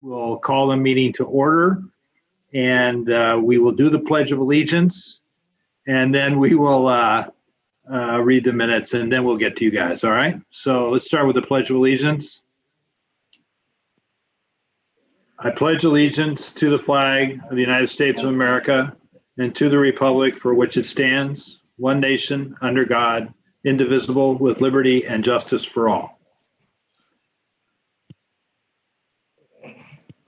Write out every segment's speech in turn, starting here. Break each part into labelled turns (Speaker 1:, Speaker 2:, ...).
Speaker 1: We'll call the meeting to order, and we will do the Pledge of Allegiance, and then we will read the minutes, and then we'll get to you guys, all right? So let's start with the Pledge of Allegiance. I pledge allegiance to the flag of the United States of America and to the republic for which it stands, one nation, under God, indivisible, with liberty and justice for all.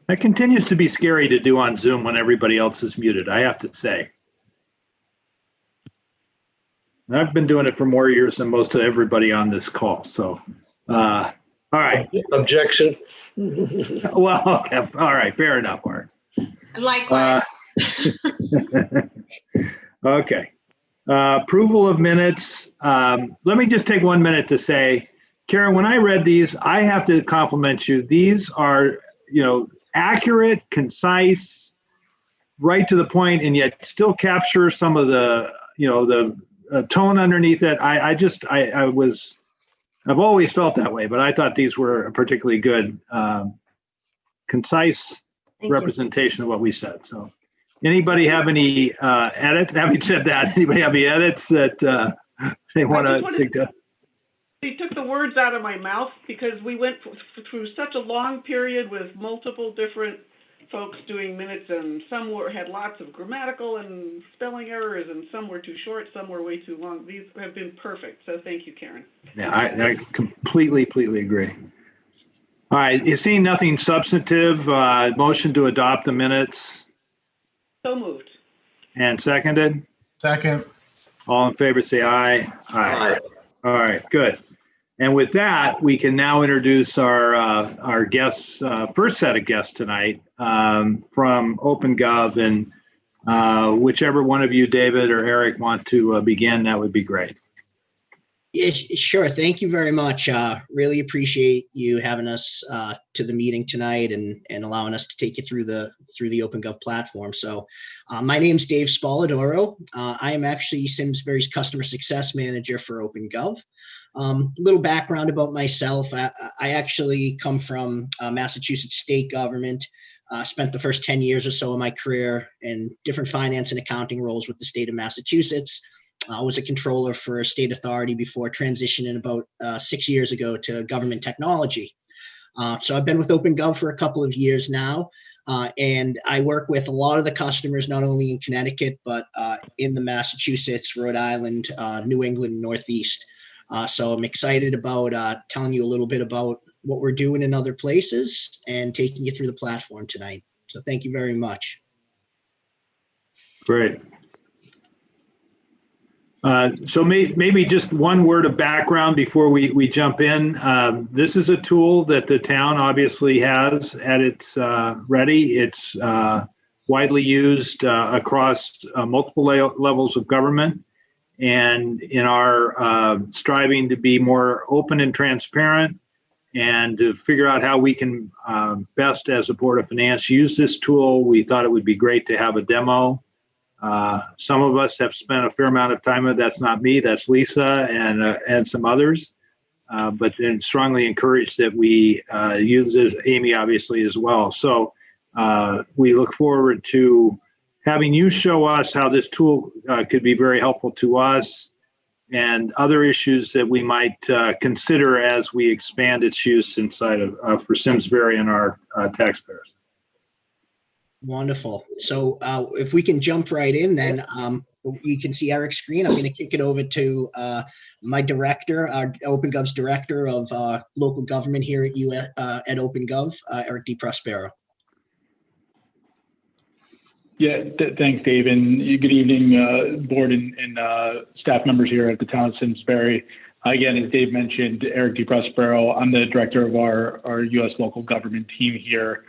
Speaker 1: That continues to be scary to do on Zoom when everybody else is muted, I have to say. I've been doing it for more years than most of everybody on this call, so, all right.
Speaker 2: Objection.
Speaker 1: Well, okay. All right, fair enough, Art.
Speaker 3: Likewise.
Speaker 1: Okay. Approval of minutes. Let me just take 1 minute to say, Karen, when I read these, I have to compliment you. These are, accurate, concise, right to the point, and yet still capture some of the, the tone underneath it. I've always felt that way, but I thought these were a particularly good, concise representation of what we said. So anybody have any edits? Having said that, anybody have any edits that they want to suggest?
Speaker 4: They took the words out of my mouth because we went through such a long period with multiple different folks doing minutes, and some had lots of grammatical and spelling errors, and some were too short, some were way too long. These have been perfect, so thank you, Karen.
Speaker 1: Yeah, I completely agree. All right, you see nothing substantive. Motion to adopt the minutes.
Speaker 4: So moved.
Speaker 1: And seconded?
Speaker 5: Second.
Speaker 1: All in favor, say aye.
Speaker 2: Aye.
Speaker 1: All right, good. And with that, we can now introduce our guests, first set of guests tonight from Opengov, and whichever one of you, David or Eric, want to begin, that would be great.
Speaker 6: Yeah, sure. Thank you very much. Really appreciate you having us to the meeting tonight and allowing us to take you through the Opengov platform. So my name's Dave Spoladoro. I am actually Simsbury's customer success manager for Opengov. Little background about myself. I actually come from Massachusetts state government. Spent the first 10 years or so of my career in different finance and accounting roles with the state of Massachusetts. I was a controller for a state authority before transitioning about 6 years ago to government technology. So I've been with Opengov for a couple of years now, and I work with a lot of the customers, not only in Connecticut, but in the Massachusetts, Rhode Island, New England, Northeast. So I'm excited about telling you a little bit about what we're doing in other places and taking you through the platform tonight. So thank you very much.
Speaker 1: Great. So maybe just one word of background before we jump in. This is a tool that the town obviously has at its ready. It's widely used across multiple levels of government. And in our striving to be more open and transparent and to figure out how we can best as a Board of Finance use this tool, we thought it would be great to have a demo. Some of us have spent a fair amount of time with it. That's not me, that's Lisa and some others. But then strongly encourage that we use this, Amy obviously as well. So we look forward to having you show us how this tool could be very helpful to us and other issues that we might consider as we expand its use inside of for Simsbury and our taxpayers.
Speaker 6: Wonderful. So if we can jump right in, then you can see Eric's screen. I'm going to kick it over to my director, Opengov's director of local government here at Opengov, Eric DiProspero.
Speaker 7: Yeah, thanks, Dave, and good evening, board and staff members here at the town of Simsbury. Again, as Dave mentioned, Eric DiProspero. I'm the director of our U.S. local government team here.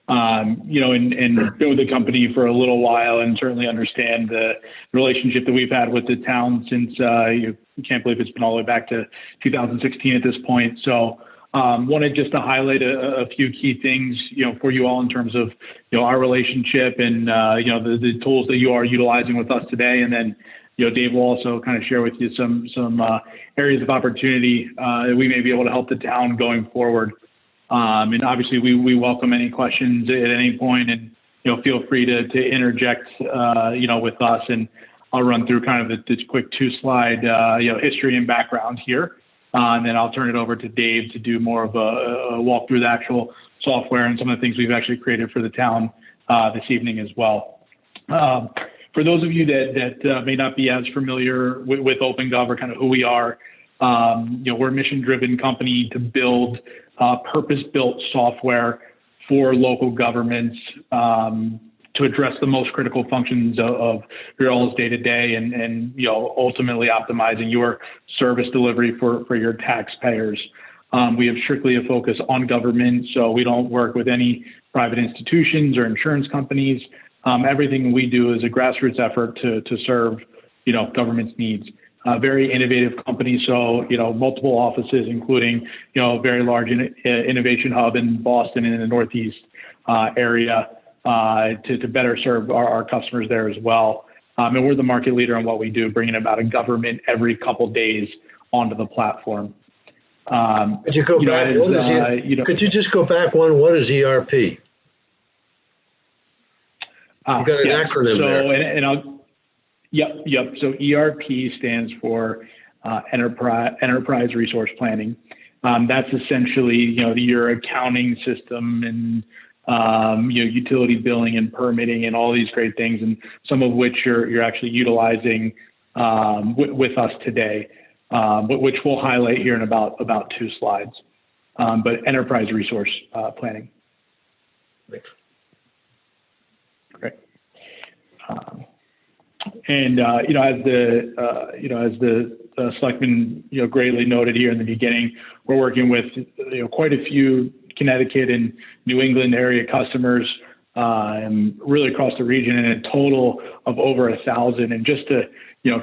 Speaker 7: And been with the company for a little while, and certainly understand the relationship that we've had with the town since you can't believe it's been all the way back to 2016 at this point. So wanted just to highlight a few key things, for you all in terms of, our relationship and, the tools that you are utilizing with us today. And then, Dave will also kind of share with you some areas of opportunity that we may be able to help the town going forward. And obviously we welcome any questions at any point, and, feel free to interject, with us, and I'll run through kind of this quick 2-slide, history and background here. And then I'll turn it over to Dave to do more of a walk through the actual software and some of the things we've actually created for the town this evening as well. For those of you that may not be as familiar with Opengov or kind of who we are, we're a mission-driven company to build purpose-built software for local governments to address the most critical functions of your all's day-to-day and ultimately optimizing your service delivery for your taxpayers. We have strictly a focus on government, so we don't work with any private institutions or insurance companies. Everything we do is a grassroots effort to serve, government's needs. Very innovative company, so multiple offices, including a very large innovation hub in Boston and in the Northeast area to better serve our customers there as well. And we're the market leader in what we do, bringing about a government every couple days onto the platform.
Speaker 2: Could you go back? Could you just go back one? What is ERP? You got an acronym there. Yep.
Speaker 7: So ERP stands for Enterprise Resource Planning. That's essentially, your accounting system and, utility billing and permitting and all these great things, and some of which you're actually utilizing with us today, which we'll highlight here in about 2 slides. But Enterprise Resource Planning.
Speaker 2: Thanks.
Speaker 7: Great. And as the selectman greatly noted here in the beginning, we're working with quite a few Connecticut and New England area customers, really across the region, and a total of over 1,000. And just to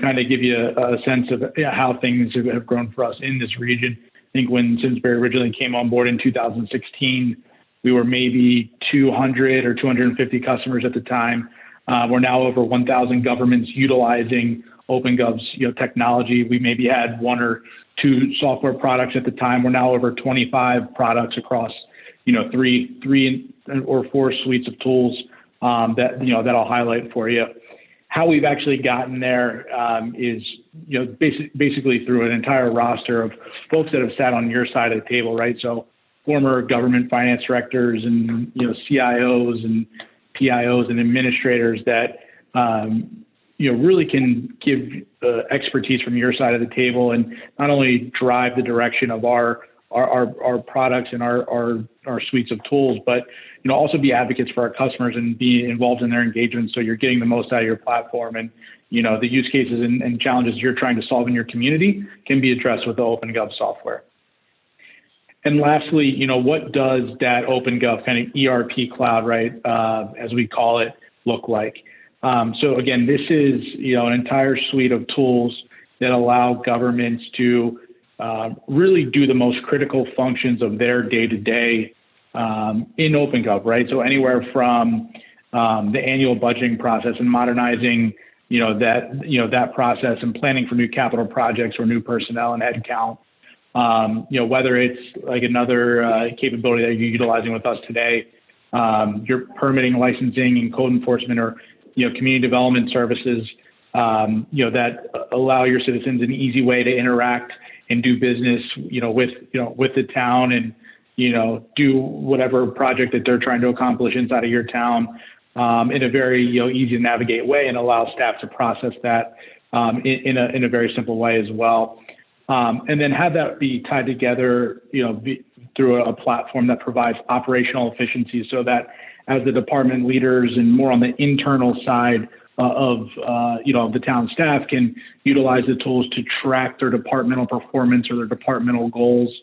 Speaker 7: kind of give you a sense of how things have grown for us in this region, I think when Simsbury originally came on board in 2016, we were maybe 200 or 250 customers at the time. We're now over 1,000 governments utilizing Opengov's technology. We maybe had 1 or 2 software products at the time. We're now over 25 products across 3 or 4 suites of tools that I'll highlight for you. How we've actually gotten there is basically through an entire roster of folks that have sat on your side of the table, right? So former government finance directors and CIOs and PIOs and administrators that really can give expertise from your side of the table and not only drive the direction of our products and our suites of tools, but also be advocates for our customers and be involved in their engagement, so you're getting the most out of your platform, and the use cases and challenges you're trying to solve in your community can be addressed with the Opengov software. And lastly, what does that Opengov kind of ERP cloud, right, as we call it, look like? So again, this is an entire suite of tools that allow governments to really do the most critical functions of their day-to-day in Opengov, right? So anywhere from the annual budgeting process and modernizing that process and planning for new capital projects or new personnel and headcount. Whether it's like another capability that you're utilizing with us today, your permitting, licensing, and code enforcement, or community development services, that allow your citizens an easy way to interact and do business, with the town, and do whatever project that they're trying to accomplish inside of your town in a very easy to navigate way, and allow staff to process that in a very simple way as well. And then have that be tied together, through a platform that provides operational efficiency, so that as the department leaders and more on the internal side of the town staff can utilize the tools to track their departmental performance or their departmental goals,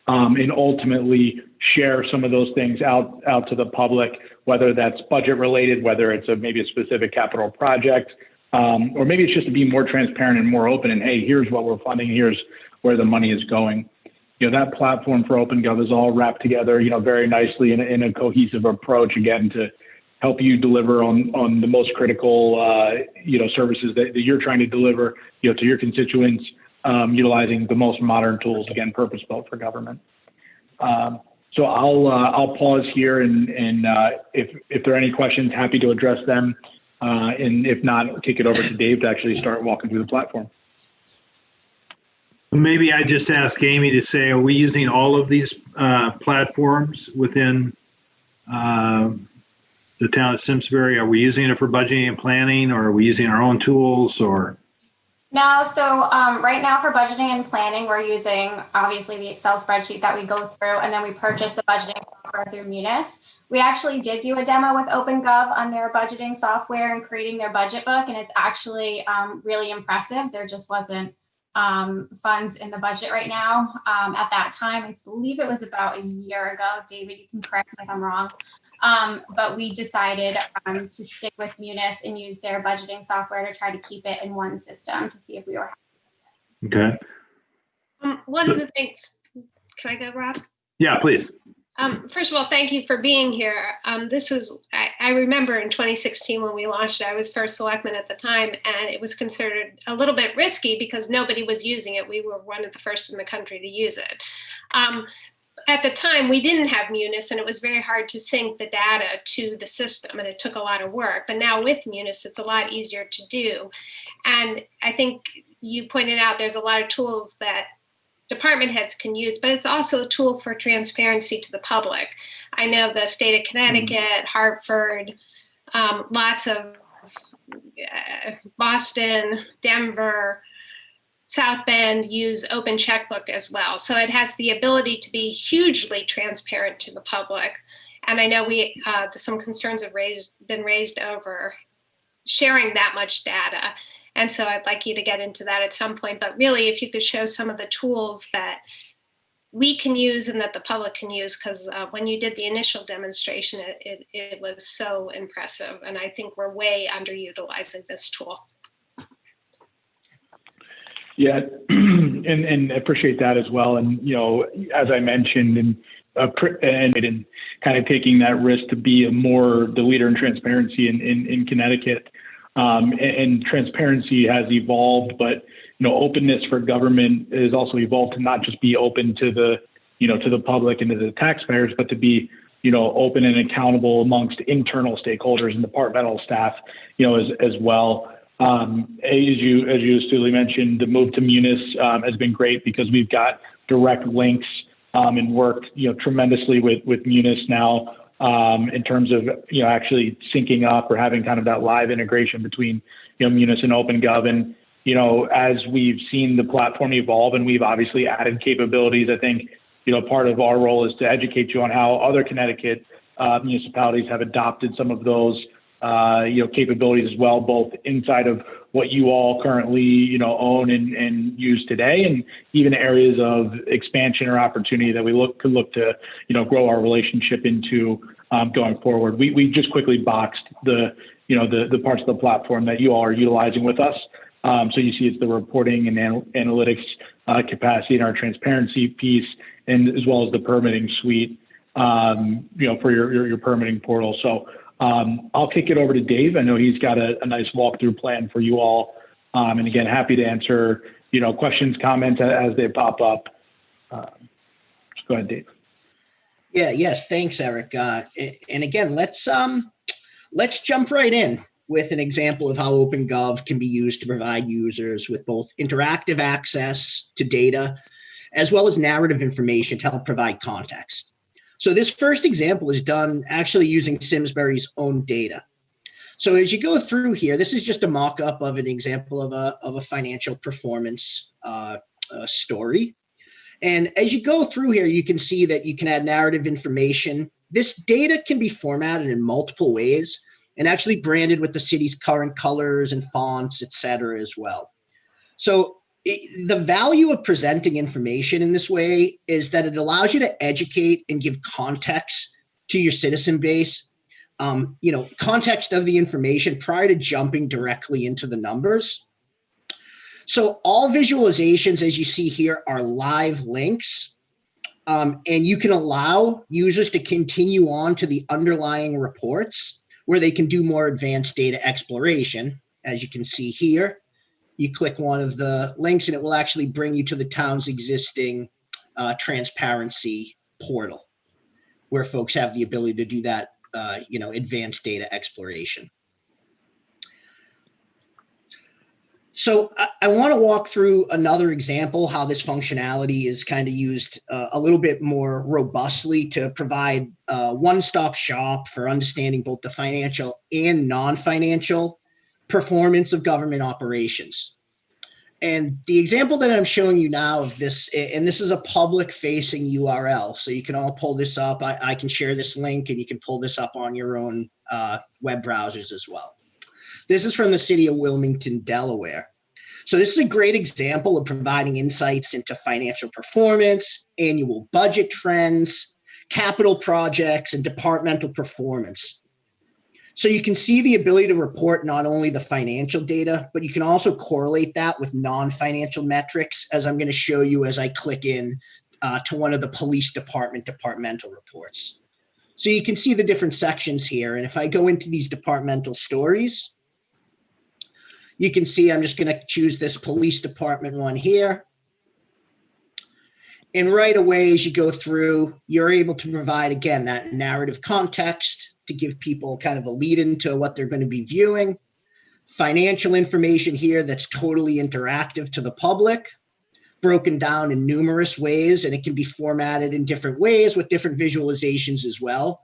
Speaker 7: and ultimately share some of those things out to the public, whether that's budget related, whether it's maybe a specific capital project, or maybe it's just to be more transparent and more open, and hey, here's what we're funding, here's where the money is going. That platform for Opengov is all wrapped together, very nicely in a cohesive approach, again, to help you deliver on the most critical, services that you're trying to deliver, to your constituents, utilizing the most modern tools, again, purpose-built for government. So I'll pause here, and if there are any questions, happy to address them. And if not, I'll kick it over to Dave to actually start walking through the platform.
Speaker 1: Maybe I just ask Amy to say, are we using all of these platforms within the town of Simsbury? Are we using it for budgeting and planning, or are we using our own tools, or?
Speaker 3: No, so right now for budgeting and planning, we're using obviously the Excel spreadsheet that we go through, and then we purchase the budgeting software through Munis. We actually did do a demo with Opengov on their budgeting software and creating their budget book, and it's actually really impressive. There just wasn't funds in the budget right now. At that time, I believe it was about a year ago. David, you can correct me if I'm wrong. But we decided to stick with Munis and use their budgeting software to try to keep it in one system to see if we were happy.
Speaker 1: Okay.
Speaker 5: One of the things, can I go, Rob?
Speaker 1: Yeah, please.
Speaker 5: First of all, thank you for being here. I remember in 2016 when we launched it, I was first selectman at the time, and it was considered a little bit risky because nobody was using it. We were one of the first in the country to use it. At the time, we didn't have Munis, and it was very hard to sync the data to the system, and it took a lot of work. But now with Munis, it's a lot easier to do. And I think you pointed out there's a lot of tools that department heads can use, but it's also a tool for transparency to the public. I know the state of Connecticut, Hartford, lots of Boston, Denver, South Bend use Open Checkbook as well. So it has the ability to be hugely transparent to the public. And I know some concerns have been raised over sharing that much data. And so I'd like you to get into that at some point. But really, if you could show some of the tools that we can use and that the public can use, because when you did the initial demonstration, it was so impressive. And I think we're way underutilizing this tool.
Speaker 7: Yeah, and appreciate that as well. And, you know, as I mentioned, and kind of taking that risk to be the leader in transparency in Connecticut. And transparency has evolved, but, you know, openness for government has also evolved to not just be open to the public and to the taxpayers, but to be, you know, open and accountable amongst internal stakeholders and departmental staff, you know, as well. As you astutely mentioned, the move to Munis has been great because we've got direct links and worked, you know, tremendously with Munis now in terms of, you know, actually syncing up or having kind of that live integration between, you know, Munis and Opengov. And, you know, as we've seen the platform evolve and we've obviously added capabilities, I think, you know, part of our role is to educate you on how other Connecticut municipalities have adopted some of those you know, capabilities as well, both inside of what you all currently, you know, own and use today, and even areas of expansion or opportunity that we could look to, you know, grow our relationship into going forward. We just quickly boxed the parts of the platform that you all are utilizing with us. So you see it's the reporting and analytics capacity in our transparency piece, and as well as the permitting suite, you know, for your permitting portal. So I'll kick it over to Dave. I know he's got a nice walkthrough plan for you all. And again, happy to answer, you know, questions, comments as they pop up. Just go ahead, Dave.
Speaker 6: Yeah, yes, thanks, Eric. And again, let's jump right in with an example of how Opengov can be used to provide users with both interactive access to data, as well as narrative information to help provide context. So this first example is done actually using Simsbury's own data. So as you go through here, this is just a mock-up of an example of a financial performance story. And as you go through here, you can see that you can add narrative information. This data can be formatted in multiple ways and actually branded with the city's current colors and fonts, et cetera, as well. So the value of presenting information in this way is that it allows you to educate and give context to your citizen base, you know, context of the information prior to jumping directly into the numbers. So all visualizations, as you see here, are live links, and you can allow users to continue on to the underlying reports where they can do more advanced data exploration. As you can see here, you click one of the links and it will actually bring you to the town's existing transparency portal. where folks have the ability to do that, advanced data exploration. So I want to walk through another example how this functionality is kind of used a little bit more robustly to provide a one-stop shop for understanding both the financial and non-financial performance of government operations. And the example that I'm showing you now of this, and this is a public-facing URL, so you can all pull this up. I can share this link, and you can pull this up on your own web browsers as well. This is from the city of Wilmington, Delaware. So this is a great example of providing insights into financial performance, annual budget trends, capital projects, and departmental performance. So you can see the ability to report not only the financial data, but you can also correlate that with non-financial metrics, as I'm going to show you as I click in to one of the police department departmental reports. So you can see the different sections here. And if I go into these departmental stories, you can see I'm just going to choose this police department one here. And right away, as you go through, you're able to provide, again, that narrative context to give people kind of a lead into what they're going to be viewing. Financial information here that's totally interactive to the public, broken down in numerous ways, and it can be formatted in different ways with different visualizations as well.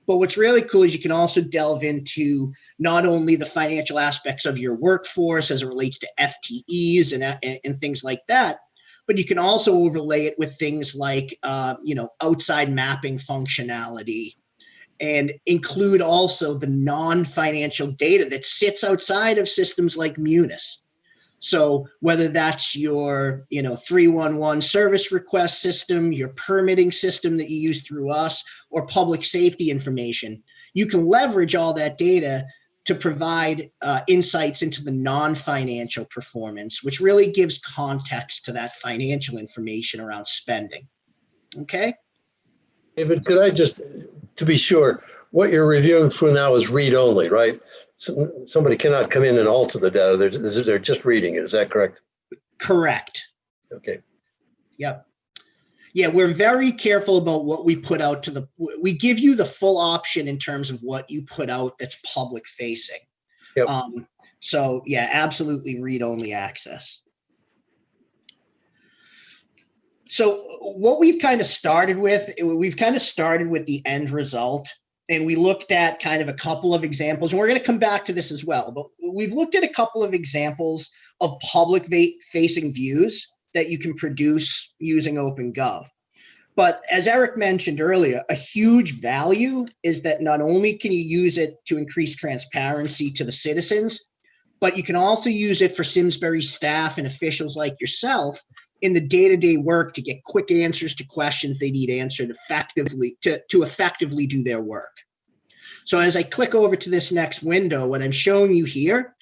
Speaker 6: But what's really cool is you can also delve into not only the financial aspects of your workforce as it relates to FTEs and things like that, but you can also overlay it with things like, outside mapping functionality, and include also the non-financial data that sits outside of systems like Munis. So whether that's your 311 service request system, your permitting system that you use through us, or public safety information, you can leverage all that data to provide insights into the non-financial performance, which really gives context to that financial information around spending. Okay?
Speaker 2: David, could I just, to be sure, what you're reviewing through now is read-only, right? Somebody cannot come in and alter the data. They're just reading it. Is that correct?
Speaker 6: Correct.
Speaker 2: Okay.
Speaker 6: Yep. Yeah, we're very careful about what we put out to we give you the full option in terms of what you put out that's public facing.
Speaker 2: Yep.
Speaker 6: So yeah, absolutely read-only access. So what we've kind of started with the end result, and we looked at kind of a couple of examples, and we're going to come back to this as well, but we've looked at a couple of examples of public facing views that you can produce using Opengov. But as Eric mentioned earlier, a huge value is that not only can you use it to increase transparency to the citizens, but you can also use it for Simsbury staff and officials like yourself in the day-to-day work to get quick answers to questions they need answered effectively to effectively do their work. So as I click over to this next window, what I'm showing you here,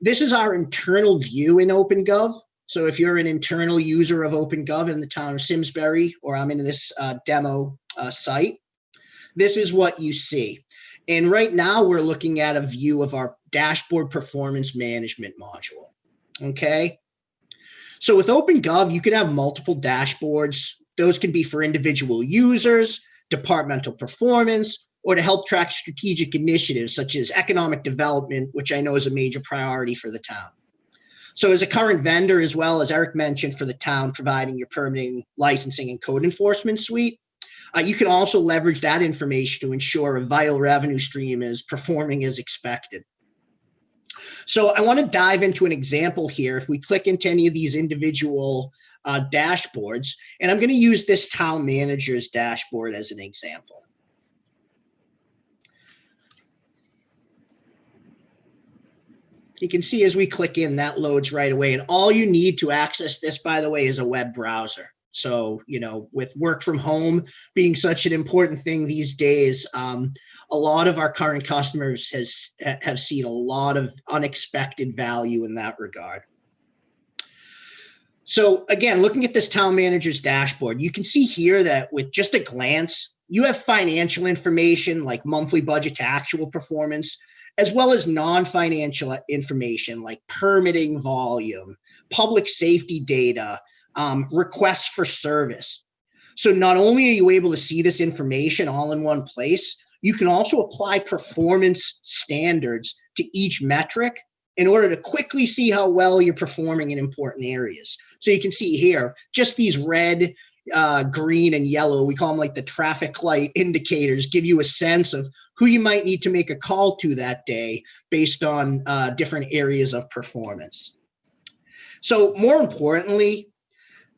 Speaker 6: this is our internal view in Opengov. So if you're an internal user of Opengov in the town of Simsbury, or I'm in this demo site, this is what you see. And right now we're looking at a view of our dashboard performance management module, okay? So with Opengov, you can have multiple dashboards. Those can be for individual users, departmental performance, or to help track strategic initiatives such as economic development, which I know is a major priority for the town. So as a current vendor, as well as Eric mentioned for the town, providing your permitting, licensing, and code enforcement suite, you can also leverage that information to ensure a vital revenue stream is performing as expected. So I want to dive into an example here. If we click into any of these individual dashboards, and I'm going to use this town manager's dashboard as an example. You can see as we click in, that loads right away. And all you need to access this, by the way, is a web browser. So, with work from home being such an important thing these days, a lot of our current customers have seen a lot of unexpected value in that regard. So again, looking at this town manager's dashboard, you can see here that with just a glance, you have financial information like monthly budget to actual performance, as well as non-financial information like permitting volume, public safety data, requests for service. So not only are you able to see this information all in one place, you can also apply performance standards to each metric in order to quickly see how well you're performing in important areas. So you can see here, just these red, green, and yellow, we call them like the traffic light indicators, give you a sense of who you might need to make a call to that day based on different areas of performance. So more importantly,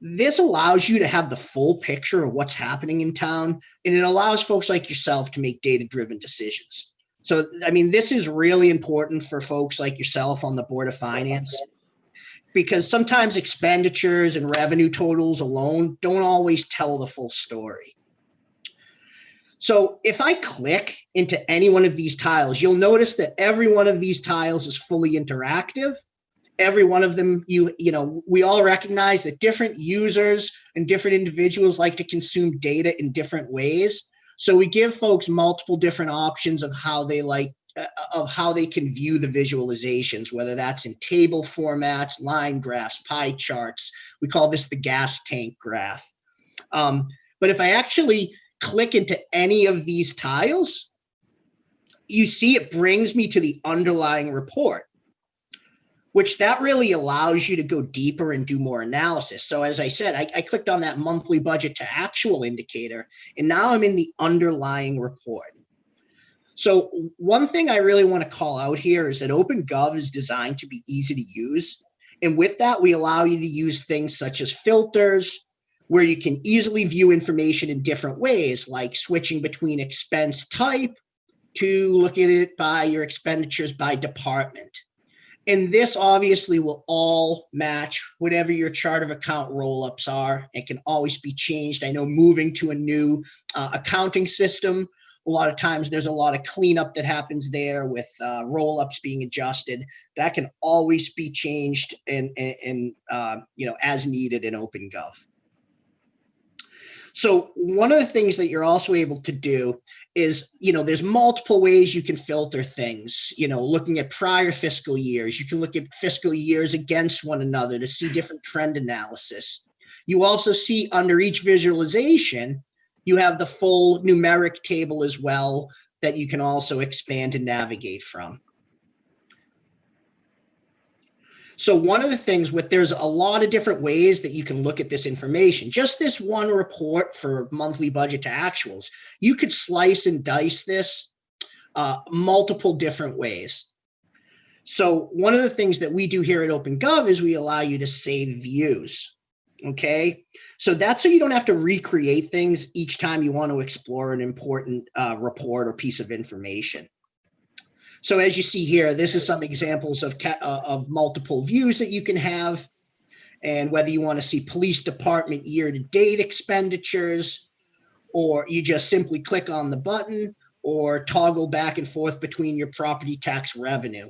Speaker 6: this allows you to have the full picture of what's happening in town, and it allows folks like yourself to make data-driven decisions. So, I mean, this is really important for folks like yourself on the Board of Finance, because sometimes expenditures and revenue totals alone don't always tell the full story. So if I click into any one of these tiles, you'll notice that every one of these tiles is fully interactive. Every one of them, you know, we all recognize that different users and different individuals like to consume data in different ways. So we give folks multiple different options of how they like, of how they can view the visualizations, whether that's in table formats, line graphs, pie charts. We call this the gas tank graph. But if I actually click into any of these tiles, you see it brings me to the underlying report, which that really allows you to go deeper and do more analysis. So as I said, I clicked on that monthly budget to actual indicator, and now I'm in the underlying report. So one thing I really want to call out here is that Opengov is designed to be easy to use. And with that, we allow you to use things such as filters, where you can easily view information in different ways, like switching between expense type to looking at it by your expenditures by department. And this obviously will all match whatever your chart of account roll-ups are. It can always be changed. I know moving to a new accounting system, a lot of times there's a lot of cleanup that happens there with roll-ups being adjusted. That can always be changed and you know, as needed in Opengov. So one of the things that you're also able to do is, you know, there's multiple ways you can filter things, you know, looking at prior fiscal years. You can look at fiscal years against one another to see different trend analysis. You also see under each visualization, you have the full numeric table as well that you can also expand and navigate from. So one of the things there's a lot of different ways that you can look at this information. Just this one report for monthly budget to actuals, you could slice and dice this multiple different ways. So one of the things that we do here at Opengov is we allow you to save views. Okay, so that's so you don't have to recreate things each time you want to explore an important report or piece of information. So as you see here, this is some examples of multiple views that you can have, and whether you want to see police department year-to-date expenditures, or you just simply click on the button or toggle back and forth between your property tax revenue.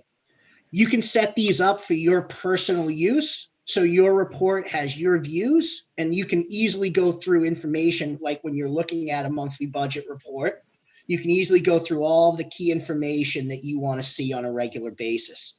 Speaker 6: You can set these up for your personal use. So your report has your views, and you can easily go through information like when you're looking at a monthly budget report. You can easily go through all the key information that you want to see on a regular basis.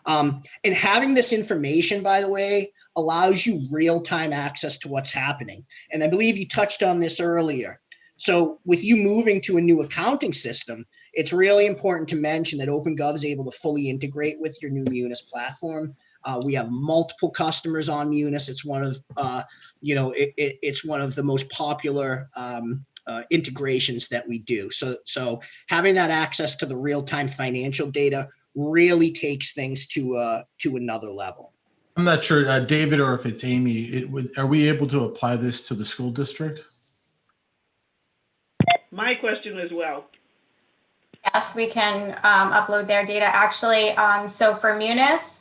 Speaker 6: And having this information, by the way, allows you real-time access to what's happening. And I believe you touched on this earlier. So with you moving to a new accounting system, it's really important to mention that Opengov is able to fully integrate with your new Munis platform. We have multiple customers on Munis. It's one of, you know, it's one of the most popular integrations that we do. So having that access to the real-time financial data really takes things to another level.
Speaker 8: I'm not sure, David, or if it's Amy, are we able to apply this to the school district?
Speaker 4: My question as well.
Speaker 3: Yes, we can upload their data actually. So for Munis,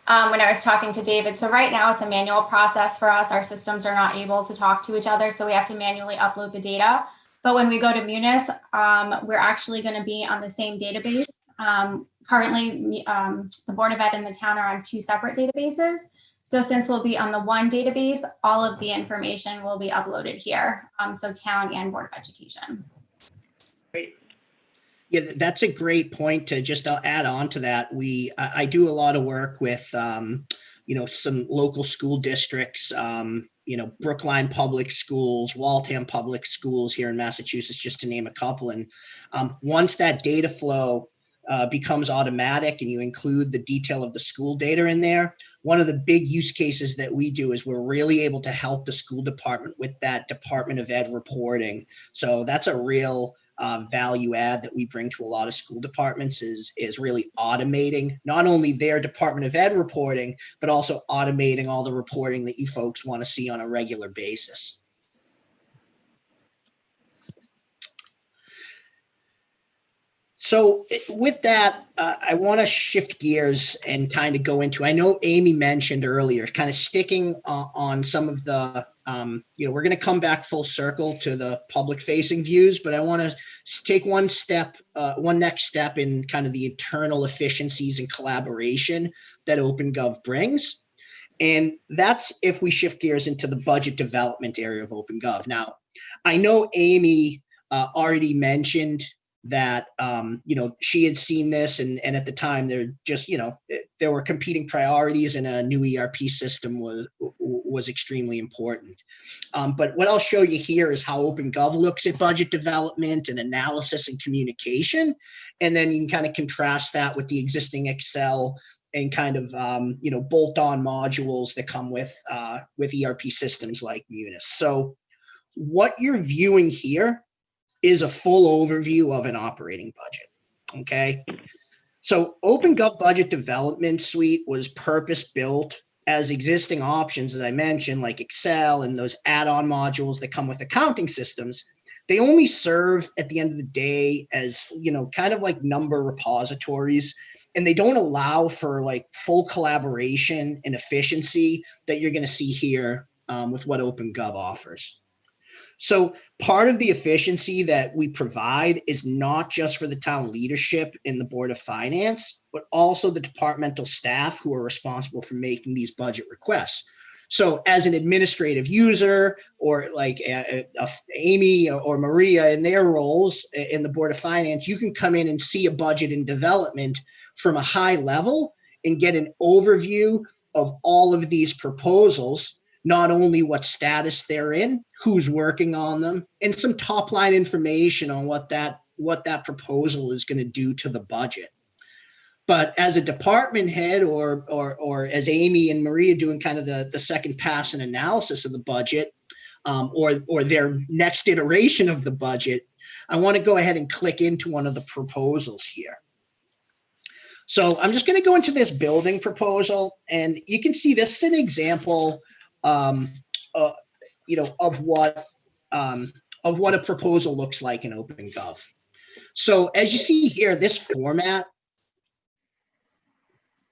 Speaker 3: when I was talking to David, so right now it's a manual process for us. Our systems are not able to talk to each other, so we have to manually upload the data. But when we go to Munis, we're actually going to be on the same database. Currently, the Board of Ed and the town are on 2 separate databases. So since we'll be on the one database, all of the information will be uploaded here. So town and Board of Education.
Speaker 4: Great.
Speaker 6: Yeah, that's a great point to just add on to that. I do a lot of work with some local school districts, Brookline Public Schools, Waltham Public Schools here in Massachusetts, just to name a couple. And once that data flow becomes automatic and you include the detail of the school data in there, one of the big use cases that we do is we're really able to help the school department with that Department of Ed reporting. So that's a real value add that we bring to a lot of school departments is really automating not only their Department of Ed reporting, but also automating all the reporting that you folks want to see on a regular basis. So with that, I want to shift gears and kind of go into, I know Amy mentioned earlier, kind of sticking on some of the, we're going to come back full circle to the public facing views, but I want to take one next step in kind of the internal efficiencies and collaboration that Opengov brings. And that's if we shift gears into the budget development area of Opengov. Now, I know Amy already mentioned that she had seen this and at the time there were competing priorities and a new ERP system was extremely important. But what I'll show you here is how Opengov looks at budget development and analysis and communication. And then you can kind of contrast that with the existing Excel and kind of bolt-on modules that come with ERP systems like Munis. So what you're viewing here is a full overview of an operating budget, okay? So Opengov Budget Development Suite was purpose-built as existing options, as I mentioned, like Excel and those add-on modules that come with accounting systems. They only serve at the end of the day as, kind of like number repositories, and they don't allow for like full collaboration and efficiency that you're gonna see here with what Opengov offers. So part of the efficiency that we provide is not just for the town leadership and the Board of Finance, but also the departmental staff who are responsible for making these budget requests. So as an administrative user or like Amy or Maria in their roles in the Board of Finance, you can come in and see a budget in development from a high level and get an overview of all of these proposals, not only what status they're in, who's working on them, and some top line information on what that proposal is going to do to the budget. But as a department head or as Amy and Maria doing kind of the second pass and analysis of the budget or their next iteration of the budget, I want to go ahead and click into one of the proposals here. So I'm just going to go into this building proposal, and you can see this is an example of what a proposal looks like in Opengov. So as you see here, this format.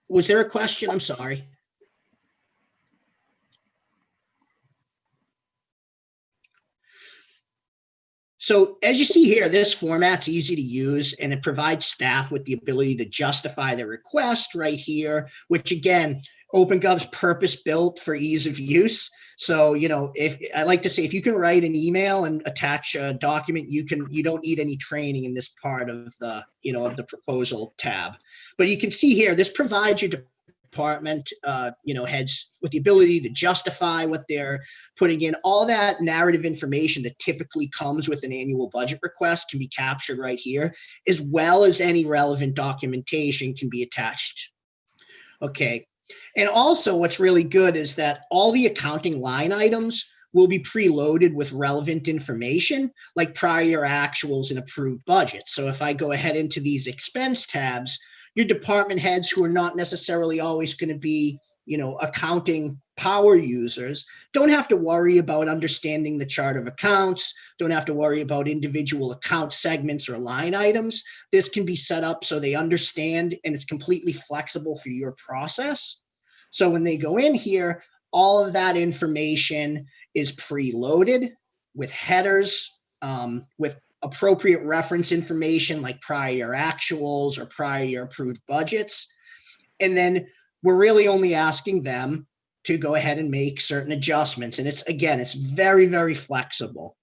Speaker 6: Was there a question? I'm sorry. So as you see here, this format's easy to use and it provides staff with the ability to justify their request right here, which again, Opengov's purpose-built for ease of use. So, if I like to say, if you can write an email and attach a document, you don't need any training in this part of the, of the proposal tab. But you can see here, this provides your department, heads with the ability to justify what they're putting in. All that narrative information that typically comes with an annual budget request can be captured right here, as well as any relevant documentation can be attached. Okay. And also what's really good is that all the accounting line items will be preloaded with relevant information like prior actuals and approved budgets. So if I go ahead into these expense tabs, your department heads who are not necessarily always going to be, accounting power users don't have to worry about understanding the chart of accounts, don't have to worry about individual account segments or line items. This can be set up so they understand and it's completely flexible for your process. So when they go in here, all of that information is preloaded with headers, with appropriate reference information like prior actuals or prior approved budgets. And then we're really only asking them to go ahead and make certain adjustments. And it's very, very flexible.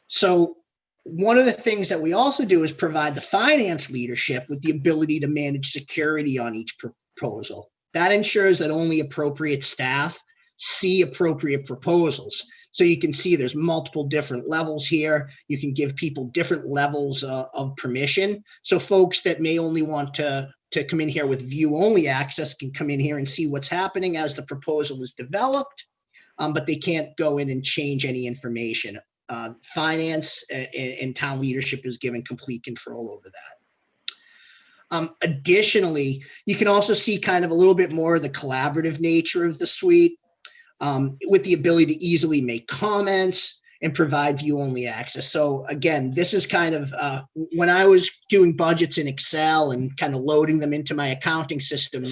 Speaker 6: So one of the things that we also do is provide the finance leadership with the ability to manage security on each proposal. That ensures that only appropriate staff see appropriate proposals. So you can see there's multiple different levels here. You can give people different levels of permission. So folks that may only want to come in here with view-only access can come in here and see what's happening as the proposal is developed, but they can't go in and change any information. Finance and town leadership is given complete control over that. Additionally, you can also see kind of a little bit more of the collaborative nature of the suite, with the ability to easily make comments and provide view-only access. So again, this is kind of, when I was doing budgets in Excel and kind of loading them into my accounting system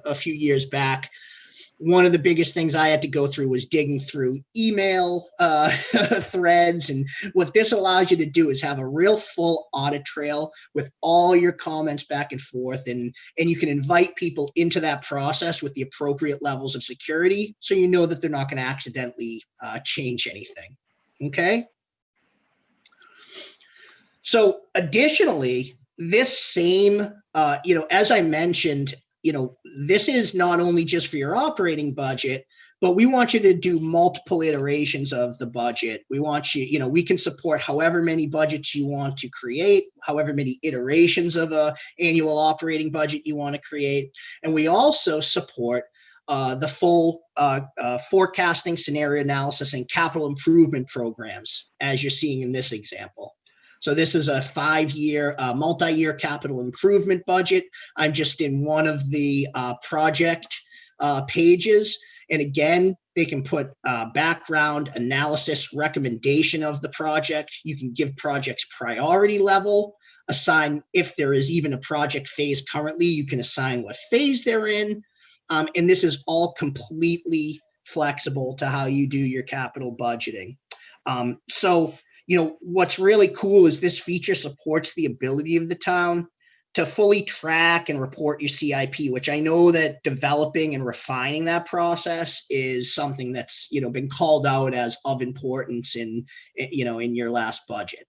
Speaker 6: a few years back, one of the biggest things I had to go through was digging through email threads. And what this allows you to do is have a real full audit trail with all your comments back and forth. And you can invite people into that process with the appropriate levels of security, so you know that they're not going to accidentally change anything. Okay. So additionally, this same, as I mentioned, this is not only just for your operating budget, but we want you to do multiple iterations of the budget. We want you, we can support however many budgets you want to create, however many iterations of a annual operating budget you want to create. And we also support the full forecasting, scenario analysis, and capital improvement programs, as you're seeing in this example. So this is a 5-year, multi-year capital improvement budget. I'm just in one of the project pages. And again, they can put background, analysis, recommendation of the project. You can give projects priority level, assign, if there is even a project phase currently, you can assign what phase they're in. And this is all completely flexible to how you do your capital budgeting. What's really cool is this feature supports the ability of the town to fully track and report your CIP, which I know that developing and refining that process is something that's, been called out as of importance in your last budget.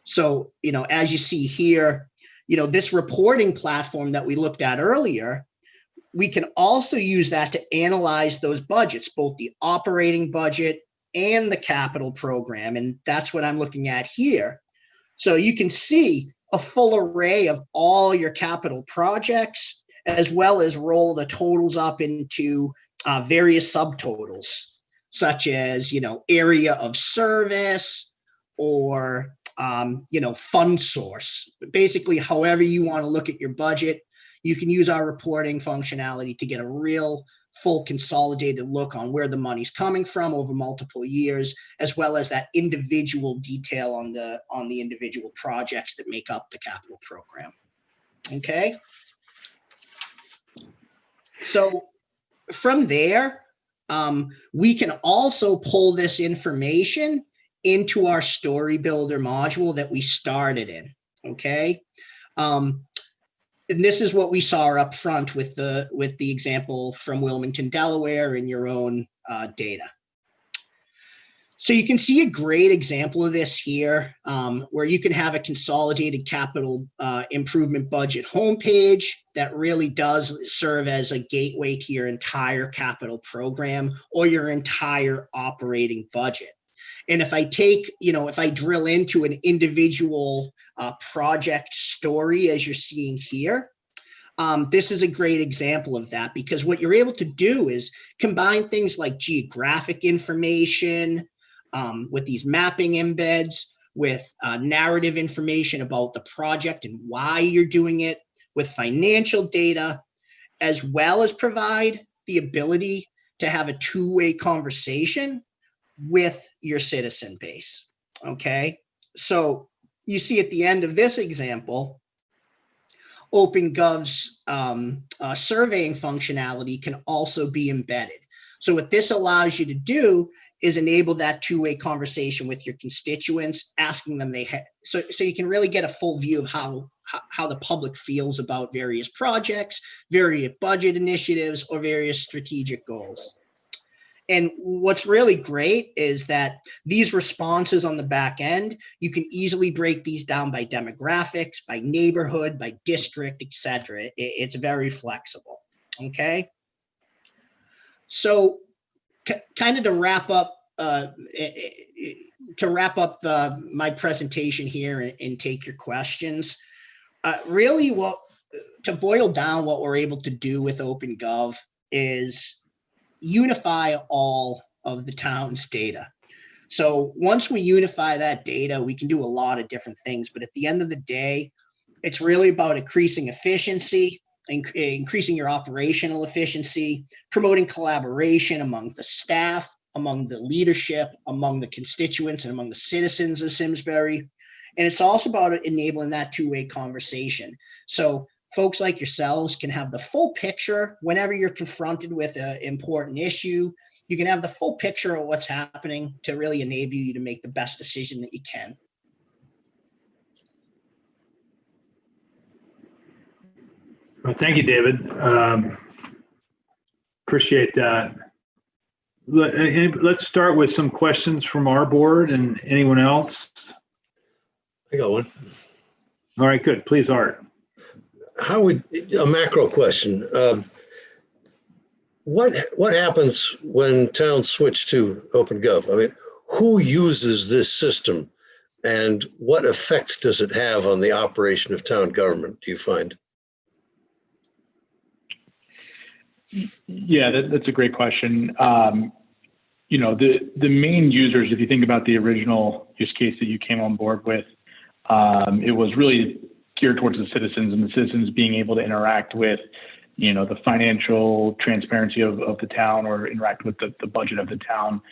Speaker 6: So, as you see here, this reporting platform that we looked at earlier, we can also use that to analyze those budgets, both the operating budget and the capital program. And that's what I'm looking at here. So you can see a full array of all your capital projects, as well as roll the totals up into various subtotals, such as, area of service or, fund source. Basically, however you want to look at your budget, you can use our reporting functionality to get a real full consolidated look on where the money's coming from over multiple years, as well as that individual detail on the individual projects that make up the capital program. Okay. So from there, we can also pull this information into our Storybuilder module that we started in. Okay. And this is what we saw up front with the example from Wilmington, Delaware, in your own data. So you can see a great example of this here, where you can have a consolidated capital improvement budget homepage that really does serve as a gateway to your entire capital program or your entire operating budget. And if I take, if I drill into an individual project story, as you're seeing here, this is a great example of that, because what you're able to do is combine things like geographic information with these mapping embeds, with narrative information about the project and why you're doing it, with financial data, as well as provide the ability to have a two-way conversation with your citizen base. Okay, so you see at the end of this example, Opengov's surveying functionality can also be embedded. So what this allows you to do is enable that two-way conversation with your constituents, asking them so you can really get a full view of how the public feels about various projects, various budget initiatives, or various strategic goals. And what's really great is that these responses on the back end, you can easily break these down by demographics, by neighborhood, by district, etc. It's very flexible. Okay. So kind of to wrap up, my presentation here and take your questions, really to boil down what we're able to do with Opengov is unify all of the town's data. So once we unify that data, we can do a lot of different things. But at the end of the day, it's really about increasing efficiency, increasing your operational efficiency, promoting collaboration among the staff, among the leadership, among the constituents, and among the citizens of Simsbury. And it's also about enabling that two-way conversation. So folks like yourselves can have the full picture whenever you're confronted with an important issue. You can have the full picture of what's happening to really enable you to make the best decision that you can.
Speaker 1: Well, thank you, David. Appreciate that. Let's start with some questions from our board and anyone else.
Speaker 2: I got one.
Speaker 1: All right, good. Please, Art.
Speaker 2: A macro question. What happens when towns switch to Opengov? I mean, who uses this system and what effect does it have on the operation of town government, do you find?
Speaker 7: Yeah, that's a great question. The main users, if you think about the original use case that you came on board with, it was really geared towards the citizens and the citizens being able to interact with, the financial transparency of the town or interact with the budget of the town.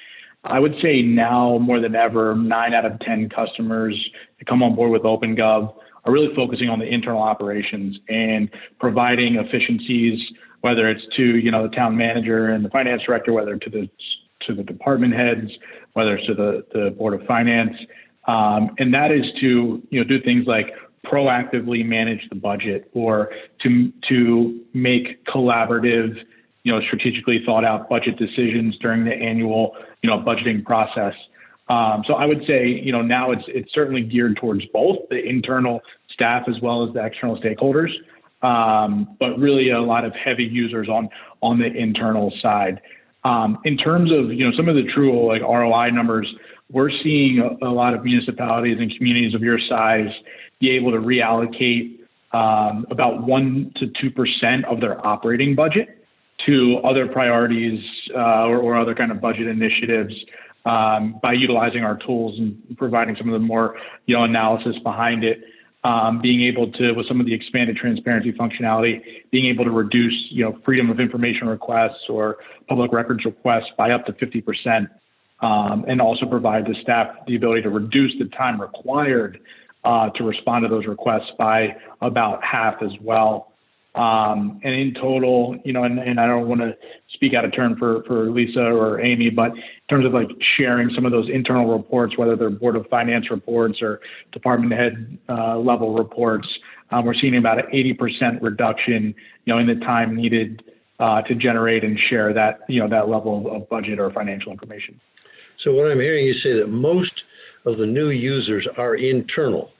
Speaker 7: I would say now more than ever, 9 out of 10 customers that come on board with Opengov are really focusing on the internal operations and providing efficiencies, whether it's to, the town manager and the finance director, whether to the department heads, whether it's to the board of finance. And that is to, do things like proactively manage the budget or to make collaborative, strategically thought out budget decisions during the annual, budgeting process. So I would say, now it's certainly geared towards both the internal staff as well as the external stakeholders, but really a lot of heavy users on the internal side. In terms of, some of the true like ROI numbers, we're seeing a lot of municipalities and communities of your size be able to reallocate about 1% to 2% of their operating budget to other priorities or other kind of budget initiatives by utilizing our tools and providing some of the more analysis behind it. Being able to, with some of the expanded transparency functionality, being able to reduce freedom of information requests or public records requests by up to 50%, and also provide the staff the ability to reduce the time required to respond to those requests by about half as well. And in total, and I don't want to speak out of turn for Lisa or Amy, but in terms of like sharing some of those internal reports, whether they're Board of Finance reports or department head level reports, we're seeing about an 80% reduction, in the time needed to generate and share that, that level of budget or financial information.
Speaker 2: So what I'm hearing you say that most of the new users are internal,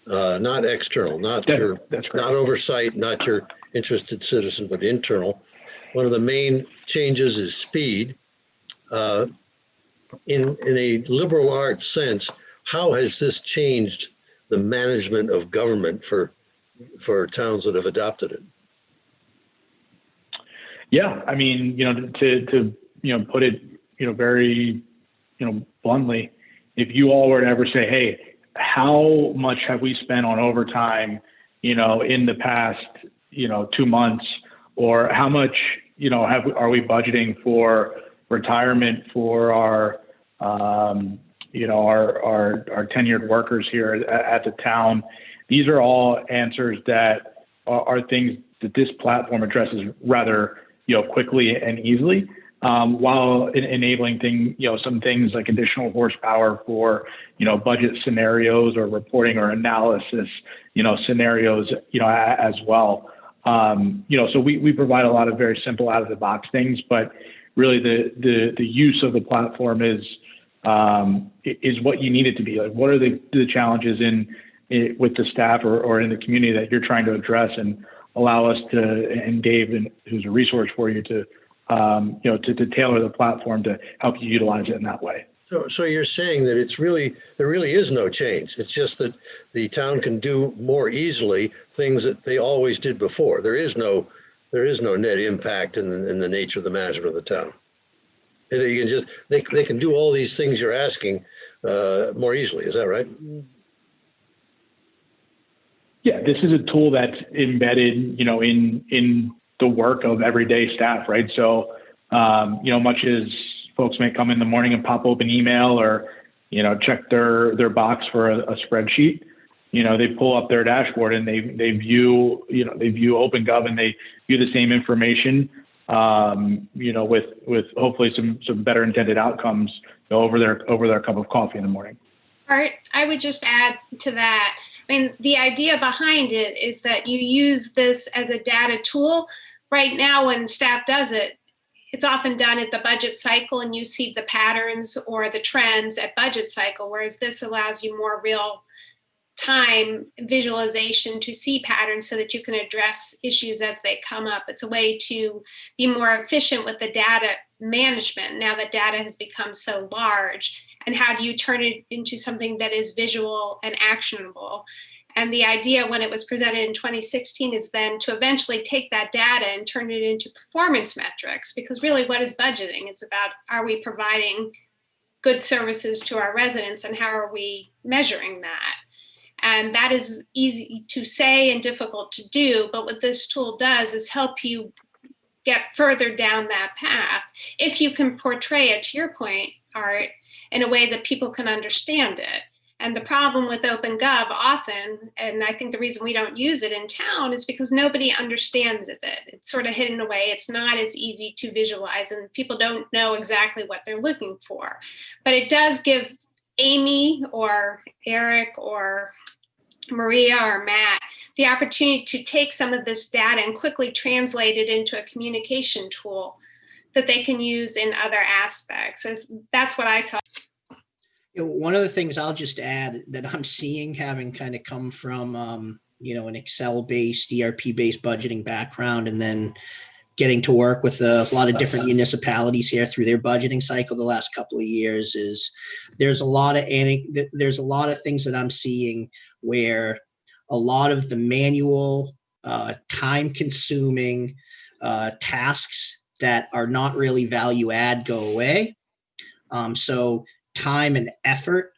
Speaker 2: not external, not oversight, not your interested citizen, but internal. One of the main changes is speed. In a liberal arts sense, how has this changed the management of government for towns that have adopted it?
Speaker 7: Yeah, I mean, to put it, very, bluntly, if you all were to ever say, hey, how much have we spent on overtime, in the past, 2 months, or how much, are we budgeting for retirement for our, our tenured workers here at the town? These are all answers that are things that this platform addresses rather, quickly and easily, while enabling some things like additional horsepower for, budget scenarios or reporting or analysis, scenarios, as well. So we provide a lot of very simple out of the box things, but really the use of the platform is what you need it to be. Like, what are the challenges with the staff or in the community that you're trying to address, and allow us to, and Dave, who's a resource for you, to to tailor the platform to help you utilize it in that way.
Speaker 2: So you're saying that there really is no change. It's just that the town can do more easily things that they always did before. There is no net impact in the nature of the management of the town. You can just, they can do all these things you're asking more easily. Is that right?
Speaker 7: Yeah, this is a tool that's embedded, in the work of everyday staff, right? So, much as folks may come in the morning and pop open email or, check their box for a spreadsheet, they pull up their dashboard and they view Opengov and they view the same information, with hopefully some better intended outcomes over their cup of coffee in the morning.
Speaker 5: Art, I would just add to that. I mean, the idea behind it is that you use this as a data tool. Right now, when staff does it, it's often done at the budget cycle and you see the patterns or the trends at budget cycle, whereas this allows you more real time visualization to see patterns so that you can address issues as they come up. It's a way to be more efficient with the data management now that data has become so large. And how do you turn it into something that is visual and actionable? And the idea when it was presented in 2016 is then to eventually take that data and turn it into performance metrics, because really what is budgeting? It's about, are we providing good services to our residents and how are we measuring that? And that is easy to say and difficult to do, but what this tool does is help you get further down that path if you can portray it, to your point, Art, in a way that people can understand it. And the problem with Opengov often, and I think the reason we don't use it in town, is because nobody understands it. It's sort of hidden away. It's not as easy to visualize and people don't know exactly what they're looking for. But it does give Amy or Eric or Maria or Matt the opportunity to take some of this data and quickly translate it into a communication tool that they can use in other aspects. That's what I saw.
Speaker 6: One of the things I'll just add that I'm seeing, having kind of come from, an Excel-based, ERP-based budgeting background, and then getting to work with a lot of different municipalities here through their budgeting cycle the last couple of years, is there's a lot of things that I'm seeing where a lot of the manual, time-consuming tasks that are not really value add go away. So time and effort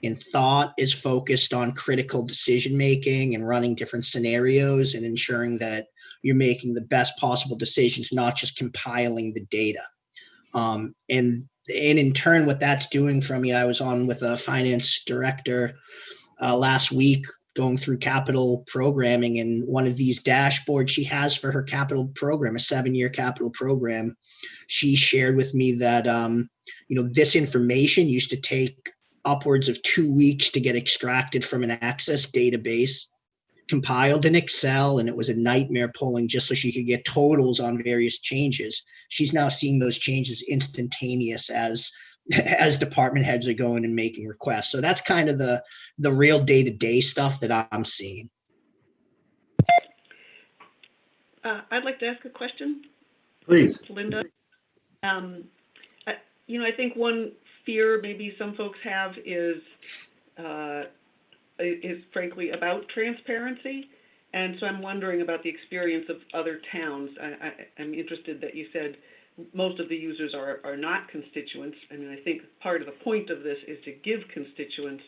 Speaker 6: and thought is focused on critical decision making and running different scenarios and ensuring that you're making the best possible decisions, not just compiling the data. And in turn, what that's doing for me, I was on with a finance director last week going through capital programming, and one of these dashboards she has for her capital program, a 7-year capital program, she shared with me that this information used to take upwards of 2 weeks to get extracted from an Access database, compiled in Excel, and it was a nightmare pulling just so she could get totals on various changes. She's now seeing those changes instantaneous as department heads are going and making requests. So that's kind of the real day-to-day stuff that I'm seeing.
Speaker 4: I'd like to ask a question.
Speaker 1: Please.
Speaker 4: Linda. I think one fear maybe some folks have is frankly about transparency. And so I'm wondering about the experience of other towns. I'm interested that you said most of the users are not constituents. I mean, I think part of the point of this is to give constituents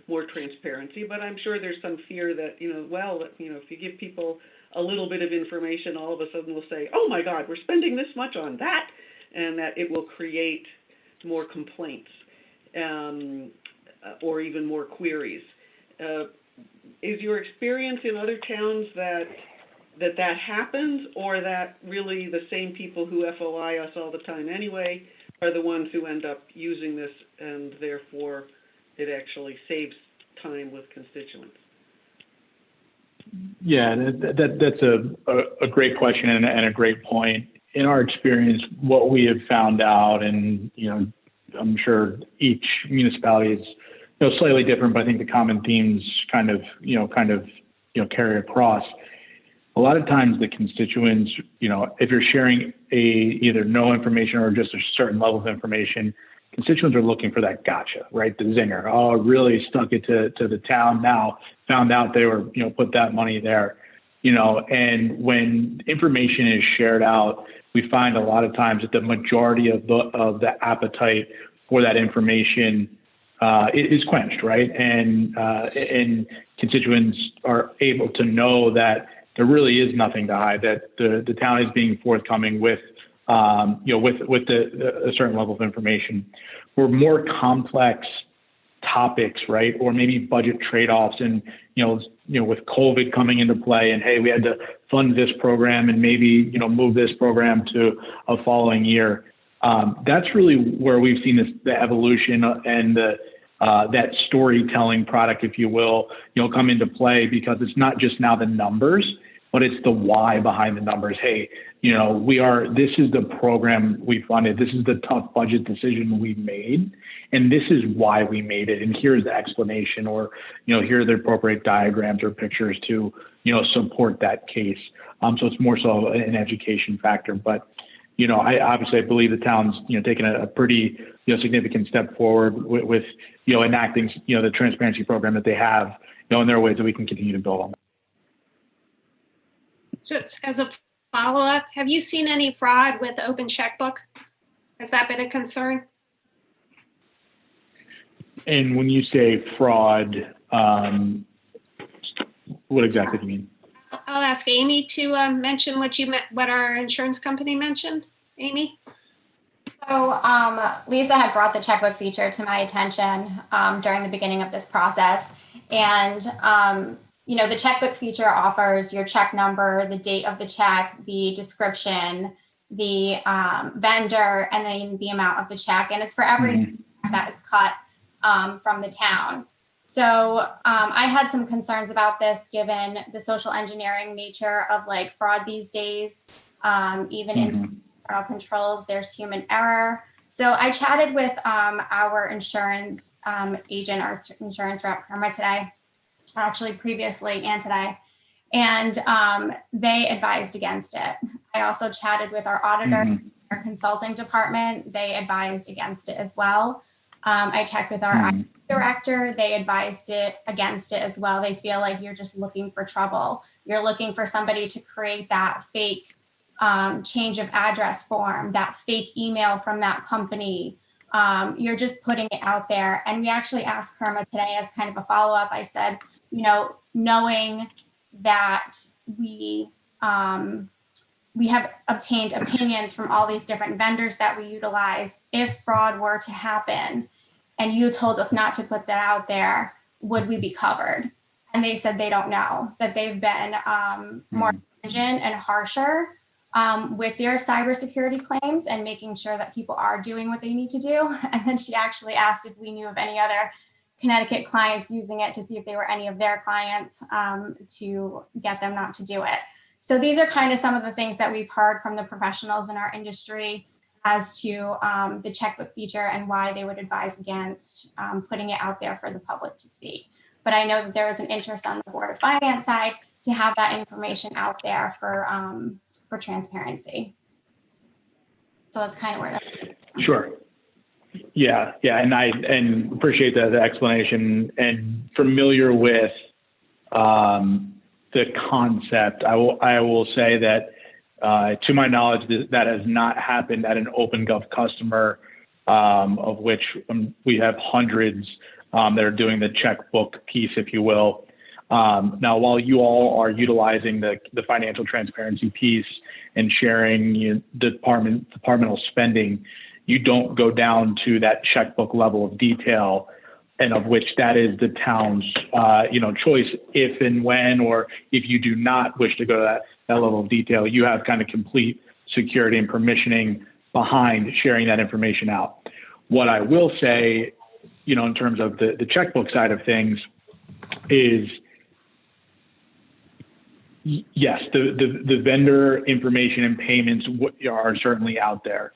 Speaker 4: more transparency, but I'm sure there's some fear that, if you give people a little bit of information, all of a sudden we'll say, oh my God, we're spending this much on that, and that it will create more complaints or even more queries. Is your experience in other towns that happens, or that really the same people who FOI us all the time anyway are the ones who end up using this, and therefore it actually saves time with constituents?
Speaker 7: Yeah, that's a great question and a great point. In our experience, what we have found out, and I'm sure each municipality is slightly different, but I think the common themes kind of carry across. a lot of times the constituents, if you're sharing either no information or just a certain level of information, constituents are looking for that gotcha, right? The zinger. Oh, really stuck it to the town now, found out they were, put that money there, and when information is shared out, we find a lot of times that the majority of the appetite for that information is quenched, right? And constituents are able to know that there really is nothing to hide, that the town is being forthcoming with a certain level of information. For more complex topics, right, or maybe budget trade-offs, and with COVID coming into play, and hey, we had to fund this program and maybe move this program to a following year. That's really where we've seen the evolution and that storytelling product, if you will, come into play, because it's not just now the numbers, but it's the why behind the numbers. Hey, this is the program we funded. This is the tough budget decision we made, and this is why we made it. And here's the explanation, or, here are the appropriate diagrams or pictures to, support that case. So it's more so an education factor. But, I believe the town's, taking a pretty, significant step forward with enacting, the transparency program that they have, and there are ways that we can continue to build on.
Speaker 5: Just as a follow-up, have you seen any fraud with the open checkbook? Has that been a concern?
Speaker 7: And when you say fraud, what exactly do you mean?
Speaker 5: I'll ask Amy to mention what our insurance company mentioned. Amy?
Speaker 3: So Lisa had brought the checkbook feature to my attention during the beginning of this process. And the checkbook feature offers your check number, the date of the check, the description, the vendor, and then the amount of the check. And it's for every check that is cut from the town. So I had some concerns about this, given the social engineering nature of fraud these days. Even in internal controls, there's human error. So I chatted with our insurance agent, our insurance rep, Irma, today. Actually previously and today, and they advised against it. I also chatted with our auditor, our consulting department. They advised against it as well. I checked with our IT director. They advised against it as well. They feel like you're just looking for trouble. You're looking for somebody to create that fake change of address form, that fake email from that company. You're just putting it out there. And we actually asked Kerma today as kind of a follow-up. I said, knowing that we have obtained opinions from all these different vendors that we utilize, if fraud were to happen and you told us not to put that out there, would we be covered? And they said they don't know, that they've been more stringent and harsher with their cybersecurity claims and making sure that people are doing what they need to do. And then she actually asked if we knew of any other Connecticut clients using it, to see if they were any of their clients, to get them not to do it. So these are kind of some of the things that we've heard from the professionals in our industry as to the checkbook feature and why they would advise against putting it out there for the public to see. But I know that there is an interest on the Board of Finance side to have that information out there for transparency. So that's kind of where that's coming from.
Speaker 7: Sure. Yeah, and appreciate the explanation, and familiar with the concept. I will say that to my knowledge, that has not happened at an Opengov customer, of which we have hundreds that are doing the checkbook piece, if you will. Now, while you all are utilizing the financial transparency piece and sharing departmental spending, you don't go down to that checkbook level of detail, and of which that is the town's choice if and when, or if you do not wish to go to that level of detail, you have kind of complete security and permissioning behind sharing that information out. What I will say, in terms of the checkbook side of things, is yes, the vendor information and payments are certainly out there.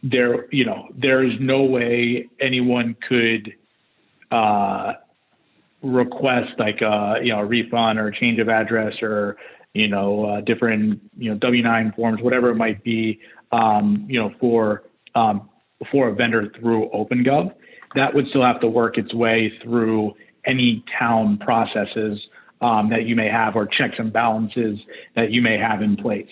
Speaker 7: There is no way anyone could request like a refund or a change of address or different W-9 forms, whatever it might be, for a vendor through Opengov, that would still have to work its way through any town processes that you may have or checks and balances that you may have in place.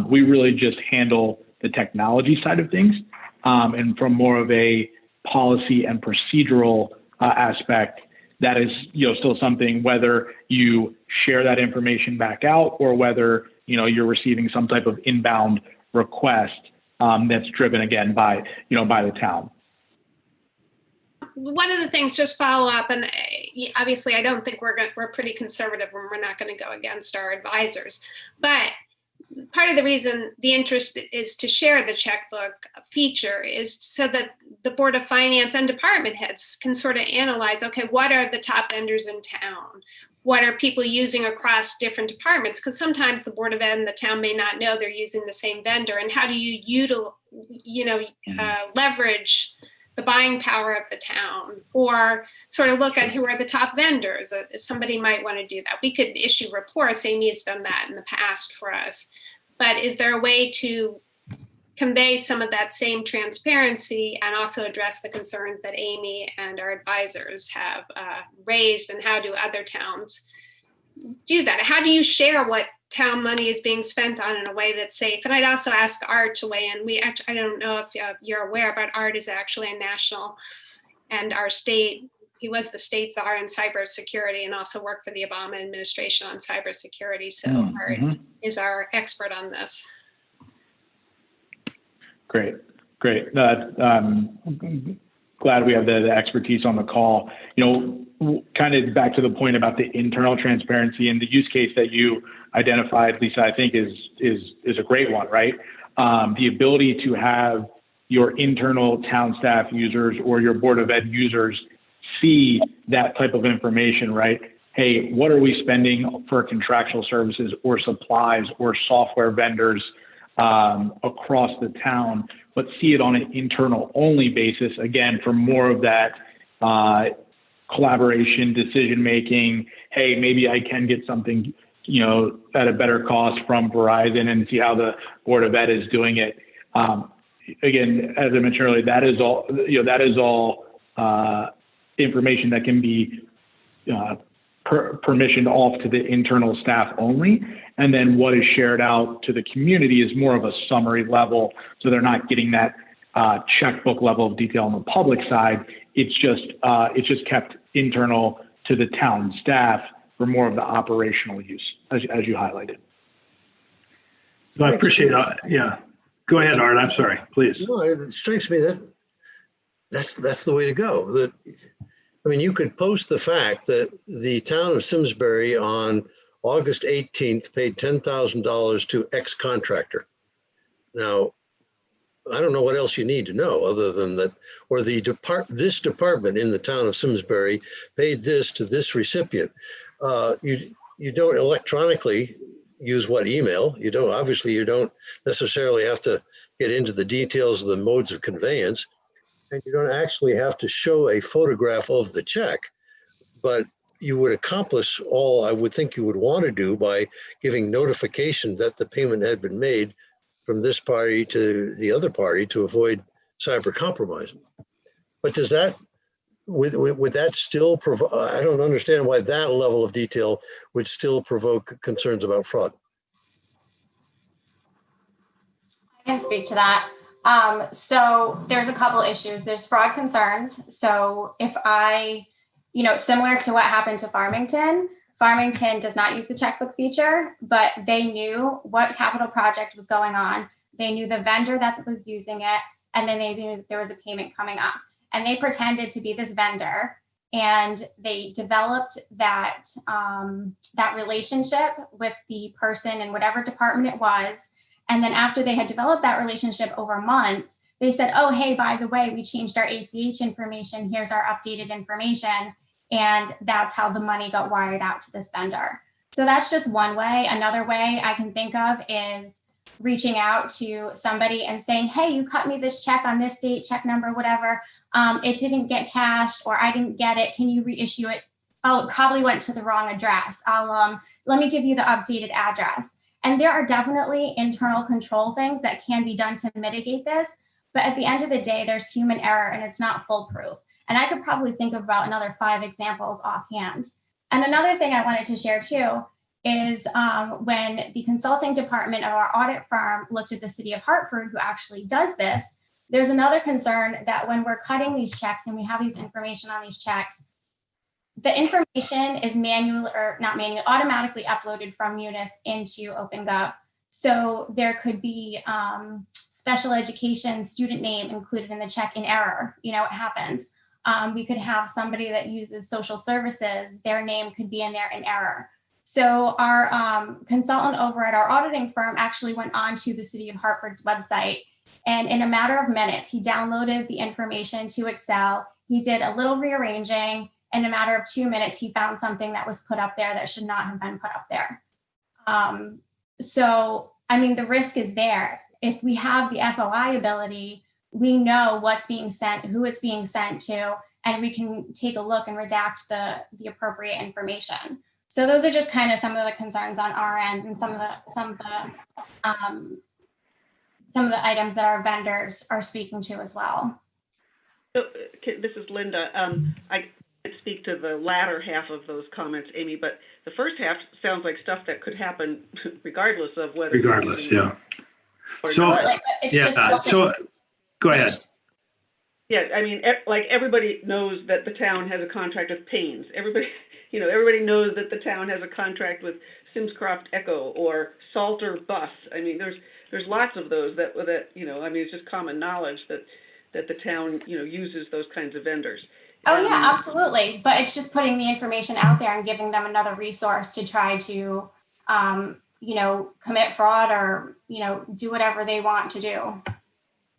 Speaker 7: We really just handle the technology side of things, and from more of a policy and procedural aspect, that is still something, whether you share that information back out or whether you're receiving some type of inbound request that's driven again by the town.
Speaker 5: One of the things, just follow up, and obviously I don't think we're pretty conservative and we're not going to go against our advisors, but part of the reason the interest is to share the checkbook feature is so that the Board of Finance and department heads can sort of analyze, okay, what are the top vendors in town? What are people using across different departments? Because sometimes the Board of Ed and the town may not know they're using the same vendor. And how do you leverage the buying power of the town, or sort of look at who are the top vendors? Somebody might want to do that. We could issue reports. Amy has done that in the past for us. But is there a way to convey some of that same transparency and also address the concerns that Amy and our advisors have raised? And how do other towns do that? How do you share what town money is being spent on in a way that's safe? And I'd also ask Art to weigh in. I don't know if you're aware, but Art is actually a national, and our state, he was the state czar in cybersecurity and also worked for the Obama administration on cybersecurity. So Art is our expert on this.
Speaker 7: Great. Glad we have the expertise on the call. Kind of back to the point about the internal transparency, and the use case that you identified, Lisa, I think is a great one, right? The ability to have your internal town staff users or your Board of Ed users see that type of information, right? Hey, what are we spending for contractual services or supplies or software vendors across the town, but see it on an internal only basis, again, for more of that collaboration, decision making. Hey, maybe I can get something at a better cost from Verizon, and see how the Board of Ed is doing it. Again, as I mentioned earlier, that is all information that can be permissioned off to the internal staff only. And then what is shared out to the community is more of a summary level. So they're not getting that checkbook level of detail on the public side. It's just kept internal to the town staff for more of the operational use, as you highlighted.
Speaker 1: So I appreciate it. Yeah. Go ahead, Art. I'm sorry, please.
Speaker 2: No, it strikes me that that's the way to go. You could post the fact that the town of Simsbury on August 18th paid $10,000 to X contractor. Now, I don't know what else you need to know other than that, or this department in the town of Simsbury paid this to this recipient. You don't electronically use what email. You don't necessarily have to get into the details of the modes of conveyance, and you don't actually have to show a photograph of the check, but you would accomplish all I would think you would want to do by giving notification that the payment had been made from this party to the other party to avoid cyber compromise. But does that, would that still provoke, I don't understand why that level of detail would still provoke concerns about fraud.
Speaker 3: I can speak to that. So there's a couple issues. There's fraud concerns. So if similar to what happened to Farmington does not use the checkbook feature, but they knew what capital project was going on. They knew the vendor that was using it, and then they knew there was a payment coming up. And they pretended to be this vendor, and they developed that relationship with the person in whatever department it was. And then after they had developed that relationship over months, they said, oh, hey, by the way, we changed our ACH information. Here's our updated information. And that's how the money got wired out to this vendor. So that's just one way. Another way I can think of is reaching out to somebody and saying, hey, you cut me this check on this date, check number, whatever. It didn't get cashed, or I didn't get it. Can you reissue it oh, it probably went to the wrong address. Let me give you the updated address. And there are definitely internal control things that can be done to mitigate this. But at the end of the day, there's human error and it's not foolproof. And I could probably think of about another 5 examples offhand. And another thing I wanted to share too is when the consulting department of our audit firm looked at the city of Hartford, who actually does this, there's another concern that when we're cutting these checks and we have these information on these checks, the information is automatically uploaded from Munis into Opengov. So there could be special education student name included in the check in error. You know, it happens. We could have somebody that uses social services, their name could be in there in error. So our consultant over at our auditing firm actually went on to the City of Hartford's website, and in a matter of minutes, he downloaded the information to Excel. He did a little rearranging. In a matter of 2 minutes, he found something that was put up there that should not have been put up there. So, I mean, the risk is there. If we have the FOI ability, we know what's being sent, who it's being sent to, and we can take a look and redact the appropriate information. So those are just kind of some of the concerns on our end and some of the items that our vendors are speaking to as well.
Speaker 4: So, this is Linda. I can't speak to the latter half of those comments, Amy, but the first half sounds like stuff that could happen regardless of whether.
Speaker 1: Regardless, yeah.
Speaker 3: So,
Speaker 1: so go ahead.
Speaker 4: Yeah, I mean, like everybody knows that the town has a contract with Paynes. Everybody knows that the town has a contract with Simscroft Echo or Salter Bus. I mean, there's lots of those that I mean, it's just common knowledge that the town, uses those kinds of vendors.
Speaker 3: Oh yeah, absolutely. But it's just putting the information out there and giving them another resource to try to, commit fraud or, do whatever they want to do.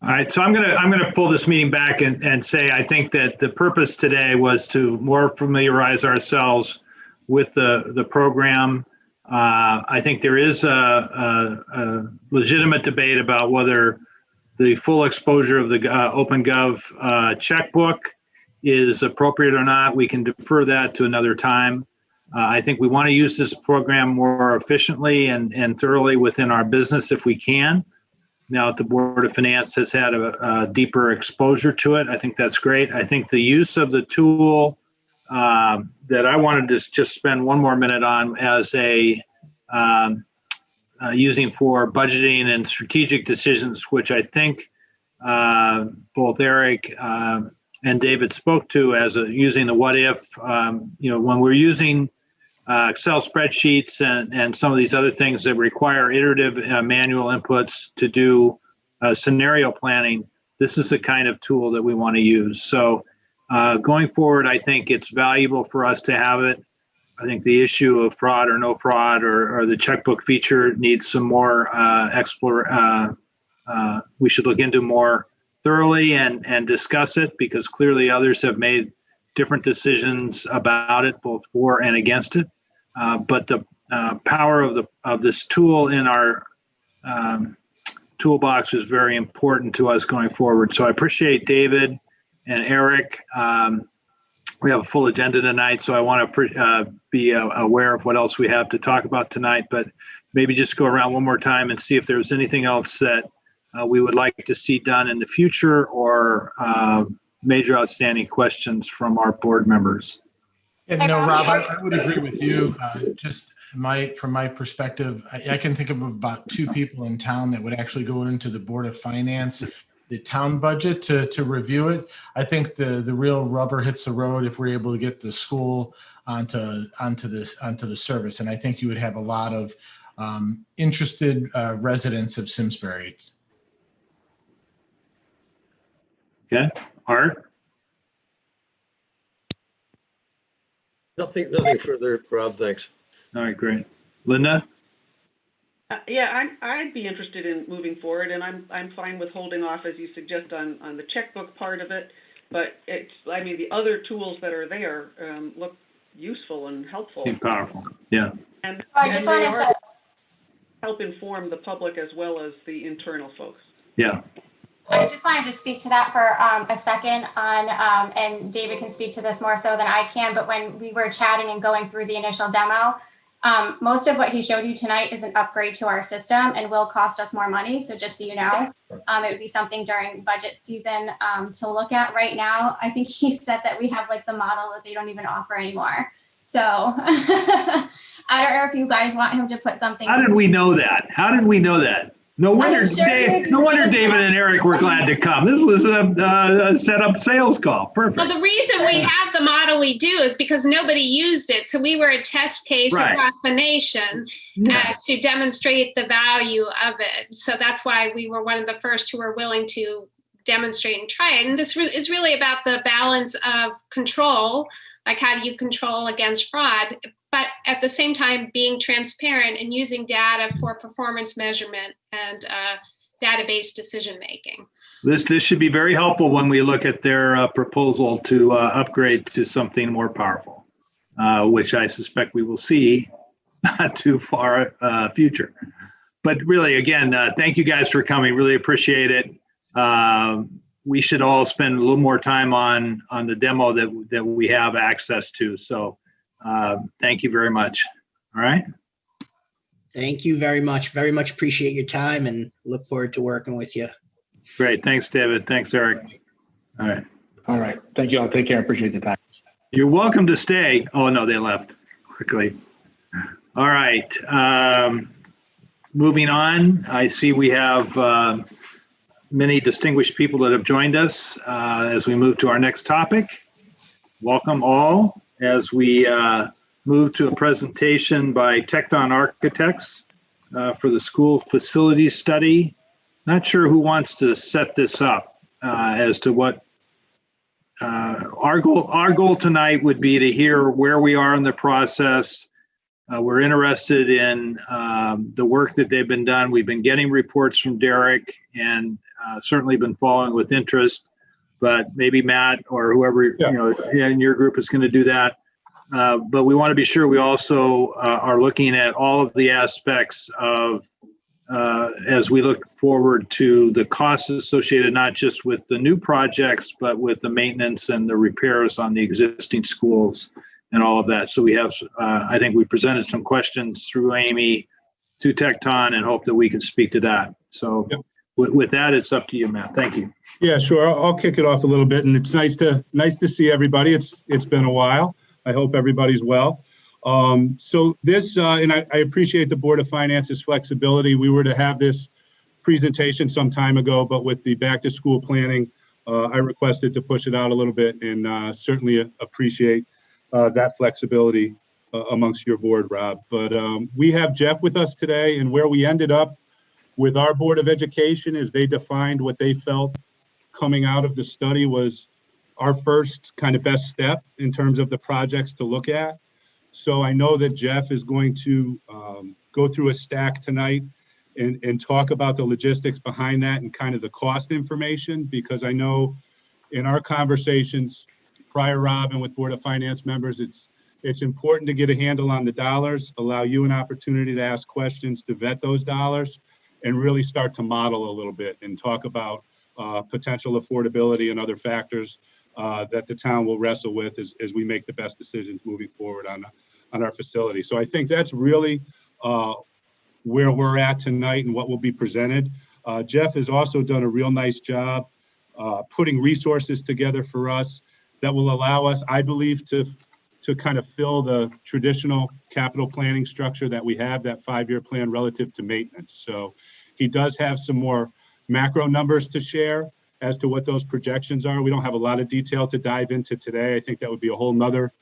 Speaker 1: All right, so I'm gonna pull this meeting back and say I think that the purpose today was to more familiarize ourselves with the program. I think there is a legitimate debate about whether the full exposure of the Opengov checkbook is appropriate or not. We can defer that to another time. I think we want to use this program more efficiently and thoroughly within our business if we can. Now that the Board of Finance has had a deeper exposure to it, I think that's great. I think the use of the tool that I wanted to just spend one more minute on as using for budgeting and strategic decisions, which I think both Eric and David spoke to as using the what if, when we're using Excel spreadsheets and some of these other things that require iterative manual inputs to do scenario planning, this is the kind of tool that we want to use. So going forward, I think it's valuable for us to have it. I think the issue of fraud or no fraud or the checkbook feature needs some more we should look into more thoroughly and discuss it, because clearly others have made different decisions about it, both for and against it. But the power of this tool in our toolbox is very important to us going forward. So I appreciate David and Eric. We have a full agenda tonight, so I want to be aware of what else we have to talk about tonight, but maybe just go around one more time and see if there's anything else that we would like to see done in the future or major outstanding questions from our board members.
Speaker 8: And Rob, I would agree with you. From my perspective, I can think of about 2 people in town that would actually go into the Board of Finance, the town budget to review it. I think the real rubber hits the road if we're able to get the school onto the service, and I think you would have a lot of interested residents of Simsbury.
Speaker 1: Okay, Art.
Speaker 2: Nothing further, Rob, thanks.
Speaker 1: All right, great. Linda?
Speaker 4: I'd be interested in moving forward, and I'm fine with holding off, as you suggest, on the checkbook part of it. But the other tools that are there look useful and helpful.
Speaker 1: Seem powerful, yeah.
Speaker 4: And
Speaker 3: I just wanted to
Speaker 4: help inform the public as well as the internal folks.
Speaker 1: Yeah.
Speaker 3: I just wanted to speak to that for a second on, and David can speak to this more so than I can, but when we were chatting and going through the initial demo, most of what he showed you tonight is an upgrade to our system and will cost us more money. So just so you know, it would be something during budget season to look at. Right now, I think he said that we have like the model that they don't even offer anymore. So I don't know if you guys want him to put something.
Speaker 1: How did we know that? How did we know that? No wonder,
Speaker 3: sure
Speaker 1: no wonder David and Eric were glad to come. This was a set up sales call. Perfect.
Speaker 5: Well, the reason we have the model we do is because nobody used it. So we were a test case across the nation to demonstrate the value of it. So that's why we were one of the first who were willing to demonstrate and try it. And this is really about the balance of control, like how do you control against fraud, but at the same time being transparent and using data for performance measurement and database decision making.
Speaker 1: This should be very helpful when we look at their proposal to upgrade to something more powerful, which I suspect we will see not too far future. But really, again, thank you guys for coming. Really appreciate it. We should all spend a little more time on the demo that we have access to. So thank you very much. All right.
Speaker 6: Thank you very much. Very much appreciate your time and look forward to working with you.
Speaker 1: Great. Thanks, David. Thanks, Eric. All right.
Speaker 7: All right. Thank you all. Take care. Appreciate the time.
Speaker 1: You're welcome to stay. Oh, no, they left quickly. All right. Moving on, I see we have many distinguished people that have joined us as we move to our next topic. Welcome all as we move to a presentation by Tecton Architects for the school facilities study. Not sure who wants to set this up as to what our goal tonight would be to hear where we are in the process. We're interested in the work that they've been done. We've been getting reports from Derek and certainly been following with interest, but maybe Matt or whoever in your group is going to do that. But we want to be sure we also are looking at all of the aspects of as we look forward to the costs associated not just with the new projects, but with the maintenance and the repairs on the existing schools and all of that. So we have, I think we presented some questions through Amy to Tecton and hope that we can speak to that. So with that, it's up to you, Matt. Thank you.
Speaker 9: Yeah, sure. I'll kick it off a little bit, and it's nice to see everybody. It's been a while. I hope everybody's well. So this, and I appreciate the Board of Finance's flexibility. We were to have this presentation some time ago, but with the back to school planning, I requested to push it out a little bit, and certainly appreciate that flexibility amongst your board, Rob. But we have Jeff with us today, and where we ended up with our Board of Education is they defined what they felt coming out of the study was our first kind of best step in terms of the projects to look at. So I know that Jeff is going to go through a stack tonight and talk about the logistics behind that and kind of the cost information, because I know in our conversations prior, Rob, and with Board of Finance members, it's important to get a handle on the dollars, allow you an opportunity to ask questions, to vet those dollars, and really start to model a little bit and talk about potential affordability and other factors that the town will wrestle with as we make the best decisions moving forward on our facility. So I think that's really where we're at tonight and what will be presented. Jeff has also done a real nice job putting resources together for us that will allow us, I believe, to kind of fill the traditional capital planning structure that we have, that 5-year plan relative to maintenance. So he does have some more macro numbers to share as to what those projections are. We don't have a lot of detail to dive into today. I think that would be a whole nother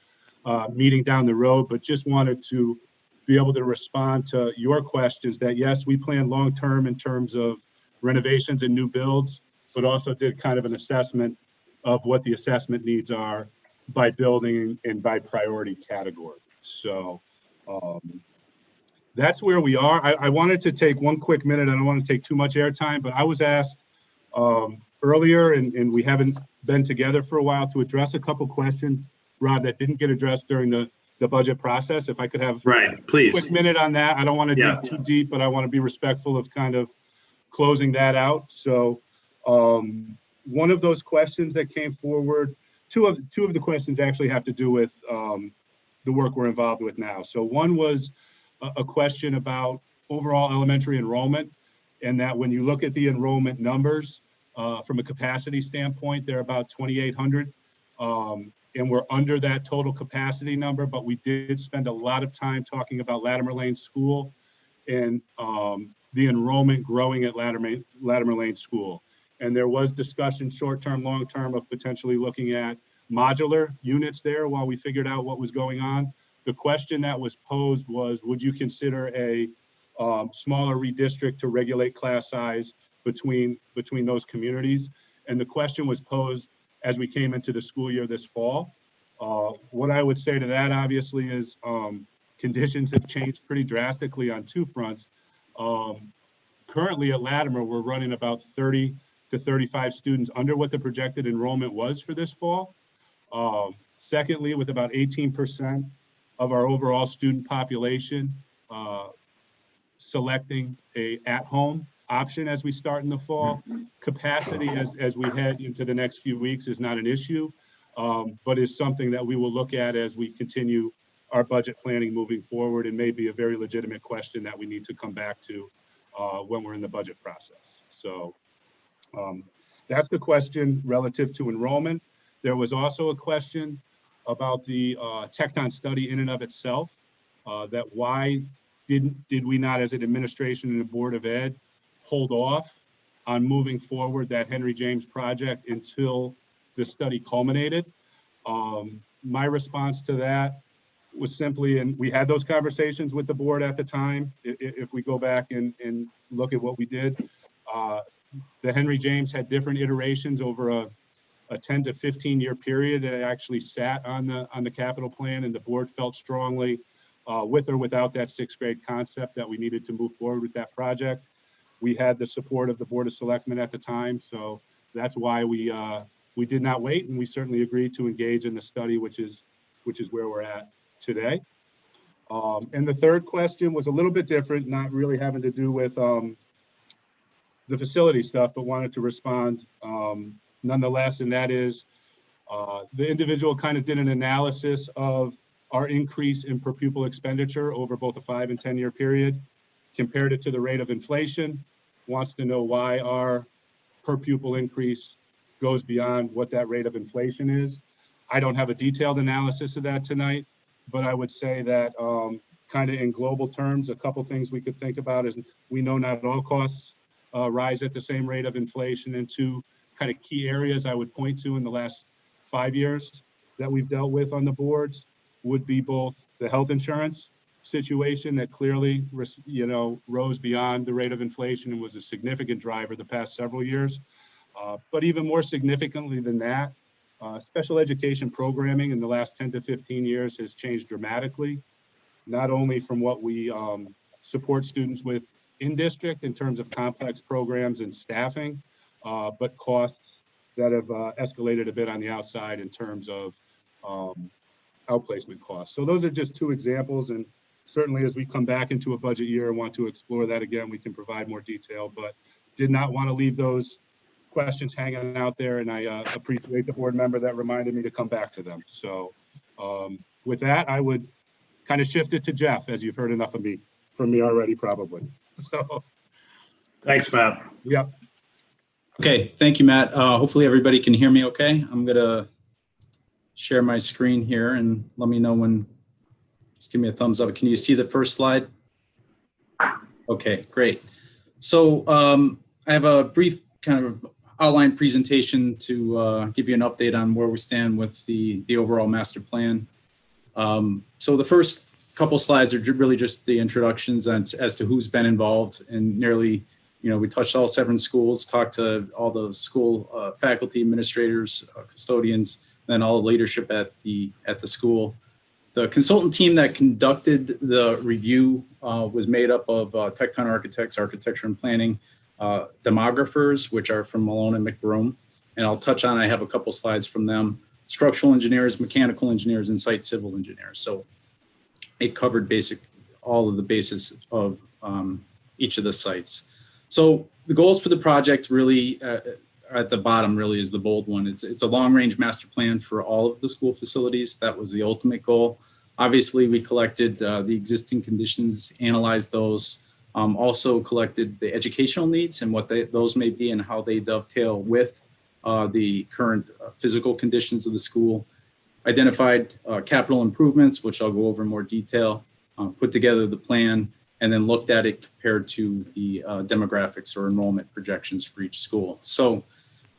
Speaker 9: meeting down the road, but just wanted to be able to respond to your questions that yes, we plan long-term in terms of renovations and new builds, but also did kind of an assessment of what the assessment needs are by building and by priority category. So that's where we are. I wanted to take one quick minute. I don't want to take too much airtime, but I was asked earlier, and we haven't been together for a while, to address a couple questions, Rob, that didn't get addressed during the budget process. If I could have
Speaker 1: please.
Speaker 9: A quick minute on that. I don't want to dig too deep, but I want to be respectful of kind of closing that out. So One of those questions that came forward, two of the questions actually have to do with the work we're involved with now. So one was a question about overall elementary enrollment, and that when you look at the enrollment numbers from a capacity standpoint, they're about 2,800. And we're under that total capacity number, but we did spend a lot of time talking about Latimer Lane School and the enrollment growing at Latimer Lane School. And there was discussion, short-term, long-term, of potentially looking at modular units there while we figured out what was going on. The question that was posed was, would you consider a smaller redistrict to regulate class size between those communities? And the question was posed as we came into the school year this fall. What I would say to that, obviously, is conditions have changed pretty drastically on two fronts. Currently at Latimer, we're running about 30 to 35 students under what the projected enrollment was for this fall. Secondly, with about 18% of our overall student population selecting a at-home option as we start in the fall. Capacity as we head into the next few weeks is not an issue, but is something that we will look at as we continue our budget planning moving forward, and may be a very legitimate question that we need to come back to when we're in the budget process. So that's the question relative to enrollment. There was also a question about the Tecton study in and of itself, that why did we not, as an administration and a Board of Ed, hold off on moving forward that Henry James project until the study culminated? My response to that was simply, and we had those conversations with the board at the time, if we go back and look at what we did, the Henry James had different iterations over a 10 to 15 year period that actually sat on the capital plan, and the board felt strongly with or without that sixth grade concept that we needed to move forward with that project. We had the support of the Board of Selectmen at the time, so that's why we did not wait, and we certainly agreed to engage in the study, which is where we're at today. And the third question was a little bit different, not really having to do with the facility stuff, but wanted to respond nonetheless, and that is the individual kind of did an analysis of our increase in per pupil expenditure over both a 5 and 10 year period, compared it to the rate of inflation, wants to know why our per pupil increase goes beyond what that rate of inflation is. I don't have a detailed analysis of that tonight, but I would say that kind of in global terms, a couple things we could think about is, we know not all costs rise at the same rate of inflation, and two kind of key areas I would point to in the last 5 years that we've dealt with on the boards would be both the health insurance situation that clearly, rose beyond the rate of inflation and was a significant driver the past several years. But even more significantly than that, special education programming in the last 10 to 15 years has changed dramatically, not only from what we support students with in district in terms of complex programs and staffing, but costs that have escalated a bit on the outside in terms of outplacement costs. So those are just two examples, and certainly as we come back into a budget year and want to explore that again, we can provide more detail, but did not want to leave those questions hanging out there, and I appreciate the board member that reminded me to come back to them. So with that, I would kind of shift it to Jeff, as you've heard enough from me already, probably. So
Speaker 1: Thanks, Matt.
Speaker 9: Yep.
Speaker 10: Okay, thank you, Matt. Hopefully everybody can hear me okay. I'm gonna share my screen here and let me know when, just give me a thumbs up. Can you see the first slide? Okay, great. So I have a brief kind of outline presentation to give you an update on where we stand with the overall master plan. So the first couple slides are really just the introductions as to who's been involved, and nearly, we touched all 7 schools, talked to all the school faculty, administrators, custodians, then all the leadership at the school. The consultant team that conducted the review was made up of Tecton architects, architecture and planning, demographers, which are from Malone and McBroom, and I'll touch on, I have a couple slides from them, structural engineers, mechanical engineers, and site civil engineers. So it covered all of the basis of each of the sites. So the goals for the project really, at the bottom really is the bold one. It's a long-range master plan for all of the school facilities. That was the ultimate goal. Obviously, we collected the existing conditions, analyzed those, also collected the educational needs and what those may be and how they dovetail with the current physical conditions of the school, identified capital improvements, which I'll go over in more detail, put together the plan, and then looked at it compared to the demographics or enrollment projections for each school. So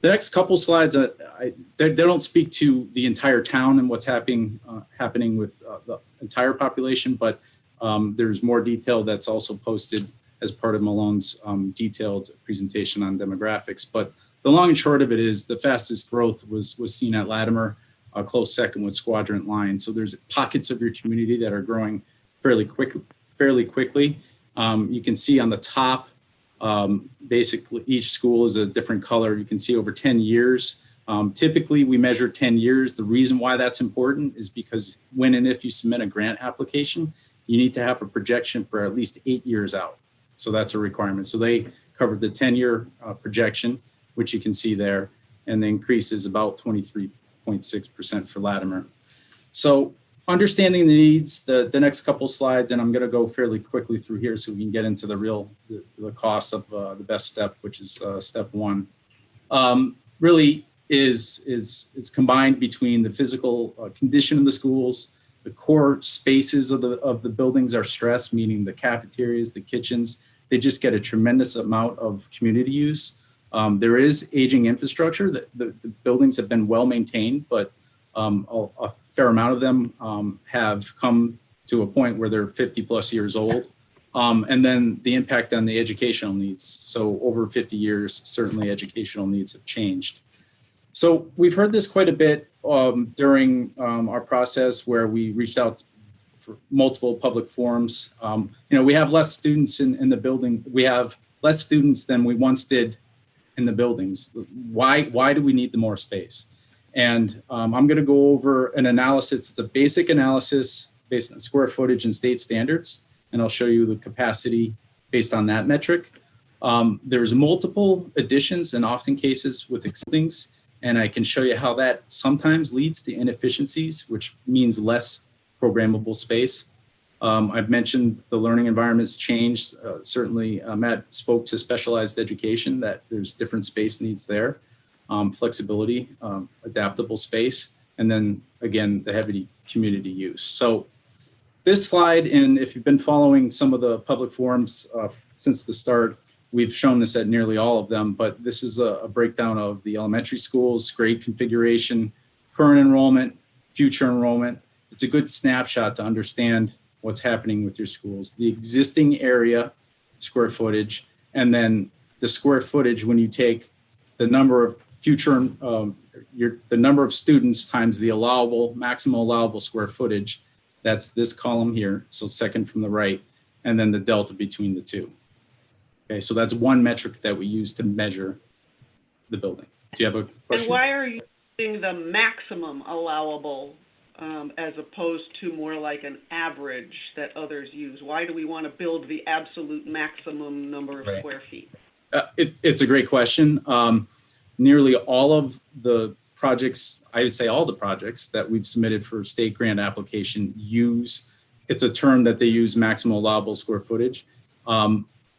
Speaker 10: the next couple slides, they don't speak to the entire town and what's happening with the entire population, but there's more detail that's also posted as part of Malone's detailed presentation on demographics. But the long and short of it is the fastest growth was seen at Latimer, a close second with Quadrant Line. So there's pockets of your community that are growing fairly quickly. You can see on the top, basically each school is a different color. You can see over 10 years. Typically we measure 10 years. The reason why that's important is because when and if you submit a grant application, you need to have a projection for at least 8 years out. So that's a requirement. So they covered the 10-year projection, which you can see there, and the increase is about 23.6% for Latimer. So understanding the needs, the next couple slides, and I'm going to go fairly quickly through here so we can get into the costs of the best step, which is step one. Really is combined between the physical condition of the schools, the core spaces of the buildings are stressed, meaning the cafeterias, the kitchens, they just get a tremendous amount of community use. There is aging infrastructure. The buildings have been well maintained, but a fair amount of them have come to a point where they're 50 plus years old. And then the impact on the educational needs. So over 50 years, certainly educational needs have changed. So we've heard this quite a bit during our process where we reached out for multiple public forums. We have less students in the building. We have less students than we once did in the buildings. Why do we need the more space? And I'm going to go over an analysis. It's a basic analysis based on square footage and state standards. And I'll show you the capacity based on that metric. There's multiple additions and often cases with exceedings. And I can show you how that sometimes leads to inefficiencies, which means less programmable space. I've mentioned the learning environments changed. Certainly, Matt spoke to specialized education, that there's different space needs there, flexibility, adaptable space, and then again, the heavy community use. So this slide, and if you've been following some of the public forums since the start, we've shown this at nearly all of them, but this is a breakdown of the elementary schools, grade configuration, current enrollment, future enrollment. It's a good snapshot to understand what's happening with your schools, the existing area, square footage, and then the square footage when you take the number of future, the number of students times the maximum allowable square footage. That's this column here, so second from the right, and then the delta between the two. Okay, so that's one metric that we use to measure the building. Do you have a question?
Speaker 4: And why are you using the maximum allowable as opposed to more like an average that others use? Why do we want to build the absolute maximum number of square feet?
Speaker 10: It's a great question. Nearly all of the projects, I would say all the projects that we've submitted for state grant application it's a term that they use, maximum allowable square footage.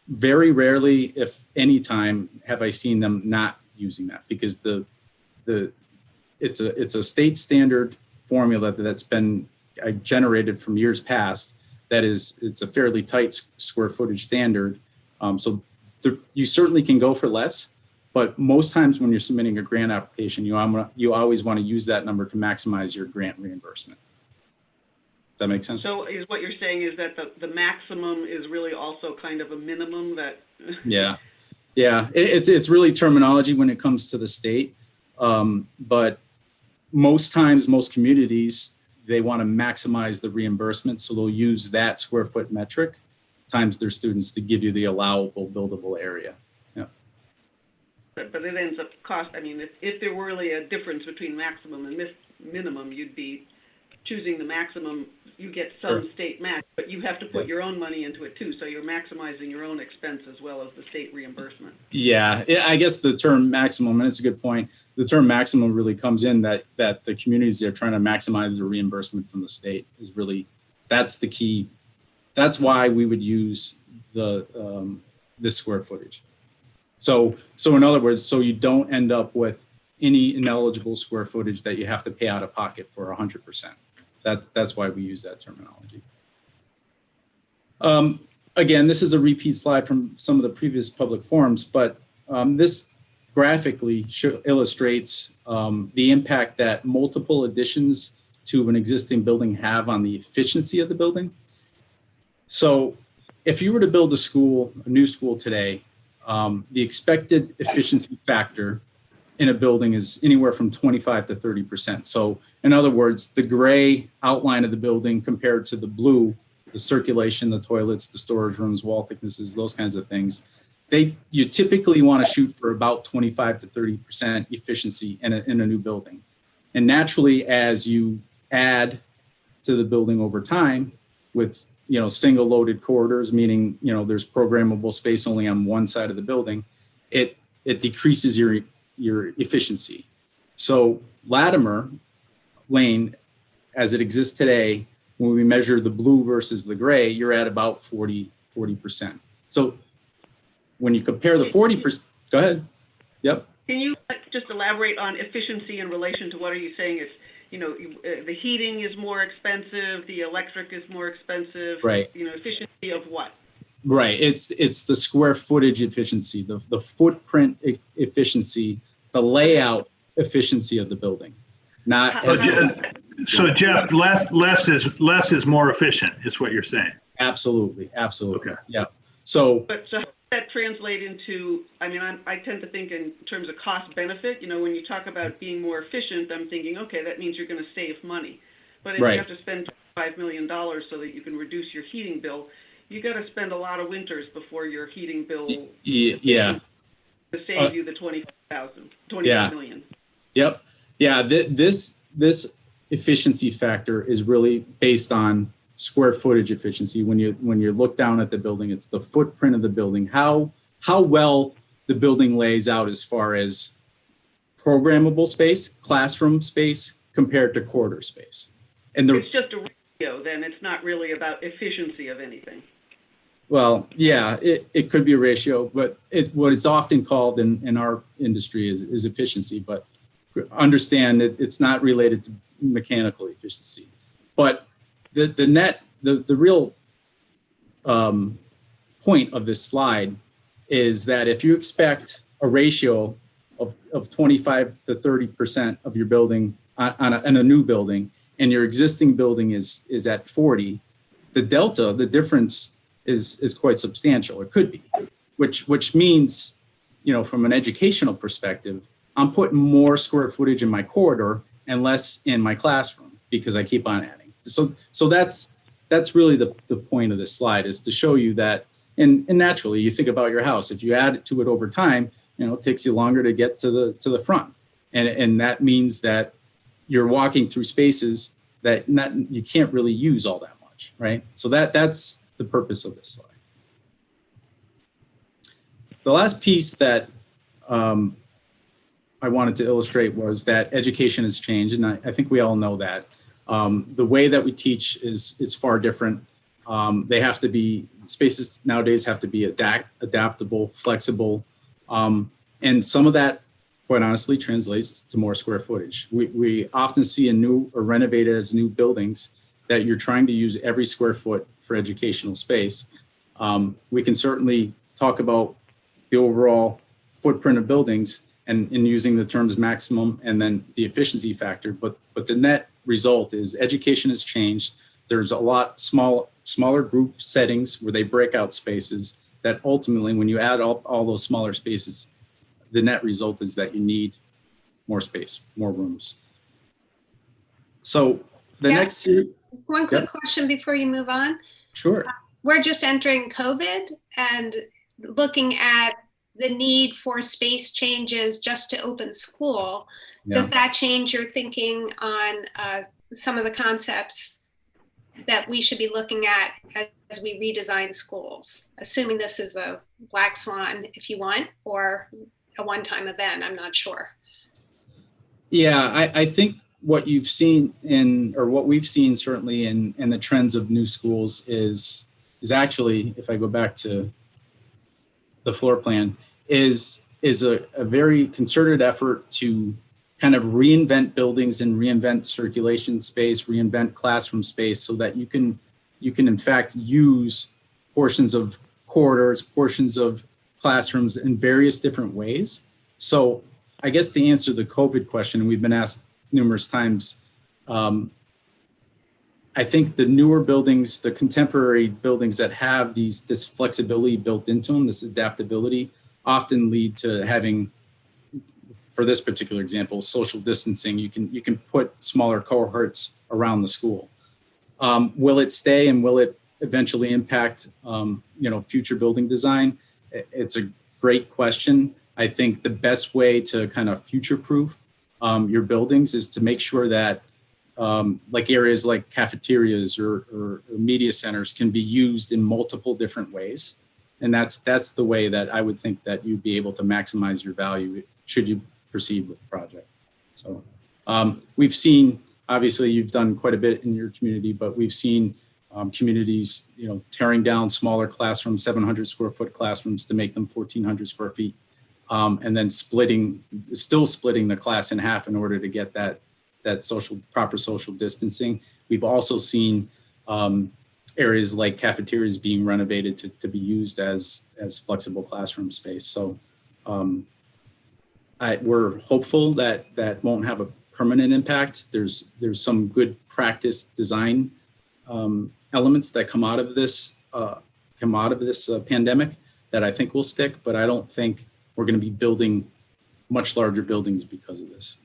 Speaker 10: Very rarely, if any time, have I seen them not using that, because it's a state standard formula that's been generated from years past. It's a fairly tight square footage standard. So you certainly can go for less, but most times when you're submitting a grant application, you always want to use that number to maximize your grant reimbursement. Does that make sense?
Speaker 4: So is what you're saying is that the maximum is really also kind of a minimum that...
Speaker 10: Yeah. It's really terminology when it comes to the state. But most times, most communities, they want to maximize the reimbursement. So they'll use that square foot metric times their students to give you the allowable buildable area. Yeah.
Speaker 4: But it ends up if there were really a difference between maximum and minimum, you'd be choosing the maximum, you get some state match, but you have to put your own money into it too. So you're maximizing your own expense as well as the state reimbursement.
Speaker 10: Yeah, I guess the term maximum, and it's a good point, the term maximum really comes in that the communities that are trying to maximize the reimbursement from the state is really, that's the key. That's why we would use this square footage. So in other words, so you don't end up with any ineligible square footage that you have to pay out of pocket for 100%. That's why we use that terminology. Again, this is a repeat slide from some of the previous public forums, but this graphically illustrates the impact that multiple additions to an existing building have on the efficiency of the building. So if you were to build a new school today, the expected efficiency factor in a building is anywhere from 25 to 30%. So in other words, the gray outline of the building compared to the blue, the circulation, the toilets, the storage rooms, wall thicknesses, those kinds of things, you typically want to shoot for about 25 to 30% efficiency in a new building. And naturally, as you add to the building over time with single loaded corridors, meaning there's programmable space only on one side of the building, it decreases your efficiency. So Latimer Lane, as it exists today, when we measure the blue versus the gray, you're at about 40%. So when you compare the 40%, go ahead. Yep.
Speaker 4: Can you just elaborate on efficiency in relation to what are you saying? It's, the heating is more expensive, the electric is more expensive.
Speaker 10: Right.
Speaker 4: Efficiency of what?
Speaker 10: Right. It's the square footage efficiency, the footprint efficiency, the layout efficiency of the building.
Speaker 1: So Jeff, less is more efficient, is what you're saying.
Speaker 10: Absolutely.
Speaker 1: Okay.
Speaker 10: Yeah.
Speaker 4: But so how does that translate into? I tend to think in terms of cost benefit. When you talk about being more efficient, I'm thinking, okay, that means you're going to save money. But if you have to spend $5 million so that you can reduce your heating bill, you got to spend a lot of winters before your heating bill to save you the $25 million.
Speaker 10: Yep. Yeah. This efficiency factor is really based on square footage efficiency. When you look down at the building, it's the footprint of the building, how well the building lays out as far as programmable space, classroom space compared to corridor space. And
Speaker 4: it's just a ratio, then it's not really about efficiency of anything.
Speaker 10: Well, yeah, it could be a ratio, but what it's often called in our industry is efficiency, but understand that it's not related to mechanical efficiency. But the real point of this slide is that if you expect a ratio of 25 to 30% of your building on a new building, and your existing building is at 40, the difference is quite substantial. It could be, which means, from an educational perspective, I'm putting more square footage in my corridor and less in my classroom because I keep on adding. So that's really the point of this slide, is to show you that, and naturally you think about your house. If you add to it over time, it takes you longer to get to the front, and that means that you're walking through spaces that you can't really use all that much, right? So that's the purpose of this slide. The last piece that I wanted to illustrate was that education has changed, and I think we all know that. The way that we teach is far different. Spaces nowadays have to be adaptable, flexible, and some of that, quite honestly, translates to more square footage. We often see in new or renovated as new buildings that you're trying to use every square foot for educational space. We can certainly talk about the overall footprint of buildings and using the terms maximum and then the efficiency factor, but the net result is education has changed. There's a lot smaller group settings where they break out spaces that ultimately, when you add all those smaller spaces, the net result is that you need more space, more rooms. So the next series.
Speaker 5: One quick question before you move on.
Speaker 10: Sure.
Speaker 5: We're just entering COVID and looking at the need for space changes just to open school. Yeah. Does that change your thinking on some of the concepts that we should be looking at as we redesign schools, assuming this is a black swan, if you want, or a one-time event. I'm not sure.
Speaker 10: Yeah, I think what you've seen or what we've seen certainly in the trends of new schools is actually, if I go back to the floor plan, is a very concerted effort to kind of reinvent buildings and reinvent circulation space, reinvent classroom space, so that you can in fact use portions of corridors, portions of classrooms in various different ways. So I guess to answer the COVID question, and we've been asked numerous times, I think the newer buildings, the contemporary buildings that have this flexibility built into them, this adaptability, often lead to having, for this particular example, social distancing. You can put smaller cohorts around the school. Will it stay, and will it eventually impact future building design? It's a great question. I think the best way to kind of future-proof your buildings is to make sure that like areas like cafeterias or media centers can be used in multiple different ways. And that's the way that I would think that you'd be able to maximize your value should you proceed with the project. So we've seen, obviously you've done quite a bit in your community, but we've seen communities, tearing down smaller classrooms, 700 square foot classrooms to make them 1,400 square feet. And then still splitting the class in half in order to get that proper social distancing. We've also seen areas like cafeterias being renovated to be used as flexible classroom space. So we're hopeful that won't have a permanent impact. There's some good practice design elements that come out of this pandemic that I think will stick, but I don't think we're going to be building much larger buildings because of this,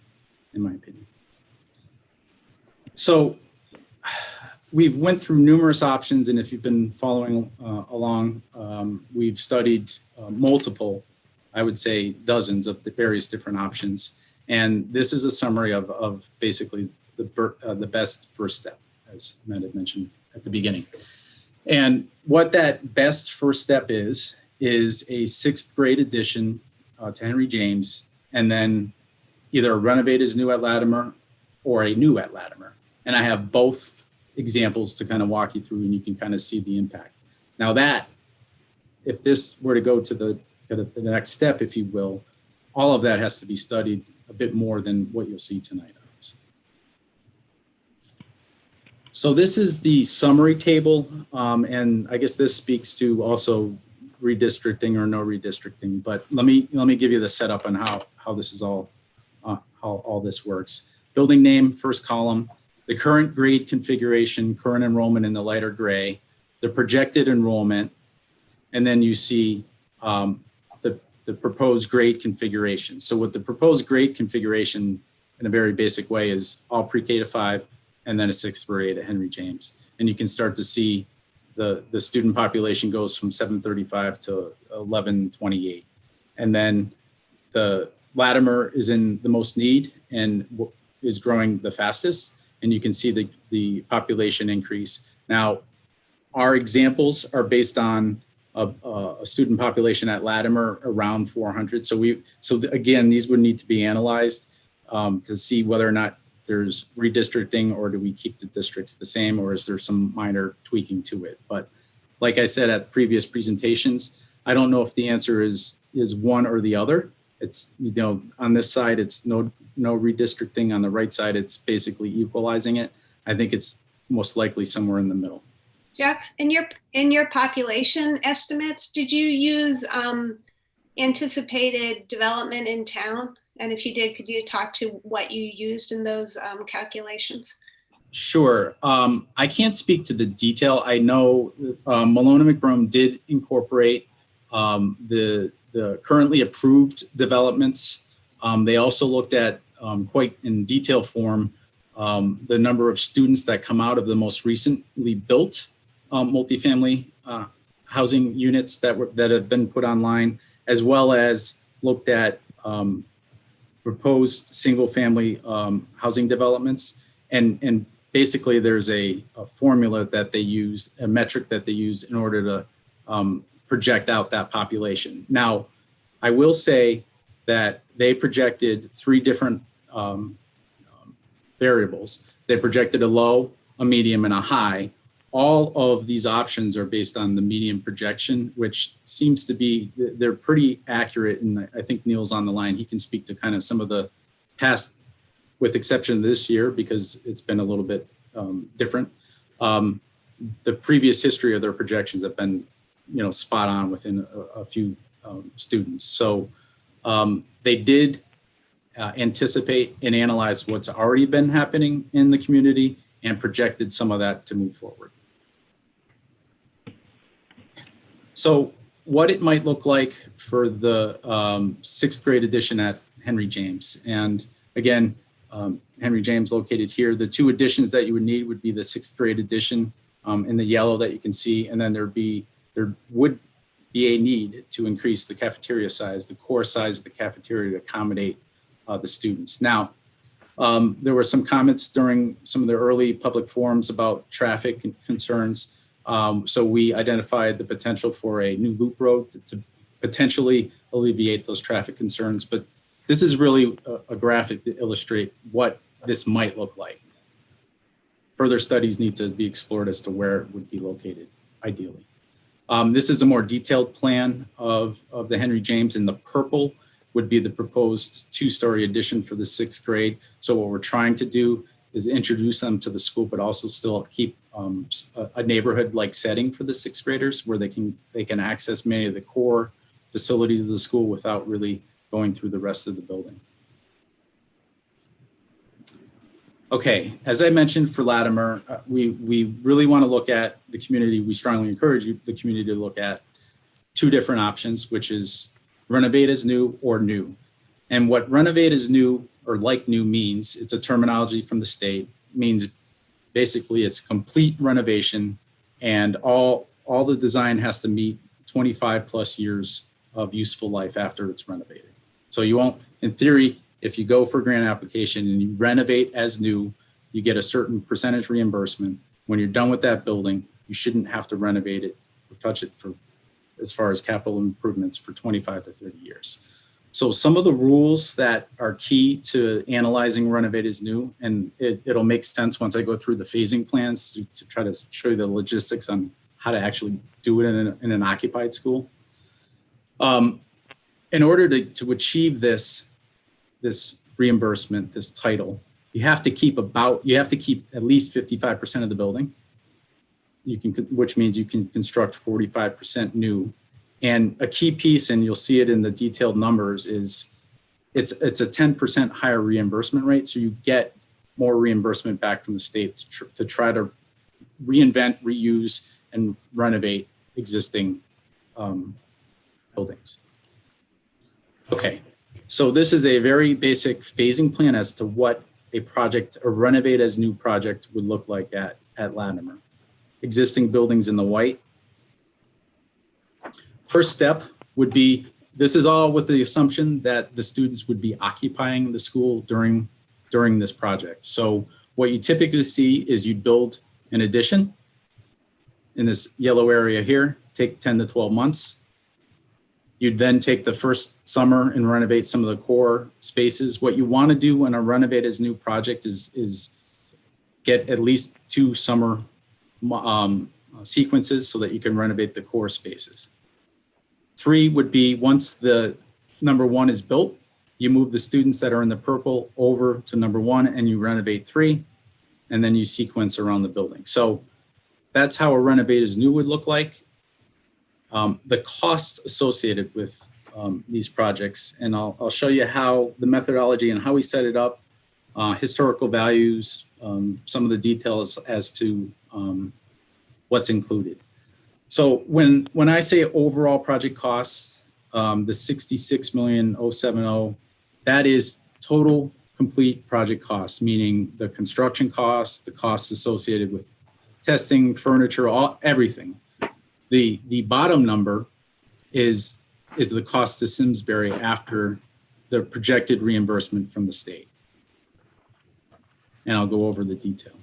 Speaker 10: in my opinion. So we've went through numerous options, and if you've been following along, we've studied multiple, I would say dozens of the various different options. And this is a summary of basically the best first step, as Matt had mentioned at the beginning. And what that best first step is a 6th grade addition to Henry James, and then either a renovate as new at Latimer or a new at Latimer. And I have both examples to kind of walk you through, and you can kind of see the impact. Now that, if this were to go to the next step, if you will, all of that has to be studied a bit more than what you'll see tonight, obviously. So this is the summary table, and I guess this speaks to also redistricting or no redistricting. But let me give you the setup on how this is all how all this works. Building name, first column, the current grade configuration, current enrollment in the lighter gray, the projected enrollment, and then you see the proposed grade configuration. So what the proposed grade configuration in a very basic way is all pre-K to 5 and then a 6th grade at Henry James. And you can start to see the student population goes from 735 to 1128. And then the Latimer is in the most need and is growing the fastest. And you can see the population increase. Now, our examples are based on a student population at Latimer around 400. So again, these would need to be analyzed to see whether or not there's redistricting, or do we keep the districts the same, or is there some minor tweaking to it? But like I said at previous presentations, I don't know if the answer is one or the other. It's, on this side, it's no redistricting. On the right side, it's basically equalizing it. I think it's most likely somewhere in the middle.
Speaker 5: Jeff, in your population estimates, did you use anticipated development in town? And if you did, could you talk to what you used in those calculations?
Speaker 10: Sure. I can't speak to the detail. I know Malone and McBrome did incorporate the currently approved developments. They also looked at quite in detail form the number of students that come out of the most recently built multifamily housing units that have been put online, as well as looked at proposed single family housing developments. And basically there's a formula that they use, a metric that they use in order to project out that population. Now, I will say that they projected 3 different variables. They projected a low, a medium, and a high. All of these options are based on the median projection, which seems to be, they're pretty accurate. And I think Neil's on the line. He can speak to kind of some of the past, with exception of this year, because it's been a little bit different. The previous history of their projections have been, spot on within a few students. So they did anticipate and analyze what's already been happening in the community and projected some of that to move forward. So what it might look like for the 6th grade edition at Henry James. And again, Henry James located here. The 2 additions that you would need would be the 6th grade edition in the yellow that you can see. And then there would be a need to increase the cafeteria size, the core size of the cafeteria to accommodate the students. Now, there were some comments during some of the early public forums about traffic concerns. So we identified the potential for a new loop road to potentially alleviate those traffic concerns. But this is really a graphic to illustrate what this might look like. Further studies need to be explored as to where it would be located, ideally. This is a more detailed plan of the Henry James. In the purple would be the proposed 2-story addition for the 6th grade. So what we're trying to do is introduce them to the school, but also still keep a neighborhood-like setting for the 6th graders where they can access many of the core facilities of the school without really going through the rest of the building. Okay, as I mentioned for Latimer, we really want to look at the community. We strongly encourage the community to look at 2 different options, which is renovate as new or new. And what renovate as new or like new means, it's a terminology from the state, means basically it's complete renovation and all the design has to meet 25 plus years of useful life after it's renovated. So you won't, in theory, if you go for a grant application and you renovate as new, you get a certain percentage reimbursement. When you're done with that building, you shouldn't have to renovate it or touch it for, as far as capital improvements, for 25 to 30 years. So some of the rules that are key to analyzing renovate as new, and it'll make sense once I go through the phasing plans to try to show you the logistics on how to actually do it in an occupied school. In order to achieve this reimbursement, this title, you have to keep at least 55% of the building. Which means you can construct 45% new. And a key piece, and you'll see it in the detailed numbers, is it's a 10% higher reimbursement rate. So you get more reimbursement back from the state to try to reinvent, reuse, and renovate existing buildings. Okay, so this is a very basic phasing plan as to what a renovate as new project would look like at Latimer. Existing buildings in the white. First step would be, this is all with the assumption that the students would be occupying the school during this project. So what you typically see is you'd build an addition in this yellow area here, take 10 to 12 months. You'd then take the first summer and renovate some of the core spaces. What you want to do when a renovate as new project is get at least 2 summer sequences so that you can renovate the core spaces. 3 would be, once the number 1 is built, you move the students that are in the purple over to number 1 and you renovate 3, and then you sequence around the building. So that's how a renovate as new would look like. The cost associated with these projects, and I'll show you how the methodology and how we set it up, historical values, some of the details as to what's included. So when I say overall project costs, the $66,070,070, that is total complete project costs, meaning the construction costs, the costs associated with testing, furniture, everything. The bottom number is the cost to Simsbury after the projected reimbursement from the state. and I'll go over the detail.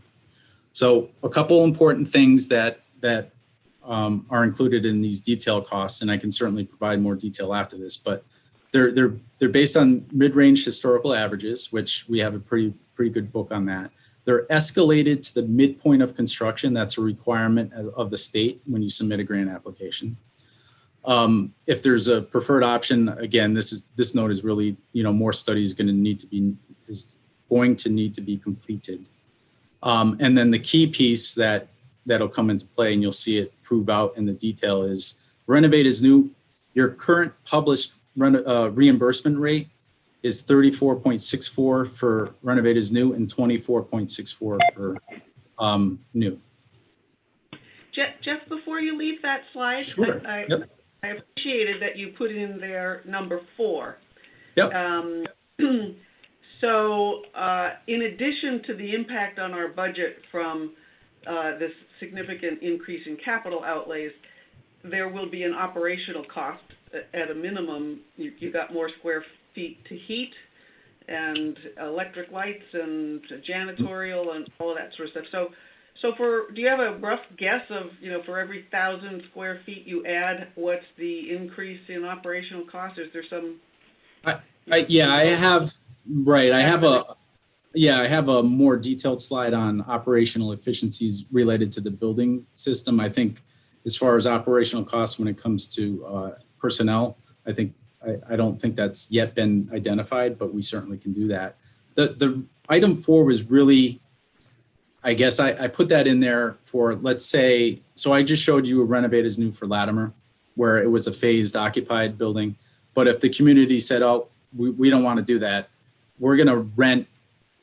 Speaker 10: So a couple important things that are included in these detail costs, and I can certainly provide more detail after this, but they're based on mid-range historical averages, which we have a pretty good book on that. They're escalated to the midpoint of construction. That's a requirement of the state when you submit a grant application. If there's a preferred option, again, this note is really, more studies going to need to be completed. And then the key piece that'll come into play, and you'll see it prove out in the detail, is renovate is new. Your current published reimbursement rate is 34.64 for renovate is new and 24.64 for new.
Speaker 4: Jeff, before you leave that slide,
Speaker 10: sure. Yep.
Speaker 4: I appreciated that you put in there number 4.
Speaker 10: Yep.
Speaker 4: So in addition to the impact on our budget from this significant increase in capital outlays, there will be an operational cost. At a minimum, you got more square feet to heat and electric lights and janitorial and all of that sort of stuff. So do you have a rough guess of, for every 1,000 square feet you add, what's the increase in operational cost? Is there some?
Speaker 10: I have, right. I have a more detailed slide on operational efficiencies related to the building system. I think as far as operational costs when it comes to personnel, I don't think that's yet been identified, but we certainly can do that. The item 4 was really, I guess I put that in there for, let's say, so I just showed you a renovate is new for Latimer, where it was a phased occupied building. But if the community said, oh, we don't want to do that, we're going to rent,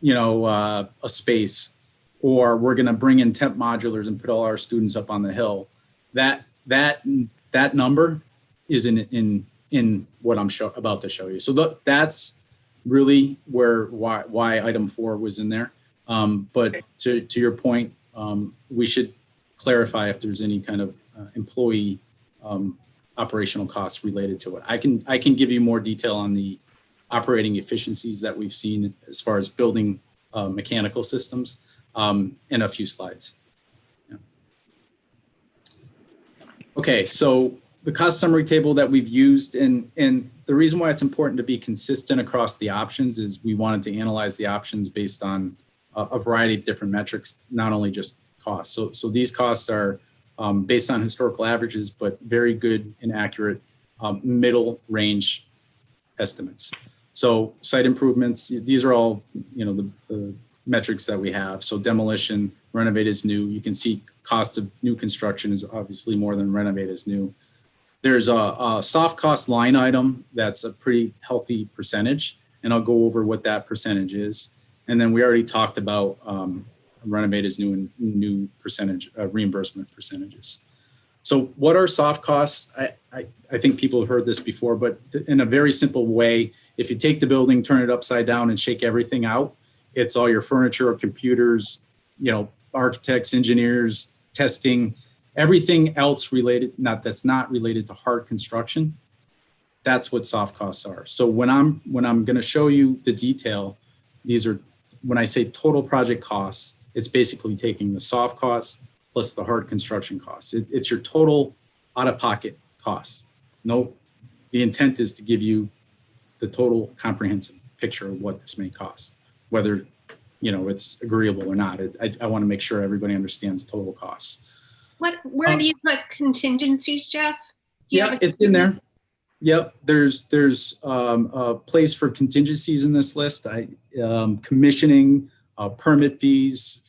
Speaker 10: a space, or we're going to bring in temp modulars and put all our students up on the hill. That number is in what I'm about to show you. So that's really why item 4 was in there. But to your point, we should clarify if there's any kind of employee operational costs related to it. I can give you more detail on the operating efficiencies that we've seen as far as building mechanical systems in a few slides. Yeah. Okay, so the cost summary table that we've used, and the reason why it's important to be consistent across the options is we wanted to analyze the options based on a variety of different metrics, not only just costs. So these costs are based on historical averages, but very good and accurate middle range estimates. So site improvements, these are all, the metrics that we have. So demolition, renovate is new. You can see cost of new construction is obviously more than renovate is new. There's a soft cost line item that's a pretty healthy percentage, and I'll go over what that percentage is. And then we already talked about renovate is new and new percentage reimbursement percentages. So what are soft costs? I think people have heard this before, but in a very simple way, if you take the building, turn it upside down and shake everything out, it's all your furniture, computers, architects, engineers, testing, everything else related, that's not related to hard construction. That's what soft costs are. So when I'm going to show you the detail, these are, when I say total project costs, it's basically taking the soft costs plus the hard construction costs. It's your total out-of-pocket costs. No, the intent is to give you the total comprehensive picture of what this may cost, whether it's agreeable or not. I want to make sure everybody understands total costs.
Speaker 5: Where do you put contingencies, Jeff?
Speaker 10: Yeah, it's in there. Yep, there's a place for contingencies in this list. Commissioning, permit fees,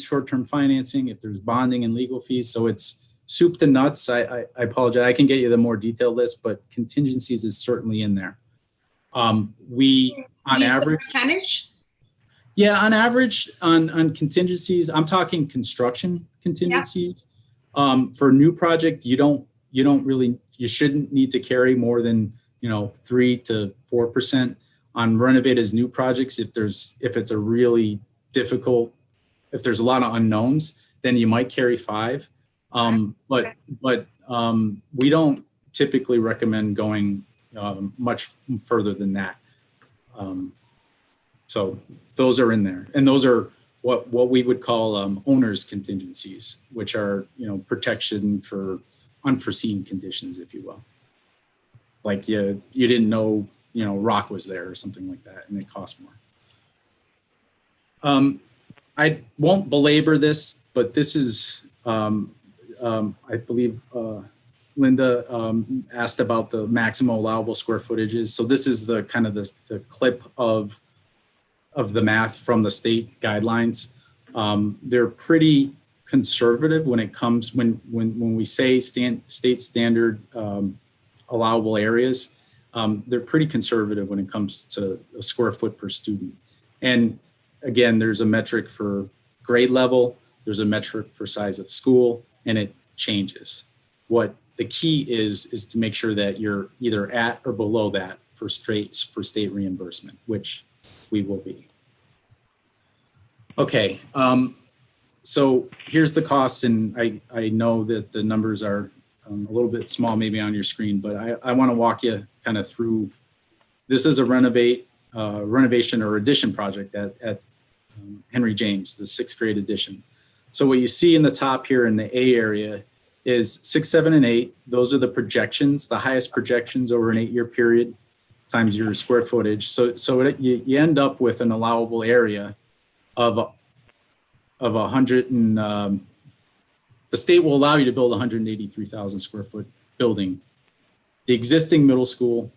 Speaker 10: short-term financing, if there's bonding and legal fees. So it's soup to nuts. I apologize. I can get you the more detailed list, but contingencies is certainly in there. We, on average,
Speaker 5: percentage?
Speaker 10: Yeah, on average, on contingencies, I'm talking construction contingencies. Yeah. For a new project, you shouldn't need to carry more than 3 to 4%. On renovate as new projects, if it's a really difficult, if there's a lot of unknowns, then you might carry 5. But we don't typically recommend going much further than that. So those are in there, and those are what we would call owner's contingencies, which are, protection for unforeseen conditions, if you will. Like you didn't know, rock was there or something like that, and it cost more. I won't belabor this, but this is, I believe Linda asked about the maximum allowable square footages. So this is the kind of the clip of the math from the state guidelines. They're pretty conservative when it comes, when we say state standard allowable areas, they're pretty conservative when it comes to a square foot per student. And again, there's a metric for grade level, there's a metric for size of school, and it changes. What the key is to make sure that you're either at or below that for state reimbursement, which we will be. Okay, so here's the costs, and I know that the numbers are a little bit small maybe on your screen, but I want to walk you kind of through. This is a renovation or addition project at Henry James, the 6th grade addition. So what you see in the top here in the A area is 6, 7, and 8. Those are the projections, the highest projections over an 8-year period times your square footage. So you end up with an allowable area of 100 and the state will allow you to build 183,000 square foot building. The existing middle school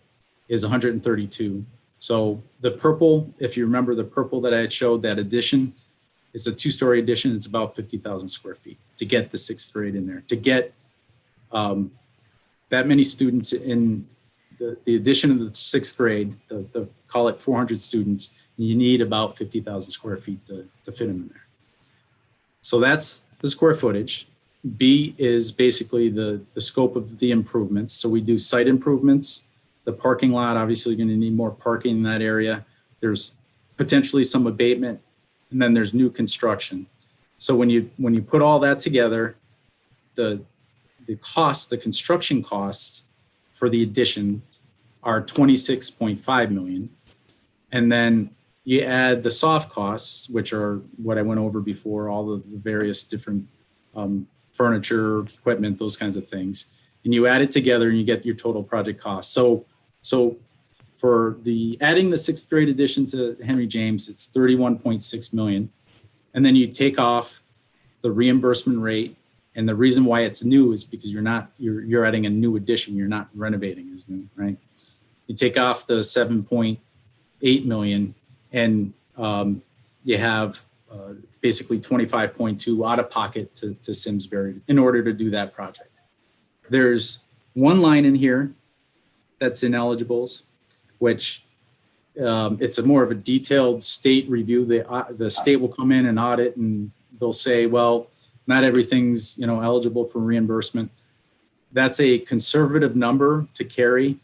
Speaker 10: is 132. So the purple, if you remember the purple that I had showed, that addition, it's a 2-story addition. It's about 50,000 square feet to get the 6th grade in there. To get that many students in the addition of the 6th grade, the call it 400 students, you need about 50,000 square feet to fit them in there. So that's the square footage. B is basically the scope of the improvements. So we do site improvements. The parking lot, obviously going to need more parking in that area. There's potentially some abatement, and then there's new construction. So when you put all that together, the construction costs for the addition are $26.5 million. And then you add the soft costs, which are what I went over before, all the various different furniture, equipment, those kinds of things. And you add it together and you get your total project cost. So for adding the 6th grade addition to Henry James, it's $31.6 million. And then you take off the reimbursement rate. And the reason why it's new is because you're adding a new addition. You're not renovating as new, right? You take off the $7.8 million and you have basically 25.2 out of pocket to Simsbury in order to do that project. There's one line in here that's ineligibles, which it's more of a detailed state review. The state will come in and audit, and they'll say, well, not everything's eligible for reimbursement. That's a conservative number to carry,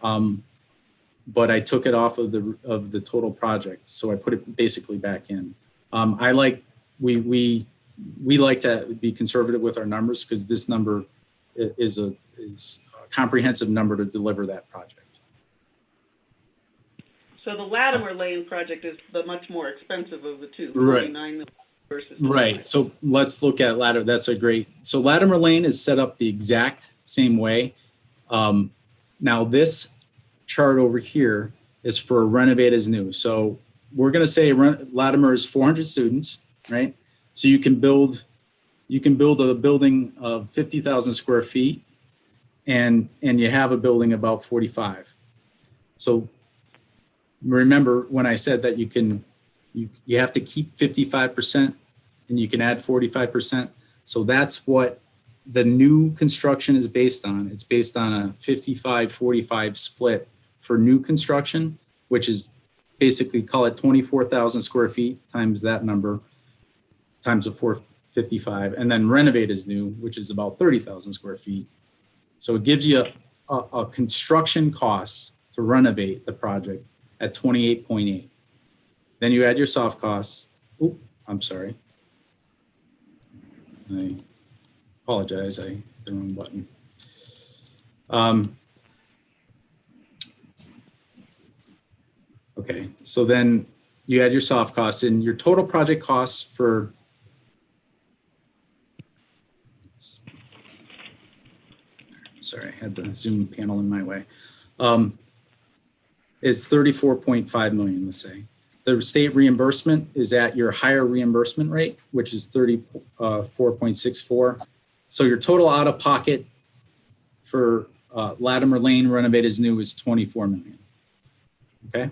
Speaker 10: but I took it off of the total project, so I put it basically back in. We like to be conservative with our numbers because this number is a comprehensive number to deliver that project.
Speaker 4: So the Latimer Lane project is the much more expensive of the two,
Speaker 10: right?
Speaker 4: 49 million versus
Speaker 10: right. So let's look at Latimer. That's a great. So Latimer Lane is set up the exact same way. Now this chart over here is for renovate as new. So we're going to say Latimer is 400 students, right? So you can build a building of 50,000 square feet, and you have a building about 45. So remember when I said that you have to keep 55% and you can add 45%. So that's what the new construction is based on. It's based on a 55-45 split for new construction, which is basically call it 24,000 square feet times that number times the 455, and then renovate is new, which is about 30,000 square feet. So it gives you a construction cost to renovate the project at 28.8. Then you add your soft costs. Oop, I'm sorry. I apologize, I hit the wrong button. Okay, so then you add your soft costs, and your total project costs for sorry, I had the Zoom panel in my way, is 34.5 million, let's say. The state reimbursement is at your higher reimbursement rate, which is 34.64. So your total out of pocket for Latimer Lane renovated as new is 24 million. Okay.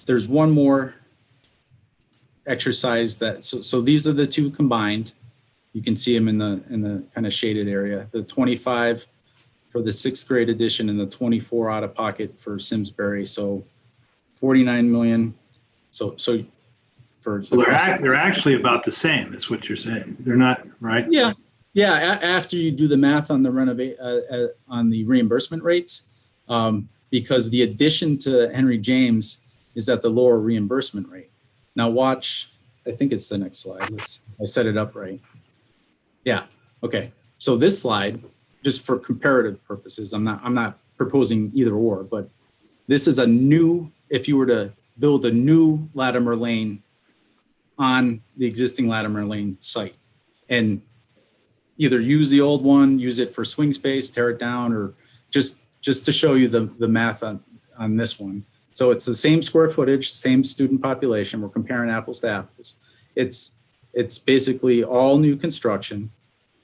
Speaker 10: There's one more exercise that, so these are the two combined. You can see them in the kind of shaded area, the 25 for the 6th grade edition and the 24 out of pocket for Simsbury. So 49 million. So for
Speaker 1: So they're actually about the same, is what you're saying. They're not, right?
Speaker 10: Yeah. Yeah. After you do the math on the on the reimbursement rates, because the addition to Henry James is at the lower reimbursement rate. Now watch, I think it's the next slide. I set it up right. Yeah. Okay. So this slide, just for comparative purposes, I'm not proposing either or, but this is a new, if you were to build a new Latimer Lane on the existing Latimer Lane site and either use the old one, use it for swing space, tear it down, or just to show you the math on this one. So it's the same square footage, same student population. We're comparing apples to apples. It's basically all new construction.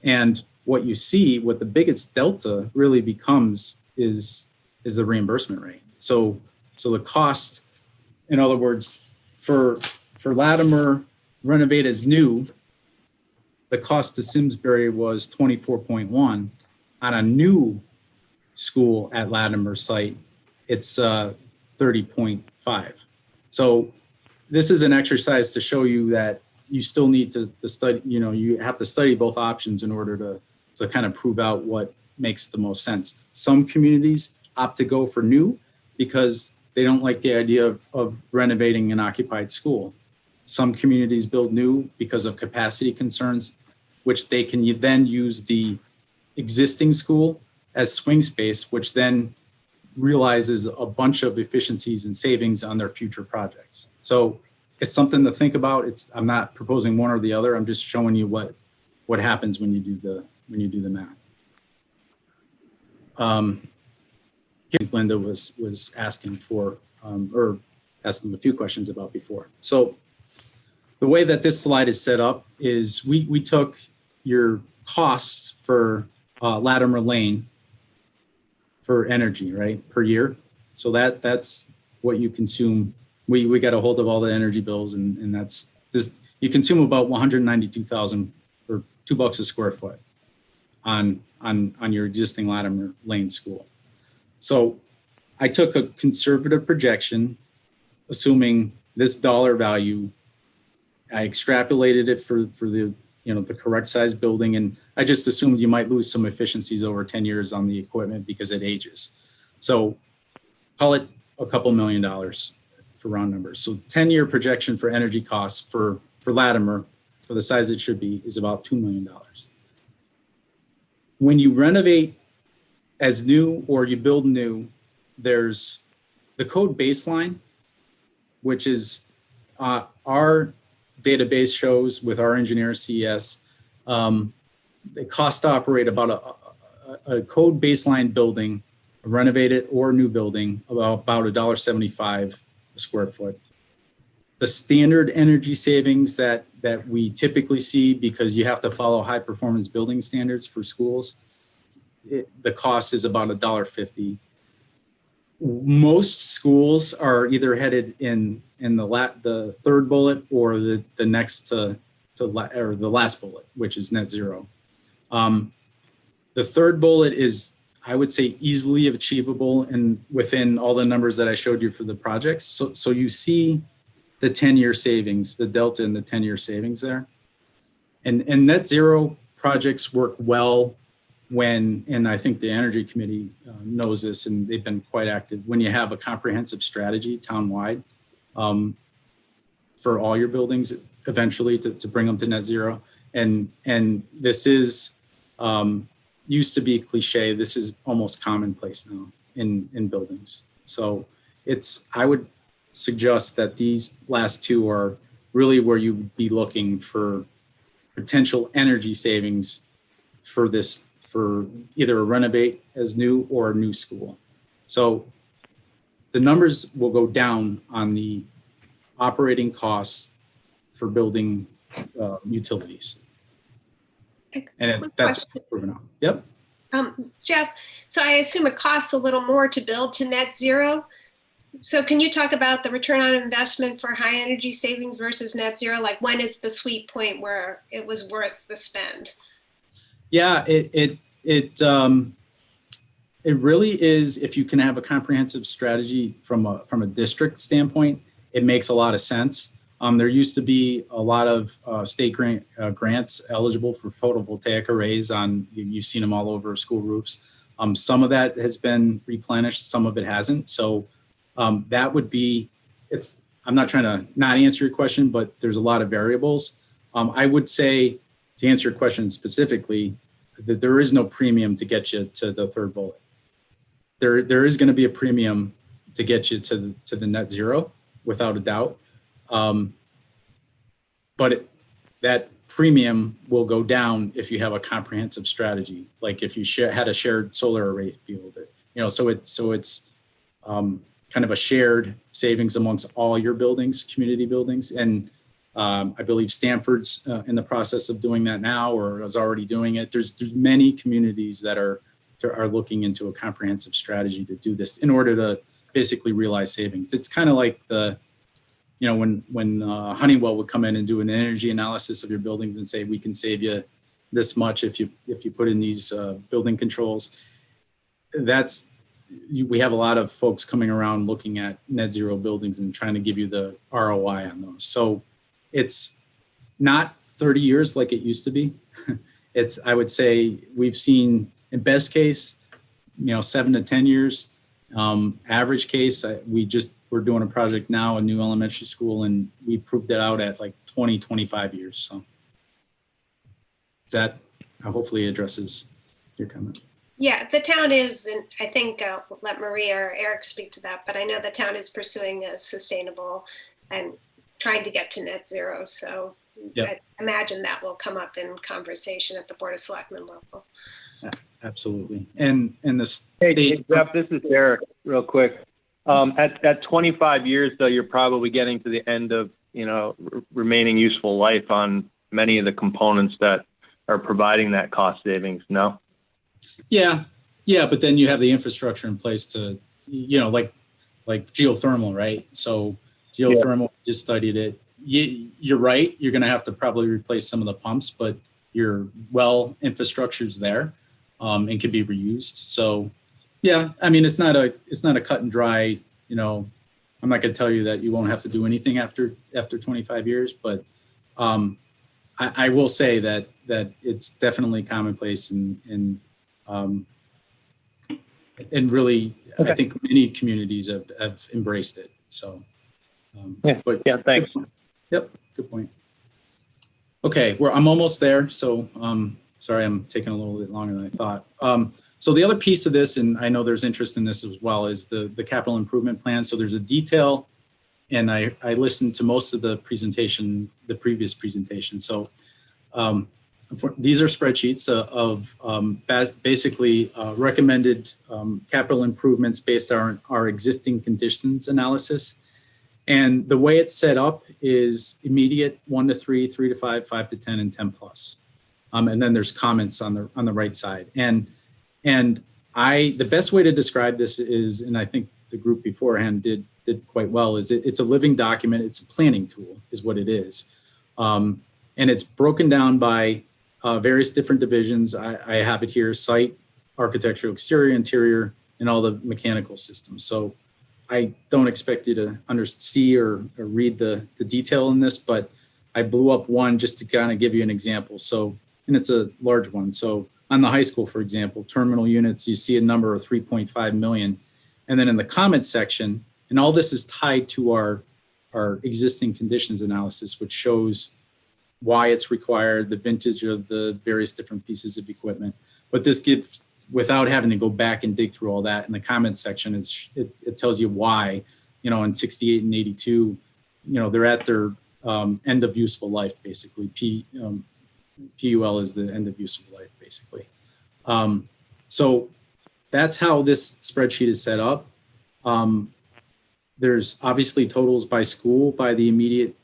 Speaker 10: And what you see, what the biggest delta really becomes is the reimbursement rate. So the cost, in other words, for Latimer renovate as new, the cost to Simsbury was 24.1. On a new school at Latimer site, it's 30.5. So this is an exercise to show you that you still need to study, you have to study both options in order to kind of prove out what makes the most sense. Some communities opt to go for new because they don't like the idea of renovating an occupied school. Some communities build new because of capacity concerns, which they can then use the existing school as swing space, which then realizes a bunch of efficiencies and savings on their future projects. So it's something to think about. I'm not proposing one or the other. I'm just showing you what happens when you do the math. I think Linda was asking for or asking a few questions about before. So the way that this slide is set up is we took your costs for Latimer Lane for energy, right, per year. So that's what you consume. We got a hold of all the energy bills, and that's this. You consume about 192,000 or $2 a square foot on your existing Latimer Lane school. So I took a conservative projection, assuming this dollar value. I extrapolated it for the the correct size building, and I just assumed you might lose some efficiencies over 10 years on the equipment because it ages. So call it a couple $1 million for round numbers. So 10-year projection for energy costs for Latimer, for the size it should be, is about $2 million. When you renovate as new or you build new, there's the code baseline, which is our database shows with our engineer CES, the cost to operate about a code baseline building, a renovated or new building, about $1.75 a square foot. The standard energy savings that we typically see, because you have to follow high performance building standards for schools, the cost is about $1.50. Most schools are either headed in the third bullet or the next to or the last bullet, which is net zero. The third bullet is, I would say, easily achievable and within all the numbers that I showed you for the projects. So you see the 10-year savings, the delta in the 10-year savings there. And net zero projects work well when, and I think the Energy Committee knows this, and they've been quite active, when you have a comprehensive strategy town-wide for all your buildings eventually to bring them to net zero. And this is, used to be cliche, this is almost commonplace now in buildings. So I would suggest that these last two are really where you would be looking for potential energy savings for this, for either a renovate as new or a new school. So the numbers will go down on the operating costs for building utilities. And that's proven out. Yep.
Speaker 5: Jeff, so I assume it costs a little more to build to net zero. So can you talk about the return on investment for high energy savings versus net zero? Like, when is the sweet point where it was worth the spend?
Speaker 10: Yeah, it really is. If you can have a comprehensive strategy from a district standpoint, it makes a lot of sense. There used to be a lot of state grants eligible for photovoltaic arrays on, you've seen them all over school roofs. Some of that has been replenished, some of it hasn't. So that would be, I'm not trying to not answer your question, but there's a lot of variables. I would say, to answer your question specifically, that there is no premium to get you to the third bullet. There is going to be a premium to get you to the net zero, without a doubt. But that premium will go down if you have a comprehensive strategy, like if you had a shared solar array field. So it's kind of a shared savings amongst all your buildings, community buildings. And I believe Stanford's in the process of doing that now, or is already doing it. There's many communities that are looking into a comprehensive strategy to do this in order to basically realize savings. It's kind of like when Honeywell would come in and do an energy analysis of your buildings and say, we can save you this much if you put in these building controls. We have a lot of folks coming around looking at net zero buildings and trying to give you the ROI on those. So it's not 30 years like it used to be. I would say we've seen, in best case, 7 to 10 years. Average case, we're doing a project now, a new elementary school, and we proved it out at like 20, 25 years. So that hopefully addresses your comment.
Speaker 5: Yeah, the town is, and I think we'll let Maria or Eric speak to that, but I know the town is pursuing a sustainable and trying to get to net zero. So yep. I imagine that will come up in conversation at the Board of Selectmen level.
Speaker 10: Yeah, absolutely. And the
Speaker 11: Hey,
Speaker 10: state.
Speaker 11: Jeff, this is Eric, real quick. At 25 years, though, you're probably getting to the end of, remaining useful life on many of the components that are providing that cost savings, no?
Speaker 10: Yeah, but then you have the infrastructure in place to, like geothermal, right? So geothermal, just studied it. You're right. You're going to have to probably replace some of the pumps, but your well infrastructure's there and can be reused. So, yeah, I mean, it's not a cut and dry. I'm not going to tell you that you won't have to do anything after 25 years, but I will say that it's definitely commonplace and really, okay. I think many communities have embraced it. So,
Speaker 11: thanks.
Speaker 10: Yep, good point. Okay, I'm almost there. So, sorry, I'm taking a little bit longer than I thought. So the other piece of this, and I know there's interest in this as well, is the capital improvement plan. So there's a detail, and I listened to most of the previous presentation. So these are spreadsheets of basically recommended capital improvements based on our existing conditions analysis. And the way it's set up is immediate 1 to 3, 3 to 5, 5 to 10, and 10 plus. And then there's comments on the right side. And the best way to describe this is, and I think the group beforehand did quite well, is it's a living document. It's a planning tool is what it is. And it's broken down by various different divisions. I have it here: site, architectural, exterior, interior, and all the mechanical systems. So I don't expect you to see or read the detail in this, but I blew up one just to kind of give you an example. So, and it's a large one. So on the high school, for example, terminal units, you see a number of 3.5 million. And then in the comments section, and all this is tied to our existing conditions analysis, which shows why it's required, the vintage of the various different pieces of equipment. But this gives, without having to go back and dig through all that, in the comments section, it tells you why in 68 and 82, they're at their end of useful life, basically. PUL is the end of useful life, basically. So that's how this spreadsheet is set up. There's obviously totals by school, by the immediate,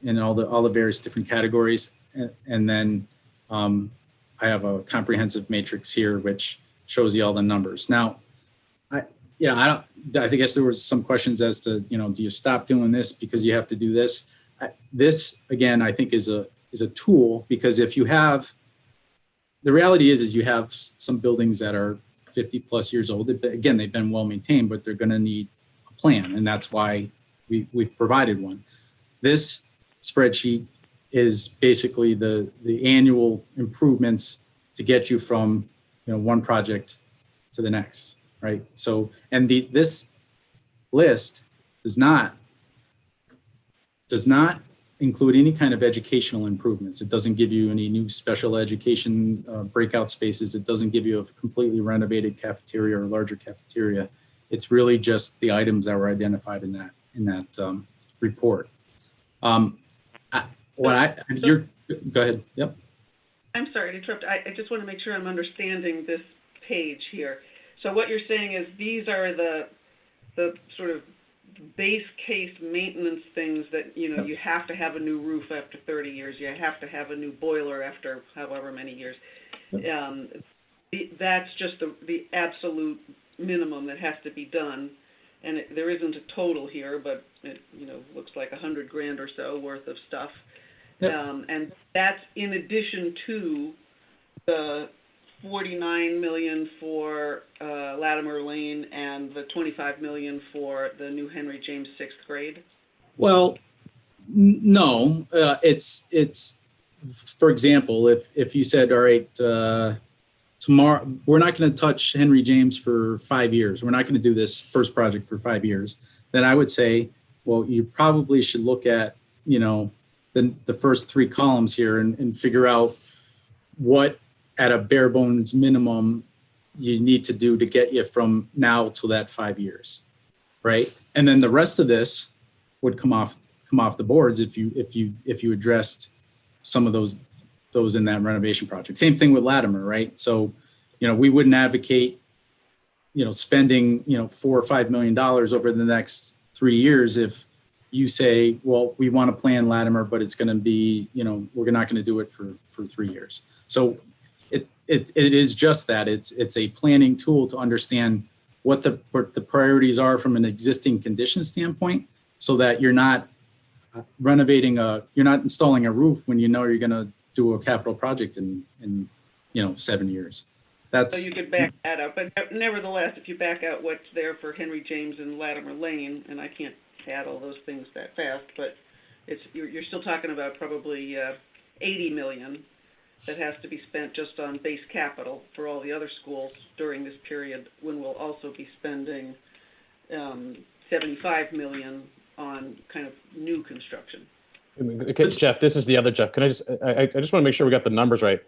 Speaker 10: and all the various different categories. And then I have a comprehensive matrix here, which shows you all the numbers. Now, I guess there was some questions as to, do you stop doing this because you have to do this? This, again, I think is a tool, because if you have, the reality is you have some buildings that are 50 plus years old. Again, they've been well maintained, but they're going to need a plan. And that's why we've provided one. This spreadsheet is basically the annual improvements to get you from, one project to the next, right? So, and this list does not include any kind of educational improvements. It doesn't give you any new special education breakout spaces. It doesn't give you a completely renovated cafeteria or larger cafeteria. It's really just the items that were identified in that report. Go ahead. Yep.
Speaker 4: I'm sorry to interrupt. I just want to make sure I'm understanding this page here. So what you're saying is these are the sort of base case maintenance things that, you have to have a new roof after 30 years. You have to have a new boiler after however many years. That's just the absolute minimum that has to be done. And there isn't a total here, but it looks like $100,000 or so worth of stuff. And that's in addition to the $49 million for Latimer Lane and the $25 million for the new Henry James 6th grade.
Speaker 10: Well, no, it's for example, if you said, all right, tomorrow we're not going to touch Henry James for 5 years. We're not going to do this first project for 5 years. Then I would say, well, you probably should look at, the first 3 columns here and figure out what at a bare bones minimum you need to do to get you from now till that 5 years, right? And then the rest of this would come off the boards if you addressed some of those in that renovation project. Same thing with Latimer, right? So, we wouldn't advocate, spending, $4 or $5 million over the next 3 years if you say, well, we want to plan Latimer, but it's going to be, we're not going to do it for 3 years. So it is just that it's a planning tool to understand what the priorities are from an existing condition standpoint, so that you're not you're not installing a roof when you're going to do a capital project in 7 years.
Speaker 4: So you could back that up, but nevertheless, if you back out what's there for Henry James and Latimer Lane, and I can't add all those things that fast, but you're still talking about probably $80 million that has to be spent just on base capital for all the other schools during this period, when we'll also be spending $75 million on kind of new construction.
Speaker 12: Okay, Jeff, this is the other Jeff. Can I just want to make sure we got the numbers right.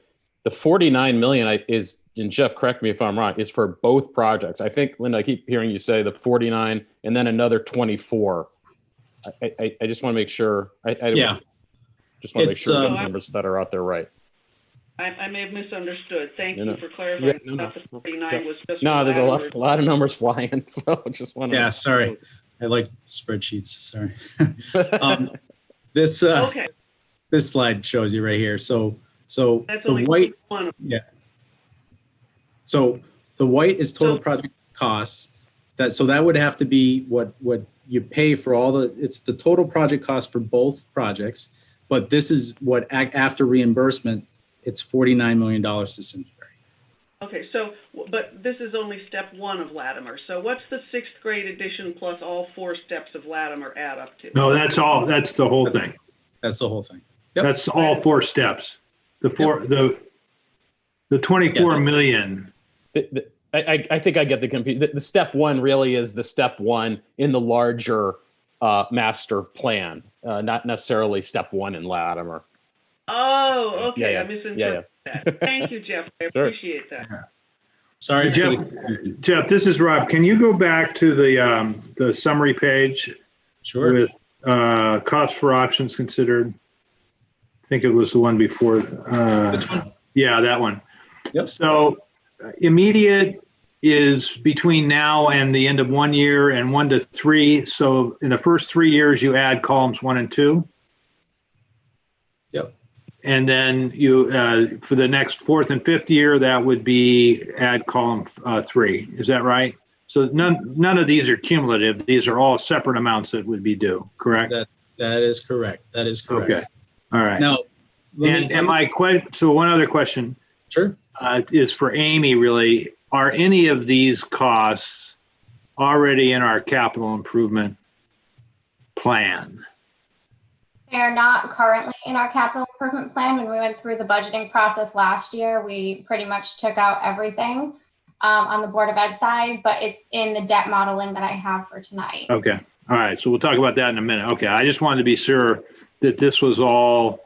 Speaker 12: The 49 million is, and Jeff, correct me if I'm wrong, is for both projects. I think, Linda, I keep hearing you say the 49 and then another 24. I just want to make sure. Just want to make sure we got the numbers that are out there right.
Speaker 4: I may have misunderstood. Thank you for clarifying.
Speaker 12: Yeah,
Speaker 4: the 49 was just
Speaker 12: there's a lot of numbers flying, so just want to.
Speaker 10: Yeah, sorry. I like spreadsheets. Sorry. This slide shows you right here. So
Speaker 4: that's
Speaker 10: the white,
Speaker 4: one.
Speaker 10: Yeah. So the white is total project costs. That would have to be what you pay for it's the total project cost for both projects, but this is what after reimbursement, it's $49 million to Simsbury.
Speaker 4: Okay, but this is only step 1 of Latimer. So what's the 6th grade addition plus all 4 steps of Latimer add up to?
Speaker 1: No, that's all. That's the whole thing.
Speaker 10: That's the whole thing. Yep.
Speaker 1: That's all 4 steps. The 24 million.
Speaker 12: I think I get the confusion. The step 1 really is the step 1 in the larger master plan, not necessarily step 1 in Latimer.
Speaker 4: Oh, okay.
Speaker 12: Yeah.
Speaker 4: I misinterpreted that. Thank you, Jeff. I appreciate that.
Speaker 10: Sorry for
Speaker 1: Jeff, Jeff, this is Rob. Can you go back to the summary page
Speaker 10: Sure.
Speaker 1: with cost for options considered? I think it was the one before.
Speaker 10: This one?
Speaker 1: Yeah, that one.
Speaker 10: Yep.
Speaker 1: So immediate is between now and the end of 1 year and 1 to 3. So in the first 3 years, you add columns 1 and 2.
Speaker 10: Yep.
Speaker 1: And then you, for the next 4th and 5th year, that would be add column 3. Is that right? So none of these are cumulative. These are all separate amounts that would be due, correct?
Speaker 10: That is correct. That is correct.
Speaker 1: Okay. All right.
Speaker 10: Now,
Speaker 1: so one other question.
Speaker 10: Sure.
Speaker 1: Is for Amy, really. Are any of these costs already in our capital improvement plan?
Speaker 3: They are not currently in our capital improvement plan. When we went through the budgeting process last year, we pretty much took out everything on the Board of Ed side, but it's in the debt modeling that I have for tonight.
Speaker 1: Okay. All right. So we'll talk about that in a minute. Okay. I just wanted to be sure that this was all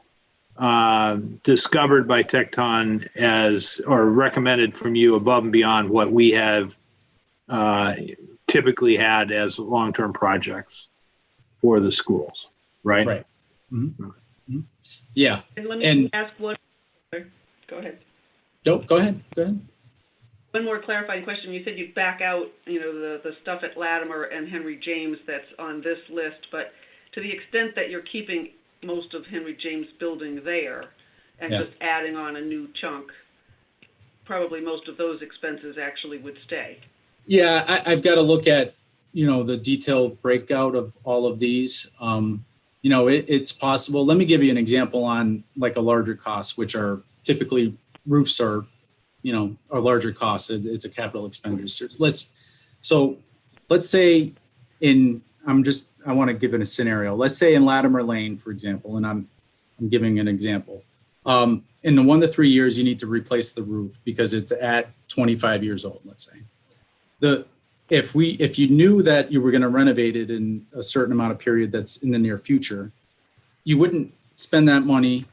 Speaker 1: discovered by Tecton or recommended from you above and beyond what we have typically had as long-term projects for the schools, right?
Speaker 10: Right. Mm-hmm. Mm-hmm. Yeah.
Speaker 4: And let me ask one. Go ahead.
Speaker 10: Go ahead. Go ahead.
Speaker 4: One more clarifying question. You said you'd back out, the stuff at Latimer and Henry James that's on this list, but to the extent that you're keeping most of Henry James building there and just adding on a new chunk, probably most of those expenses actually would stay.
Speaker 10: Yeah, I've got to look at, the detailed breakout of all of these. It's possible. Let me give you an example on like a larger cost, which are typically roofs are larger costs. It's a capital expenditure. Let's say I want to give it a scenario. Let's say in Latimer Lane, for example, and I'm giving an example. In the 1 to 3 years, you need to replace the roof because it's at 25 years old, let's say. If you knew that you were going to renovate it in a certain amount of period that's in the near future, you wouldn't spend that money.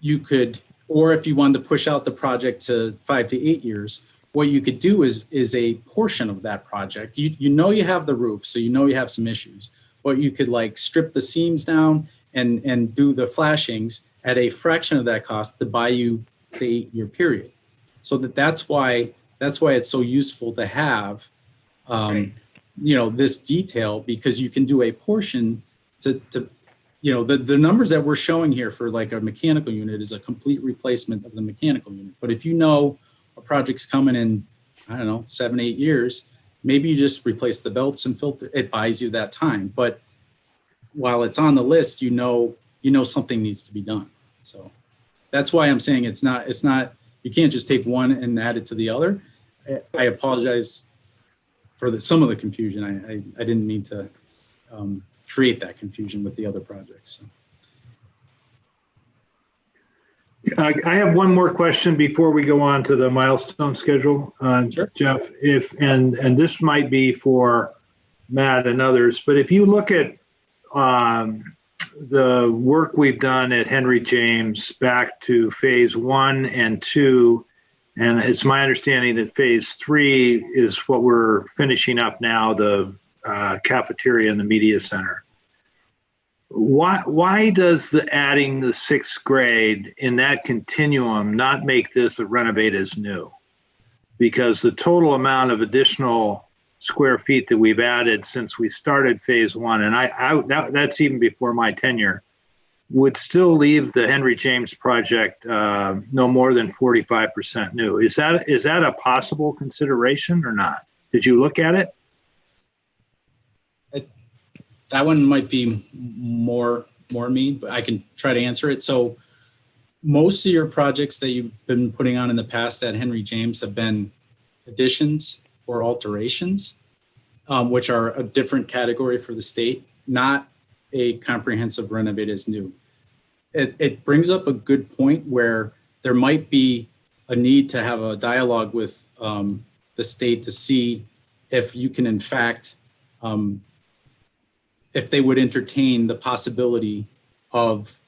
Speaker 10: You could, or if you wanted to push out the project to 5 to 8 years, what you could do is a portion of that project. You have the roof, so you have some issues. But you could like strip the seams down and do the flashings at a fraction of that cost to buy you the 8-year period. So that's why it's so useful to have this detail, because you can do a portion to the numbers that we're showing here for like a mechanical unit is a complete replacement of the mechanical unit. But if a project's coming in, 7, 8 years, maybe you just replace the belts and filter. It buys you that time. But while it's on the list, something needs to be done. So that's why I'm saying it's not, you can't just take one and add it to the other. I apologize for some of the confusion. I didn't mean to create that confusion with the other projects. So.
Speaker 1: I have one more question before we go on to the milestone schedule,
Speaker 10: Sure.
Speaker 1: Jeff. And this might be for Matt and others, but if you look at the work we've done at Henry James back to phase 1 and 2, and it's my understanding that phase 3 is what we're finishing up now, the cafeteria and the media center. Why does adding the 6th grade in that continuum not make this a renovate as new? Because the total amount of additional square feet that we've added since we started phase 1, and that's even before my tenure, would still leave the Henry James project no more than 45% new. Is that a possible consideration or not? Did you look at it?
Speaker 10: That one might be more me, but I can try to answer it. So most of your projects that you've been putting on in the past at Henry James have been additions or alterations, which are a different category for the state, not a comprehensive renovate as new. It brings up a good point where there might be a need to have a dialogue with the state to see if you can, in fact, if they would entertain the possibility of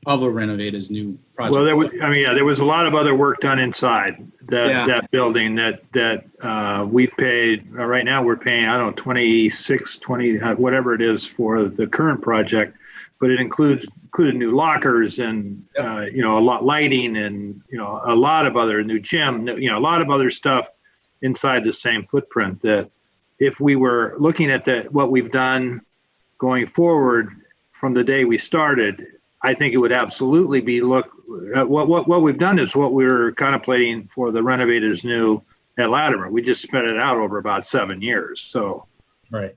Speaker 10: of a renovate as new project.
Speaker 1: Well, there was, I mean, yeah, there was a lot of other work done inside that building that we paid. Right now, we're paying, I don't know, 20, whatever it is for the current project, but it included new lockers and you know, a lot lighting and you know, a lot of other new gym, you know, a lot of other stuff inside the same footprint. That if we were looking at what we've done going forward from the day we started, I think it would absolutely be what we've done is what we were contemplating for the renovators new at Latimer. We just spread it out over about 7 years. So,
Speaker 10: right.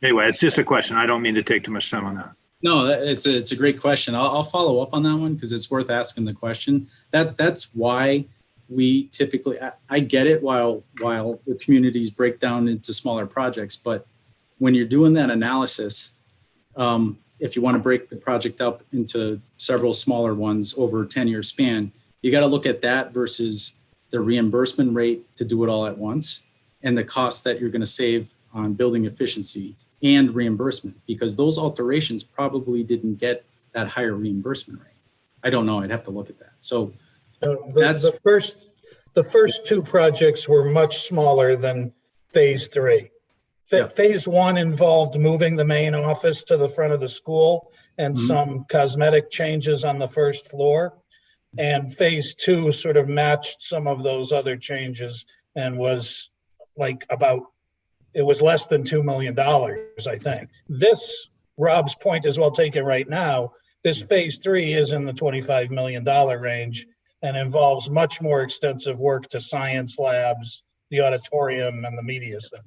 Speaker 1: Anyway, it's just a question. I don't mean to take too much time on that.
Speaker 10: No, it's a great question. I'll follow up on that one because it's worth asking the question. That's why we typically, I get it while the communities break down into smaller projects, but when you're doing that analysis, if you want to break the project up into several smaller ones over a 10-year span, you got to look at that versus the reimbursement rate to do it all at once and the cost that you're going to save on building efficiency and reimbursement, because those alterations probably didn't get that higher reimbursement rate. I don't know. I'd have to look at that. So
Speaker 13: the first two projects were much smaller than phase 3. Phase 1 involved moving the main office to the front of the school and some cosmetic changes on the first floor. And phase 2 sort of matched some of those other changes and was like it was less than $2 million, I think. This, Rob's point is well taken right now. This phase 3 is in the $25 million range and involves much more extensive work to science labs, the auditorium, and the media center.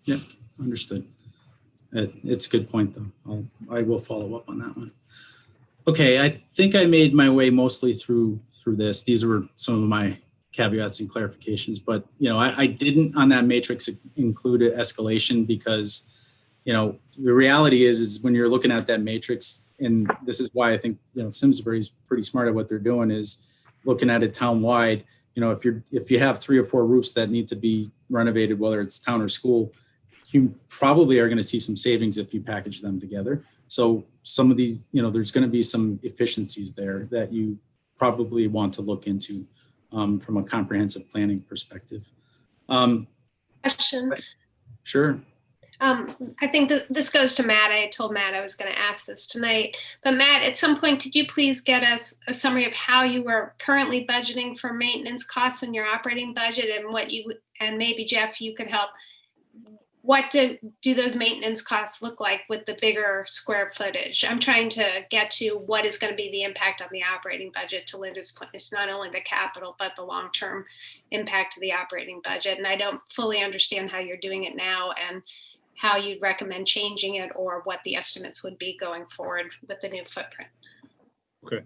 Speaker 10: Yep, understood. It's a good point, though. I will follow up on that one. Okay, I think I made my way mostly through this. These were some of my caveats and clarifications, but you know, I didn't on that matrix include an escalation because, you know, the reality is when you're looking at that matrix, and this is why I think, you know, Simsbury is pretty smart at what they're doing is looking at it town-wide. You know, if you have 3 or 4 roofs that need to be renovated, whether it's town or school, you probably are going to see some savings if you package them together. So some of these, you know, there's going to be some efficiencies there that you probably want to look into from a comprehensive planning perspective.
Speaker 5: Question.
Speaker 10: Sure.
Speaker 5: I think this goes to Matt. I told Matt I was going to ask this tonight. But Matt, at some point, could you please get us a summary of how you are currently budgeting for maintenance costs in your operating budget and maybe Jeff, you could help. What do those maintenance costs look like with the bigger square footage? I'm trying to get to what is going to be the impact on the operating budget. To Linda's point, it's not only the capital, but the long-term impact to the operating budget. And I don't fully understand how you're doing it now and how you'd recommend changing it or what the estimates would be going forward with the new footprint.
Speaker 9: Okay,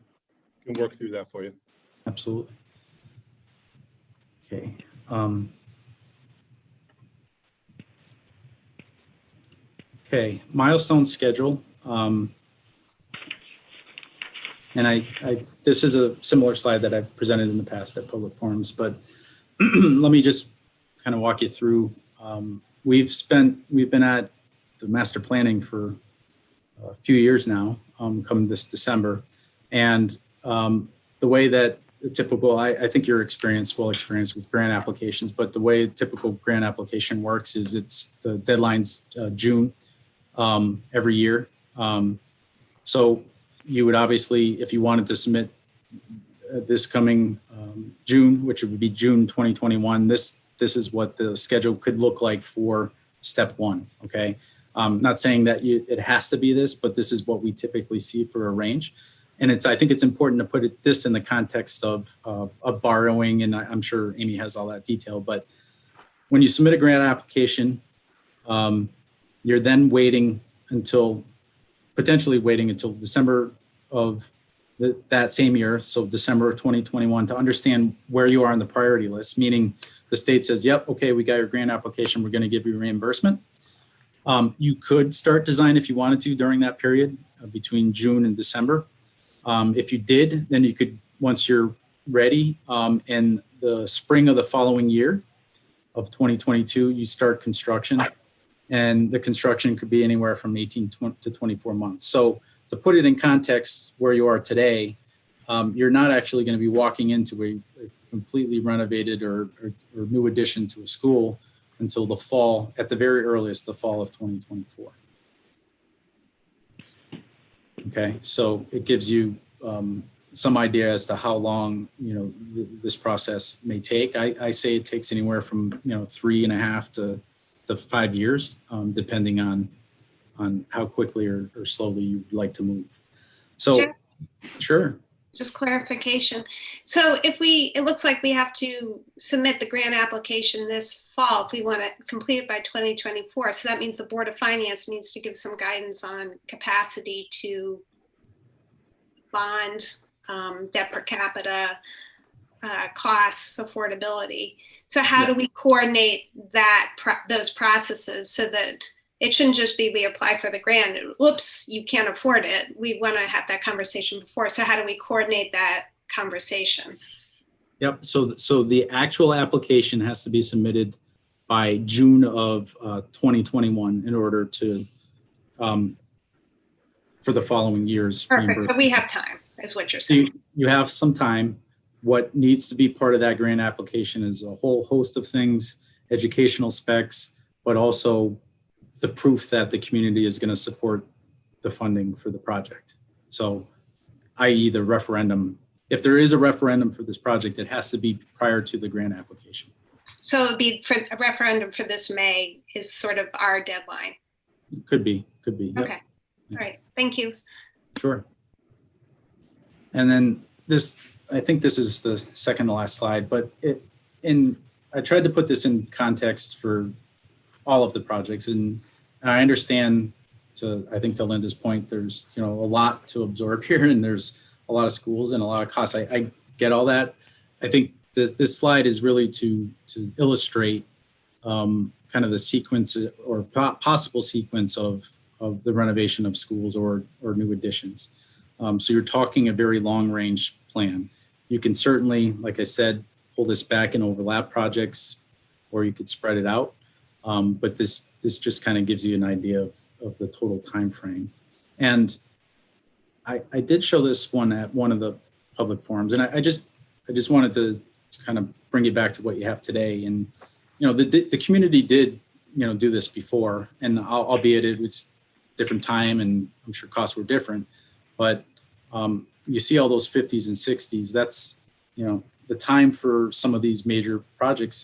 Speaker 9: we can work through that for you.
Speaker 10: Absolutely. Okay. Okay, milestone schedule. And this is a similar slide that I've presented in the past at public forums, but let me just kind of walk you through. We've been at the master planning for a few years now, coming this December. And the way that the typical, I think you're well experienced with grant applications, but the way a typical grant application works is the deadline's June every year. So you would obviously, if you wanted to submit this coming June, which would be June 2021, this is what the schedule could look like for step 1, okay? Not saying that it has to be this, but this is what we typically see for a range. And I think it's important to put this in the context of borrowing, and I'm sure Amy has all that detail, but when you submit a grant application, you're then potentially waiting until December of that same year, so December of 2021, to understand where you are on the priority list, meaning the state says, yep, okay, we got your grant application, we're going to give you reimbursement. You could start design if you wanted to during that period between June and December. If you did, then you could, once you're ready, in the spring of the following year of 2022, you start construction. And the construction could be anywhere from 18 to 24 months. So to put it in context where you are today, you're not actually going to be walking into a completely renovated or new addition to a school until the fall, at the very earliest, the fall of 2024. Okay, so it gives you some idea as to how long, you know, this process may take. I say it takes anywhere from, you know, 3.5 to 5 years, depending on how quickly or slowly you'd like to move. So,
Speaker 5: Jeff,
Speaker 10: sure.
Speaker 5: just clarification. So it looks like we have to submit the grant application this fall if we want to complete it by 2024. So that means the Board of Finance needs to give some guidance on capacity to bond, debt per capita, costs, affordability. So how do we coordinate those processes so that it shouldn't just be we apply for the grant, oops, you can't afford it. We want to have that conversation before. So how do we coordinate that conversation?
Speaker 10: Yep. So the actual application has to be submitted by June of 2021 in order to for the following years.
Speaker 5: Perfect. So we have time, is what you're saying.
Speaker 10: You have some time. What needs to be part of that grant application is a whole host of things, educational specs, but also the proof that the community is going to support the funding for the project. So, i.e. the referendum. If there is a referendum for this project, it has to be prior to the grant application.
Speaker 5: So it would be for a referendum for this May is sort of our deadline.
Speaker 10: Could be. Yep.
Speaker 5: Okay. All right. Thank you.
Speaker 10: Sure. And then I think this is the second to last slide, but I tried to put this in context for all of the projects, and I understand I think to Linda's point, there's, you know, a lot to absorb here, and there's a lot of schools and a lot of costs. I get all that. I think this slide is really to illustrate kind of the sequence or possible sequence of the renovation of schools or new additions. So you're talking a very long range plan. You can certainly, like I said, pull this back and overlap projects, or you could spread it out. But this just kind of gives you an idea of the total time frame. And I did show this one at one of the public forums, and I just wanted to kind of bring you back to what you have today. And you know, the community did, you know, do this before, and albeit it was different time, and I'm sure costs were different, but you see all those 50s and 60s. That's, you know, the time for some of these major projects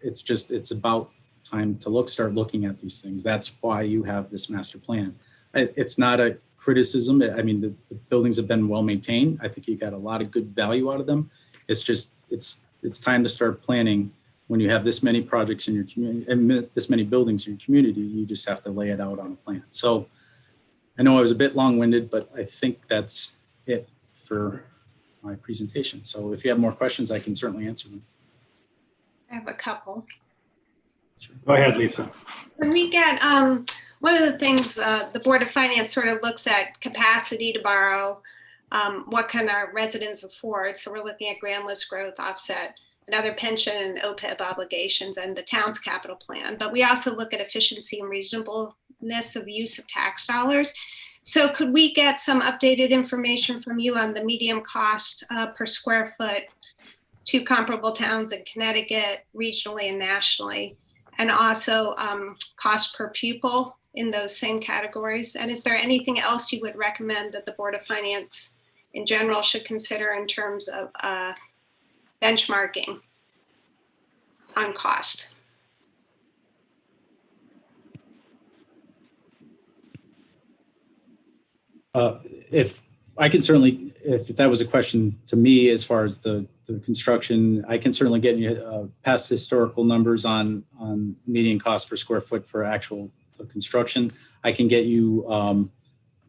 Speaker 10: it's about time to start looking at these things. That's why you have this master plan. It's not a criticism. I mean, the buildings have been well maintained. I think you got a lot of good value out of them. It's just, it's time to start planning. When you have this many projects in your community and this many buildings in your community, you just have to lay it out on a plan. So I know I was a bit long-winded, but I think that's it for my presentation. So if you have more questions, I can certainly answer them.
Speaker 5: I have a couple.
Speaker 10: Sure.
Speaker 1: Go ahead, Lisa.
Speaker 5: When we get, one of the things the Board of Finance sort of looks at capacity to borrow, what can our residents afford? So we're looking at grand list growth, offset, and other pension and OPEB obligations and the town's capital plan. But we also look at efficiency and reasonableness of use of tax dollars. So could we get some updated information from you on the median cost per square foot to comparable towns in Connecticut, regionally and nationally, and also cost per pupil in those same categories? And is there anything else you would recommend that the Board of Finance in general should consider in terms of benchmarking on cost?
Speaker 10: If I can certainly, if that was a question to me as far as the construction, I can certainly get you past historical numbers on median cost per square foot for actual construction. I can get you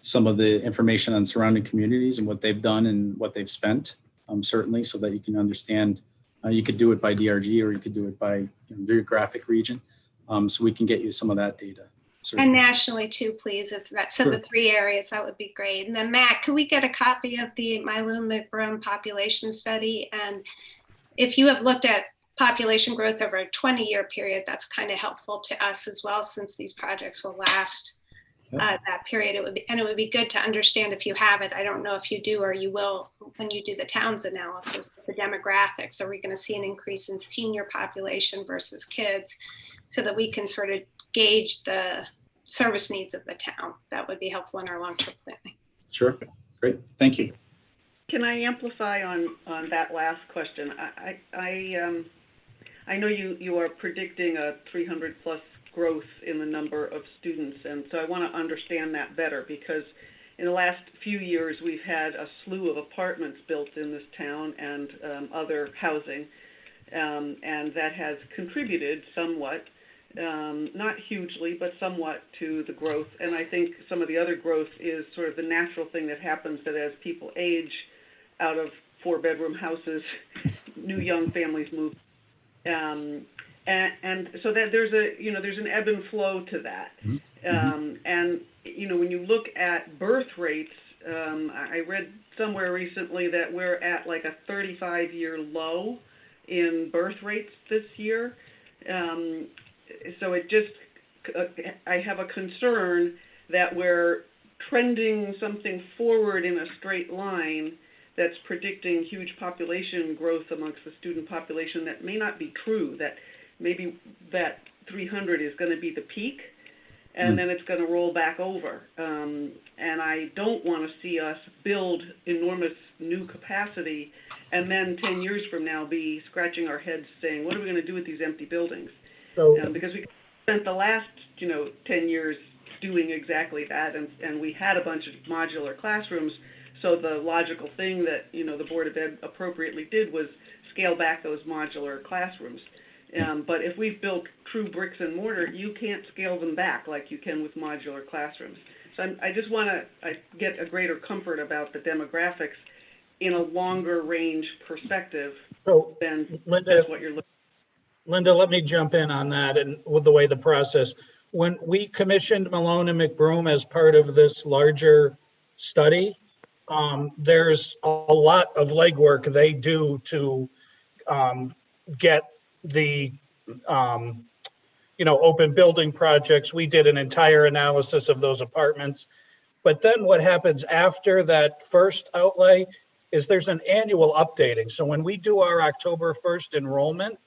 Speaker 10: some of the information on surrounding communities and what they've done and what they've spent, certainly, so that you can understand. You could do it by DRG or you could do it by geographic region. So we can get you some of that data. Certainly.
Speaker 5: And nationally too, please. If that's in the 3 areas, that would be great. And then Matt, could we get a copy of the Mylum population study? And if you have looked at population growth over a 20-year period, that's kind of helpful to us as well, since these projects will last that period. It would be good to understand if you have it. I don't know if you do or you will when you do the towns analysis, the demographics. Are we going to see an increase in senior population versus kids, so that we can sort of gauge the service needs of the town? That would be helpful in our long-term planning.
Speaker 10: Sure. Great. Thank you.
Speaker 4: Can I amplify on that last question? I know you are predicting a 300 plus growth in the number of students, and so I want to understand that better, because in the last few years we've had a slew of apartments built in this town and other housing, and that has contributed somewhat, not hugely, but somewhat to the growth. And I think some of the other growth is sort of the natural thing that happens, that as people age out of 4-bedroom houses, new young families move. And so that there's an ebb and flow to that. And, when you look at birth rates, I read somewhere recently that we're at like a 35-year low in birth rates this year. So I have a concern that we're trending something forward in a straight line that's predicting huge population growth amongst the student population that may not be true, that maybe that 300 is going to be the peak, and then it's going to roll back over. And I don't want to see us build enormous new capacity and then 10 years from now be scratching our heads saying, what are we going to do with these empty buildings? Because we spent the last 10 years doing exactly that, and we had a bunch of modular classrooms. So the logical thing that the Board of Ed appropriately did was scale back those modular classrooms. But if we've built true bricks and mortar, you can't scale them back like you can with modular classrooms. So I just want to get a greater comfort about the demographics in a longer range perspective than Linda, what you're looking at.
Speaker 13: Linda, let me jump in on that and with the way the process. When we commissioned Malone and McBroom as part of this larger study, there's a lot of legwork they do to get the open building projects. We did an entire analysis of those apartments. But then what happens after that first outlay is there's an annual updating. So when we do our October 1st enrollment,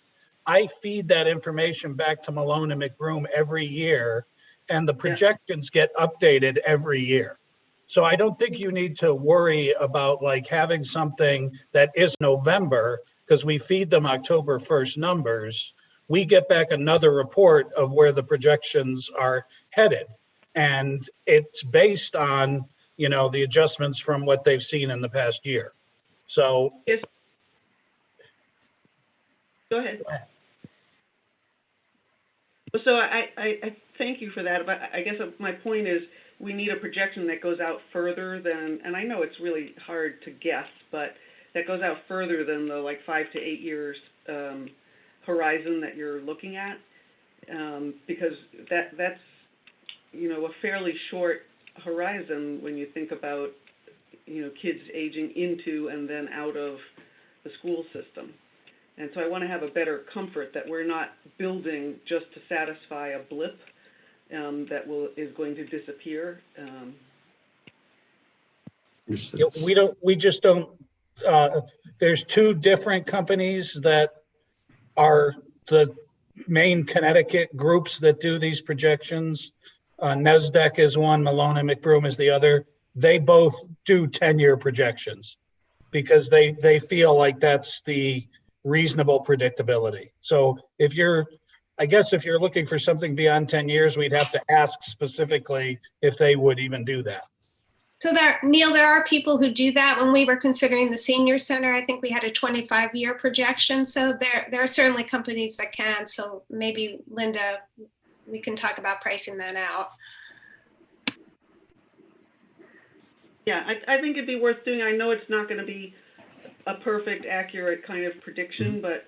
Speaker 13: I feed that information back to Malone and McBroom every year, and the projections get updated every year. So I don't think you need to worry about like having something that is November, because we feed them October 1st numbers. We get back another report of where the projections are headed. And it's based on, the adjustments from what they've seen in the past year. So.
Speaker 4: Go ahead. So I thank you for that, but I guess my point is we need a projection that goes out further than, and I know it's really hard to guess, but that goes out further than the 5 to 8 years horizon that you're looking at, because that's a fairly short horizon when you think about kids aging into and then out of the school system. And so I want to have a better comfort that we're not building just to satisfy a blip that is going to disappear.
Speaker 13: We just don't. There's two different companies that are the main Connecticut groups that do these projections. NESDEC is one, Malone and McBroom is the other. They both do 10-year projections because they feel like that's the reasonable predictability. So if you're looking for something beyond 10 years, we'd have to ask specifically if they would even do that.
Speaker 5: So Neil, there are people who do that. When we were considering the senior center, I think we had a 25-year projection. So there are certainly companies that can. So maybe Linda, we can talk about pricing that out.
Speaker 4: Yeah, I think it'd be worth doing. I know it's not going to be a perfect, accurate kind of prediction, but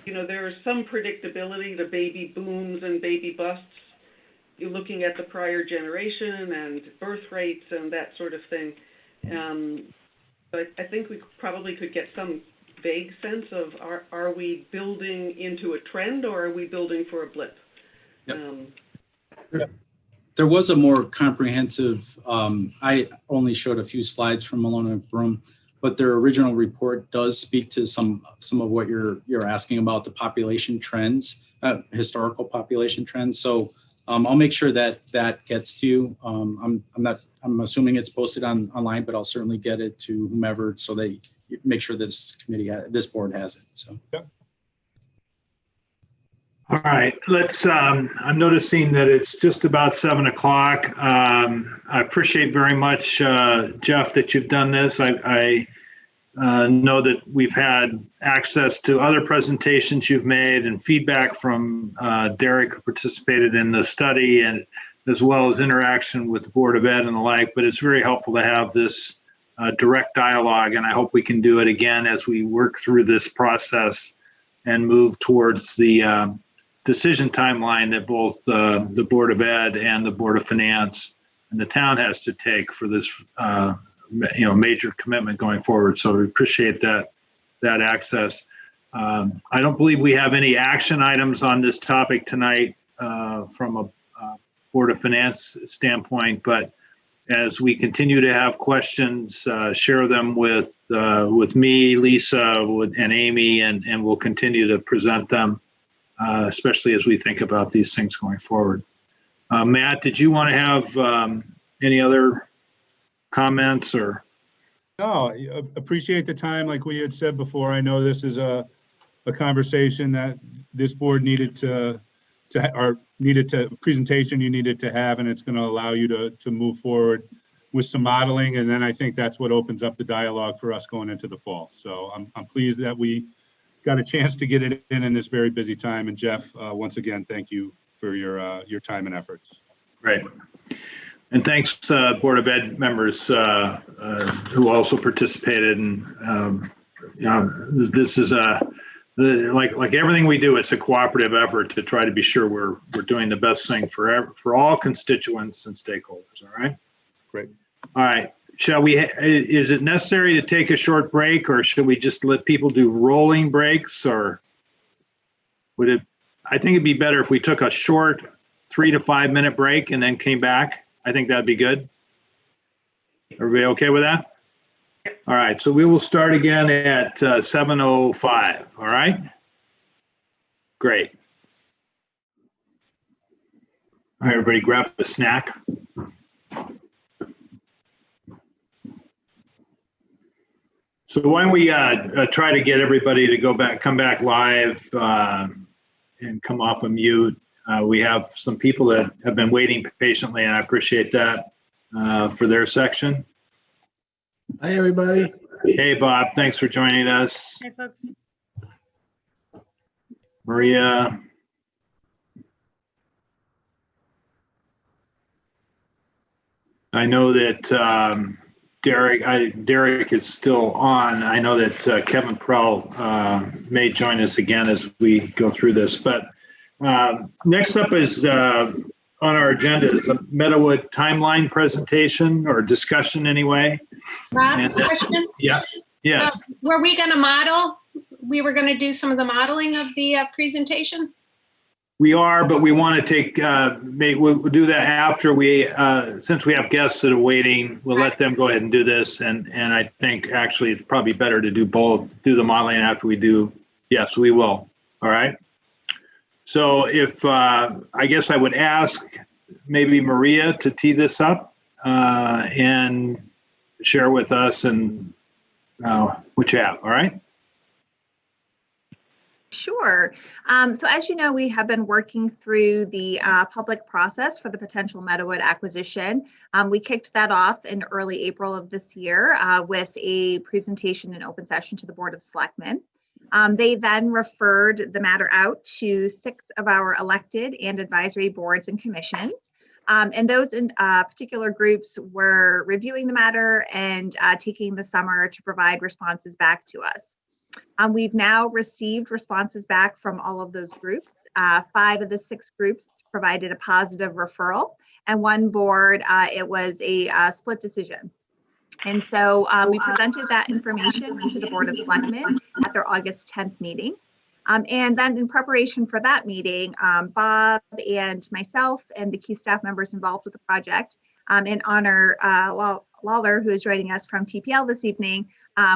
Speaker 4: there is some predictability to baby booms and baby busts. You're looking at the prior generation and birth rates and that sort of thing. But I think we probably could get some vague sense of are we building into a trend or are we building for a blip?
Speaker 10: Yep. There was a more comprehensive, I only showed a few slides from Malone and Broom, but their original report does speak to some of what you're asking about, the population trends, historical population trends. So I'll make sure that gets to you. I'm assuming it's posted online, but I'll certainly get it to whomever so they make sure this this board has it. So.
Speaker 9: Yep.
Speaker 1: All right, I'm noticing that it's just about 7 o'clock. I appreciate very much, Jeff, that you've done this. I know that we've had access to other presentations you've made and feedback from Derek, who participated in the study, and as well as interaction with the Board of Ed and the like, but it's very helpful to have this direct dialogue, and I hope we can do it again as we work through this process and move towards the decision timeline that both the Board of Ed and the Board of Finance and the town has to take for this major commitment going forward. So we appreciate that access. I don't believe we have any action items on this topic tonight from a Board of Finance standpoint, but as we continue to have questions, share them with me, Lisa, and Amy, and we'll continue to present them, especially as we think about these things going forward. Matt, did you want to have any other comments or?
Speaker 9: No, I appreciate the time. Like we had said before, I know this is a conversation that this board needed presentation you needed to have, and it's going to allow you to move forward with some modeling. And then I think that's what opens up the dialogue for us going into the fall. So I'm pleased that we got a chance to get it in this very busy time. And Jeff, once again, thank you for your time and efforts.
Speaker 1: Great. And thanks to Board of Ed members who also participated. And this is like everything we do, it's a cooperative effort to try to be sure we're doing the best thing for all constituents and stakeholders. All right.
Speaker 9: Great.
Speaker 1: All right. Shall we? Is it necessary to take a short break, or should we just let people do rolling breaks, or would it? I think it'd be better if we took a short 3 to 5 minute break and then came back. I think that'd be good. Everybody okay with that? All right, so we will start again at 7:05, all right? Great. All right, everybody grab a snack. So why don't we try to get everybody to come back live and come off of mute. We have some people that have been waiting patiently, and I appreciate that for their section.
Speaker 14: Hi, everybody.
Speaker 1: Hey, Bob. Thanks for joining us.
Speaker 5: Hi, folks.
Speaker 1: Maria. I know that Derek is still on. I know that Kevin Prell may join us again as we go through this. But next up is on our agenda is a Meadowood timeline presentation or discussion anyway.
Speaker 5: Rob, question?
Speaker 1: Yeah. Yes.
Speaker 5: Were we going to model? We were going to do some of the modeling of the presentation?
Speaker 1: We are, but we want to take, we'll do that after since we have guests that are waiting, we'll let them go ahead and do this. And I think actually it's probably better to do both, do the modeling after we do. Yes, we will. All right. So if, I guess I would ask maybe Maria to tee this up and share with us and what you have, all right?
Speaker 15: Sure. So as you know, we have been working through the public process for the potential Meadowood acquisition. We kicked that off in early April of this year with a presentation in open session to the Board of Selectmen. They then referred the matter out to 6 of our elected and advisory boards and commissions. And those in particular groups were reviewing the matter and taking the summer to provide responses back to us. We've now received responses back from all of those groups. 5 of the 6 groups provided a positive referral, and 1 board, it was a split decision. And so we presented that information to the Board of Selectmen at their August 10th meeting. And then in preparation for that meeting, Bob and myself and the key staff members involved with the project, and Honor Lawler, who is joining us from TPL this evening,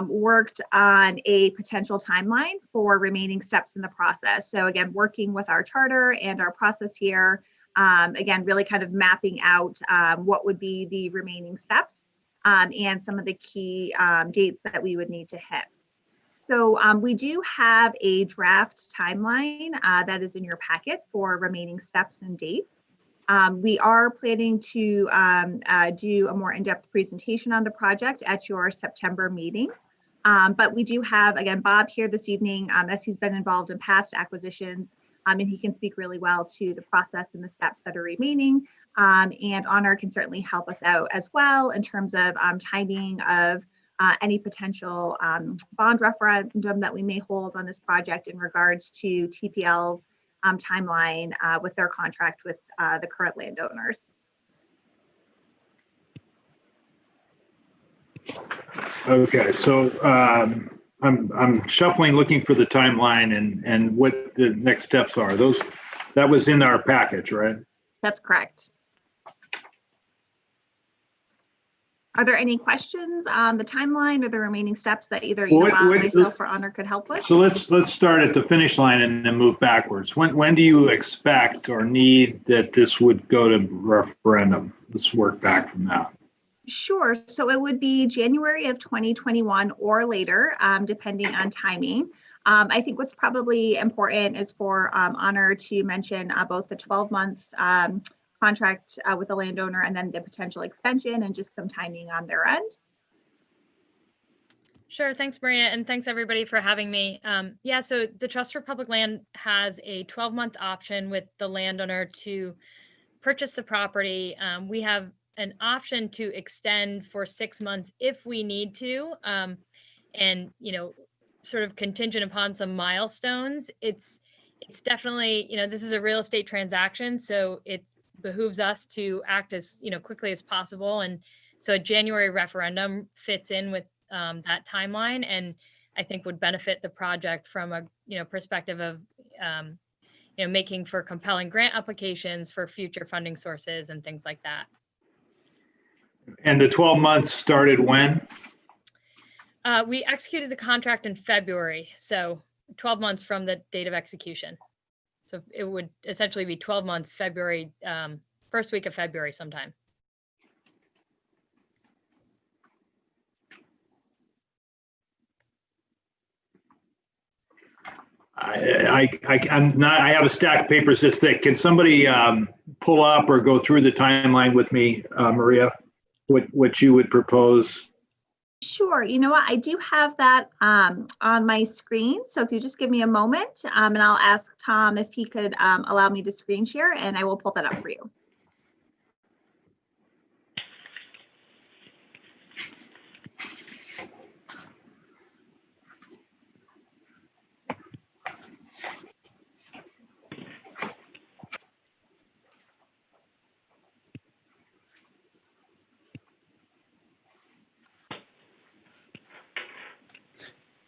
Speaker 15: worked on a potential timeline for remaining steps in the process. So again, working with our charter and our process here, again, really kind of mapping out what would be the remaining steps and some of the key dates that we would need to hit. So we do have a draft timeline that is in your packet for remaining steps and dates. We are planning to do a more in-depth presentation on the project at your September meeting. But we do have, again, Bob here this evening, as he's been involved in past acquisitions, and he can speak really well to the process and the steps that are remaining. And Honor can certainly help us out as well in terms of timing of any potential bond referendum that we may hold on this project in regards to TPL's timeline with their contract with the current landowners.
Speaker 1: Okay, so I'm shuffling, looking for the timeline and what the next steps are. That was in our package, right?
Speaker 15: That's correct. Are there any questions on the timeline or the remaining steps that either myself or Honor could help with?
Speaker 1: So let's start at the finish line and then move backwards. When do you expect or need that this would go to referendum? Let's work back from that.
Speaker 15: Sure. So it would be January of 2021 or later, depending on timing. I think what's probably important is for Honor to mention both the 12-month contract with the landowner and then the potential extension and just some timing on their end.
Speaker 16: Sure. Thanks, Maria. And thanks everybody for having me. Yeah, so the Trust for Public Land has a 12-month option with the landowner to purchase the property. We have an option to extend for 6 months if we need to. And, sort of contingent upon some milestones. It's definitely, this is a real estate transaction. So it behooves us to act as, quickly as possible. And so a January referendum fits in with that timeline, and I think would benefit the project from a, perspective of, making for compelling grant applications for future funding sources and things like that.
Speaker 1: And the 12 months started when?
Speaker 16: We executed the contract in February, so 12 months from the date of execution. So it would essentially be 12 months, February, first week of February sometime.
Speaker 1: I have a stack of papers this thick. Can somebody pull up or go through the timeline with me, Maria? What you would propose?
Speaker 15: Sure. You know what? I do have that on my screen. So if you just give me a moment and I'll ask Tom if he could allow me to screen share, and I will pull that up for you.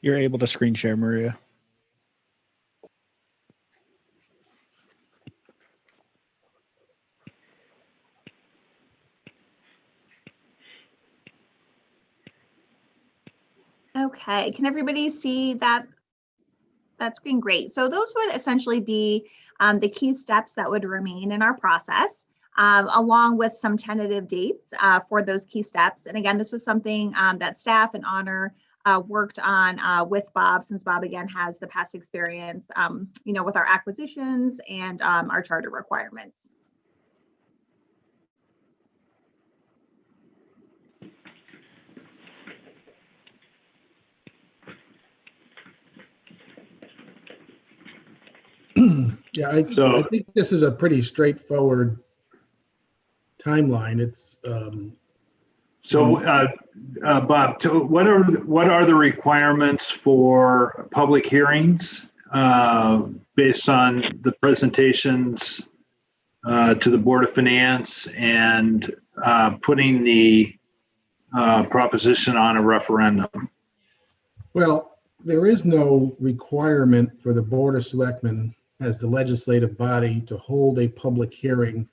Speaker 17: You're able to screen share, Maria.
Speaker 15: Okay, can everybody see that screen? Great. So those would essentially be the key steps that would remain in our process, along with some tentative dates for those key steps. And again, this was something that staff and Honor worked on with Bob, since Bob again has the past experience, with our acquisitions and our charter requirements.
Speaker 14: Yeah, I think this is a pretty straightforward timeline. It's
Speaker 1: Bob, what are the requirements for public hearings based on the presentations to the Board of Finance and putting the proposition on a referendum?
Speaker 14: Well, there is no requirement for the Board of Selectmen as the legislative body to hold a public hearing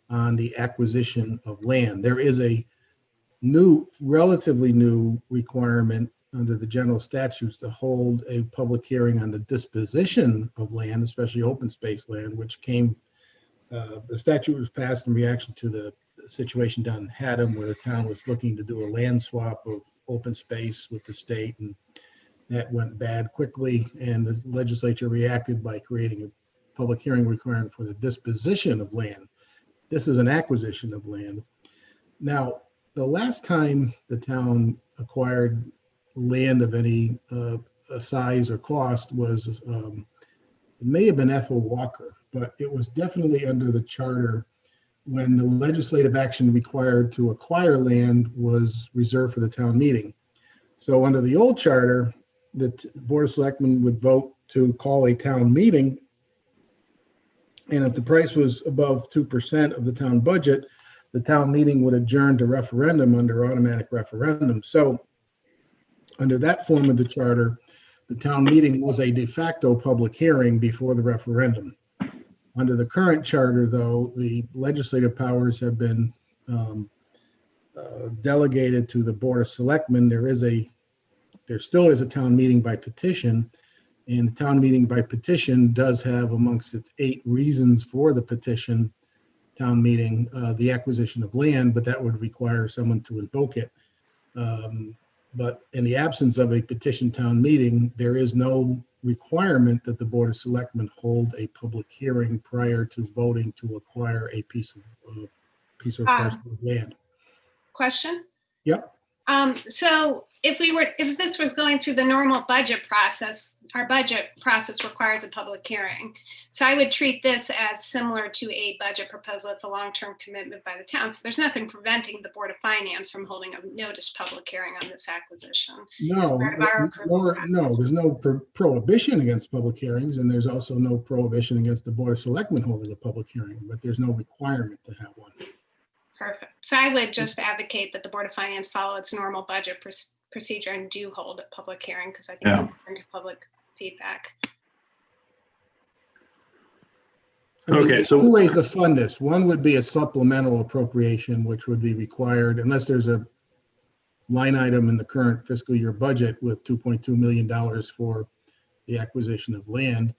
Speaker 14: on the acquisition of land. There is a relatively new requirement under the general statutes to hold a public hearing on the disposition of land, especially open space land, which came, the statute was passed in reaction to the situation down in Haddam where the town was looking to do a land swap of open space with the state, and that went bad quickly, and the legislature reacted by creating a public hearing requirement for the disposition of land. This is an acquisition of land. Now, the last time the town acquired land of any size or cost was, it may have been Ethel Walker, but it was definitely under the charter when the legislative action required to acquire land was reserved for the town meeting. So under the old charter, the Board of Selectmen would vote to call a town meeting, and if the price was above 2% of the town budget, the town meeting would adjourn to referendum under automatic referendum. So under that form of the charter, the town meeting was a de facto public hearing before the referendum. Under the current charter, though, the legislative powers have been delegated to the Board of Selectmen. There still is a town meeting by petition, and the town meeting by petition does have amongst its 8 reasons for the petition town meeting, the acquisition of land, but that would require someone to invoke it. But in the absence of a petition town meeting, there is no requirement that the Board of Selectmen hold a public hearing prior to voting to acquire a piece of parcel of land.
Speaker 5: Question?
Speaker 14: Yep.
Speaker 5: So if this was going through the normal budget process, our budget process requires a public hearing. So I would treat this as similar to a budget proposal. It's a long-term commitment by the town. So there's nothing preventing the Board of Finance from holding a notice public hearing on this acquisition.
Speaker 14: No, there's no prohibition against public hearings, and there's also no prohibition against the Board of Selectmen holding a public hearing, but there's no requirement to have one.
Speaker 5: Perfect. So I would just advocate that the Board of Finance follow its normal budget procedure and do hold a public hearing, because I think it's important to public feedback.
Speaker 14: Okay, so 2 ways to fund this. One would be a supplemental appropriation, which would be required unless there's a line item in the current fiscal year budget with $2.2 million for the acquisition of land,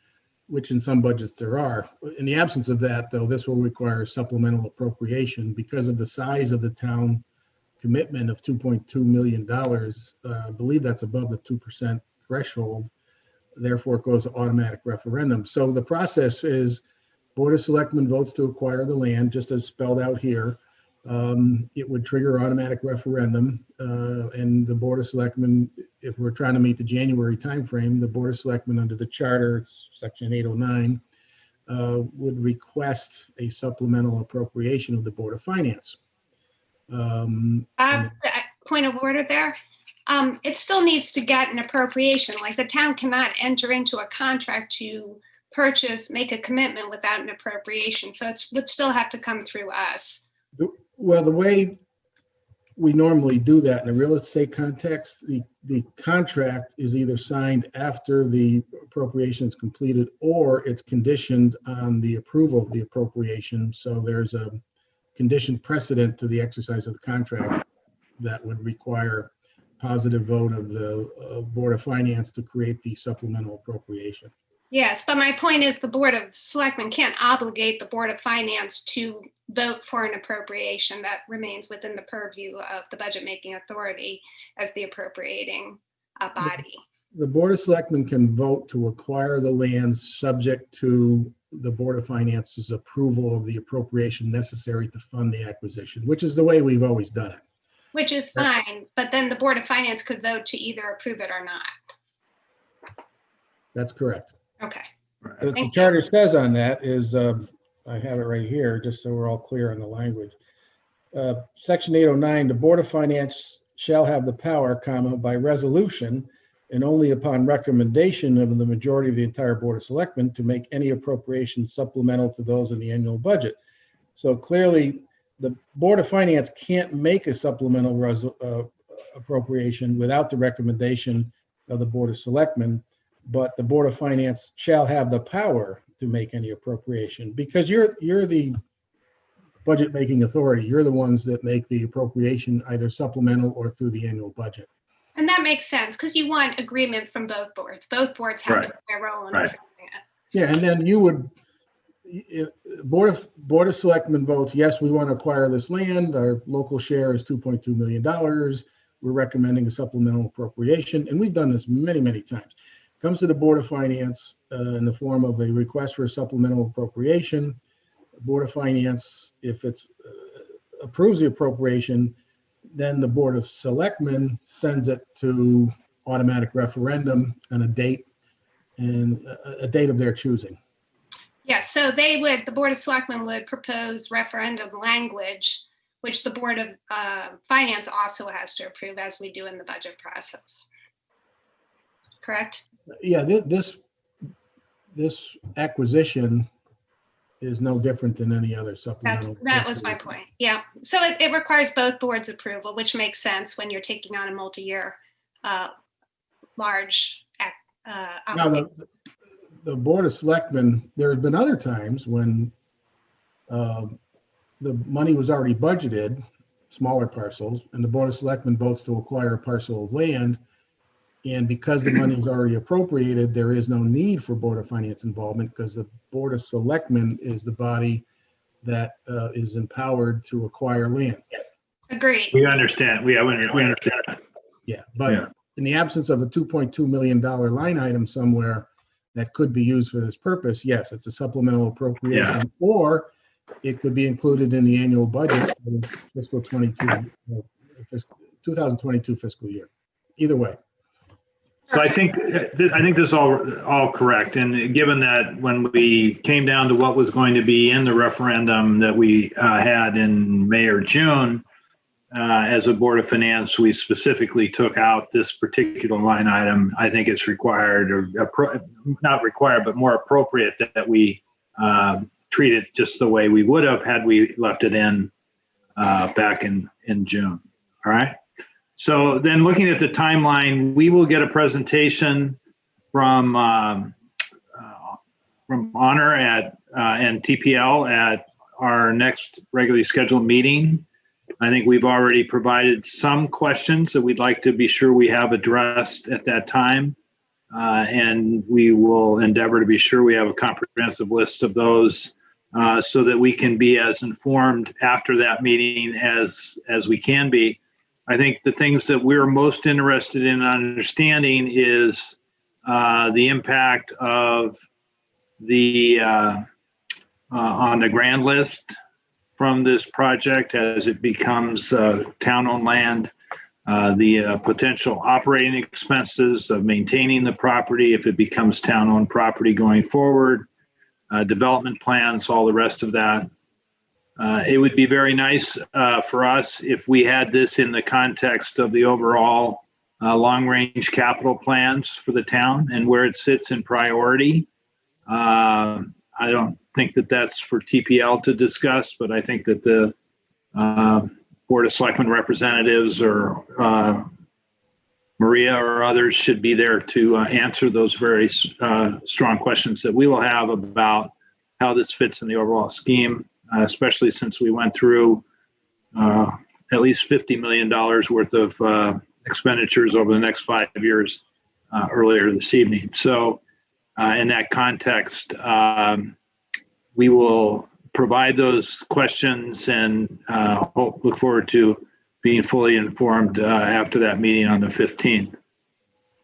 Speaker 14: which in some budgets there are. In the absence of that, though, this will require supplemental appropriation because of the size of the town commitment of $2.2 million. I believe that's above the 2% threshold. Therefore, it goes to automatic referendum. So the process is Board of Selectmen votes to acquire the land, just as spelled out here. It would trigger automatic referendum, and the Board of Selectmen, if we're trying to meet the January timeframe, the Board of Selectmen under the charter, it's section 809, would request a supplemental appropriation of the Board of Finance.
Speaker 5: Point of order there. It still needs to get an appropriation. Like the town cannot enter into a contract to make a commitment without an appropriation. So it would still have to come through us.
Speaker 14: Well, the way we normally do that in a real estate context, the contract is either signed after the appropriation is completed or it's conditioned on the approval of the appropriation. So there's a conditioned precedent to the exercise of the contract that would require positive vote of the Board of Finance to create the supplemental appropriation.
Speaker 5: Yes, but my point is the Board of Selectmen can't obligate the Board of Finance to vote for an appropriation. That remains within the purview of the budget making authority as the appropriating body.
Speaker 14: The Board of Selectmen can vote to acquire the lands subject to the Board of Finance's approval of the appropriation necessary to fund the acquisition, which is the way we've always done it.
Speaker 5: Which is fine, but then the Board of Finance could vote to either approve it or not.
Speaker 14: That's correct.
Speaker 5: Okay.
Speaker 14: What the charter says on that is, I have it right here, just so we're all clear on the language. Section 809, the Board of Finance shall have the power, by resolution, and only upon recommendation of the majority of the entire Board of Selectmen, to make any appropriations supplemental to those in the annual budget. So clearly, the Board of Finance can't make a supplemental appropriation without the recommendation of the Board of Selectmen, but the Board of Finance shall have the power to make any appropriation, because you're the budget making authority. You're the ones that make the appropriation either supplemental or through the annual budget.
Speaker 5: And that makes sense because you want agreement from both boards. Both boards have to play a role in approving it.
Speaker 14: Yeah, and then you would, Board of Selectmen votes, yes, we want to acquire this land. Our local share is $2.2 million. We're recommending a supplemental appropriation. And we've done this many, many times. Comes to the Board of Finance in the form of a request for a supplemental appropriation. Board of Finance, if it's approves the appropriation, then the Board of Selectmen sends it to automatic referendum and a date of their choosing.
Speaker 5: Yeah, so the Board of Selectmen would propose referendum language, which the Board of Finance also has to approve, as we do in the budget process. Correct?
Speaker 14: Yeah, this acquisition is no different than any other supplemental.
Speaker 5: That was my point. Yeah. So it requires both boards' approval, which makes sense when you're taking on a multi-year large
Speaker 14: now, the Board of Selectmen, there have been other times when the money was already budgeted, smaller parcels, and the Board of Selectmen votes to acquire a parcel of land. And because the money is already appropriated, there is no need for Board of Finance involvement because the Board of Selectmen is the body that is empowered to acquire land.
Speaker 5: Agreed.
Speaker 1: We understand. We understand that.
Speaker 14: Yeah, but in the absence of a $2.2 million line item somewhere that could be used for this purpose, yes, it's a supplemental appropriation, or it could be included in the annual budget for fiscal 2022 fiscal year. Either way.
Speaker 1: So I think this is all correct. And given that when we came down to what was going to be in the referendum that we had in May or June, as a Board of Finance, we specifically took out this particular line item. I think it's required, or not required, but more appropriate that we treat it just the way we would have had we left it in back in June. All right. So then looking at the timeline, we will get a presentation from Honor and TPL at our next regularly scheduled meeting. I think we've already provided some questions that we'd like to be sure we have addressed at that time. And we will endeavor to be sure we have a comprehensive list of those so that we can be as informed after that meeting as we can be. I think the things that we're most interested in understanding is the impact of the on the grand list from this project as it becomes town-owned land, the potential operating expenses of maintaining the property if it becomes town-owned property going forward, development plans, all the rest of that. It would be very nice for us if we had this in the context of the overall long-range capital plans for the town and where it sits in priority. I don't think that that's for TPL to discuss, but I think that the Board of Selectmen representatives or Maria or others should be there to answer those very strong questions that we will have about how this fits in the overall scheme, especially since we went through at least $50 million worth of expenditures over the next 5 years earlier this evening. So in that context, we will provide those questions and look forward to being fully informed after that meeting on the 15th.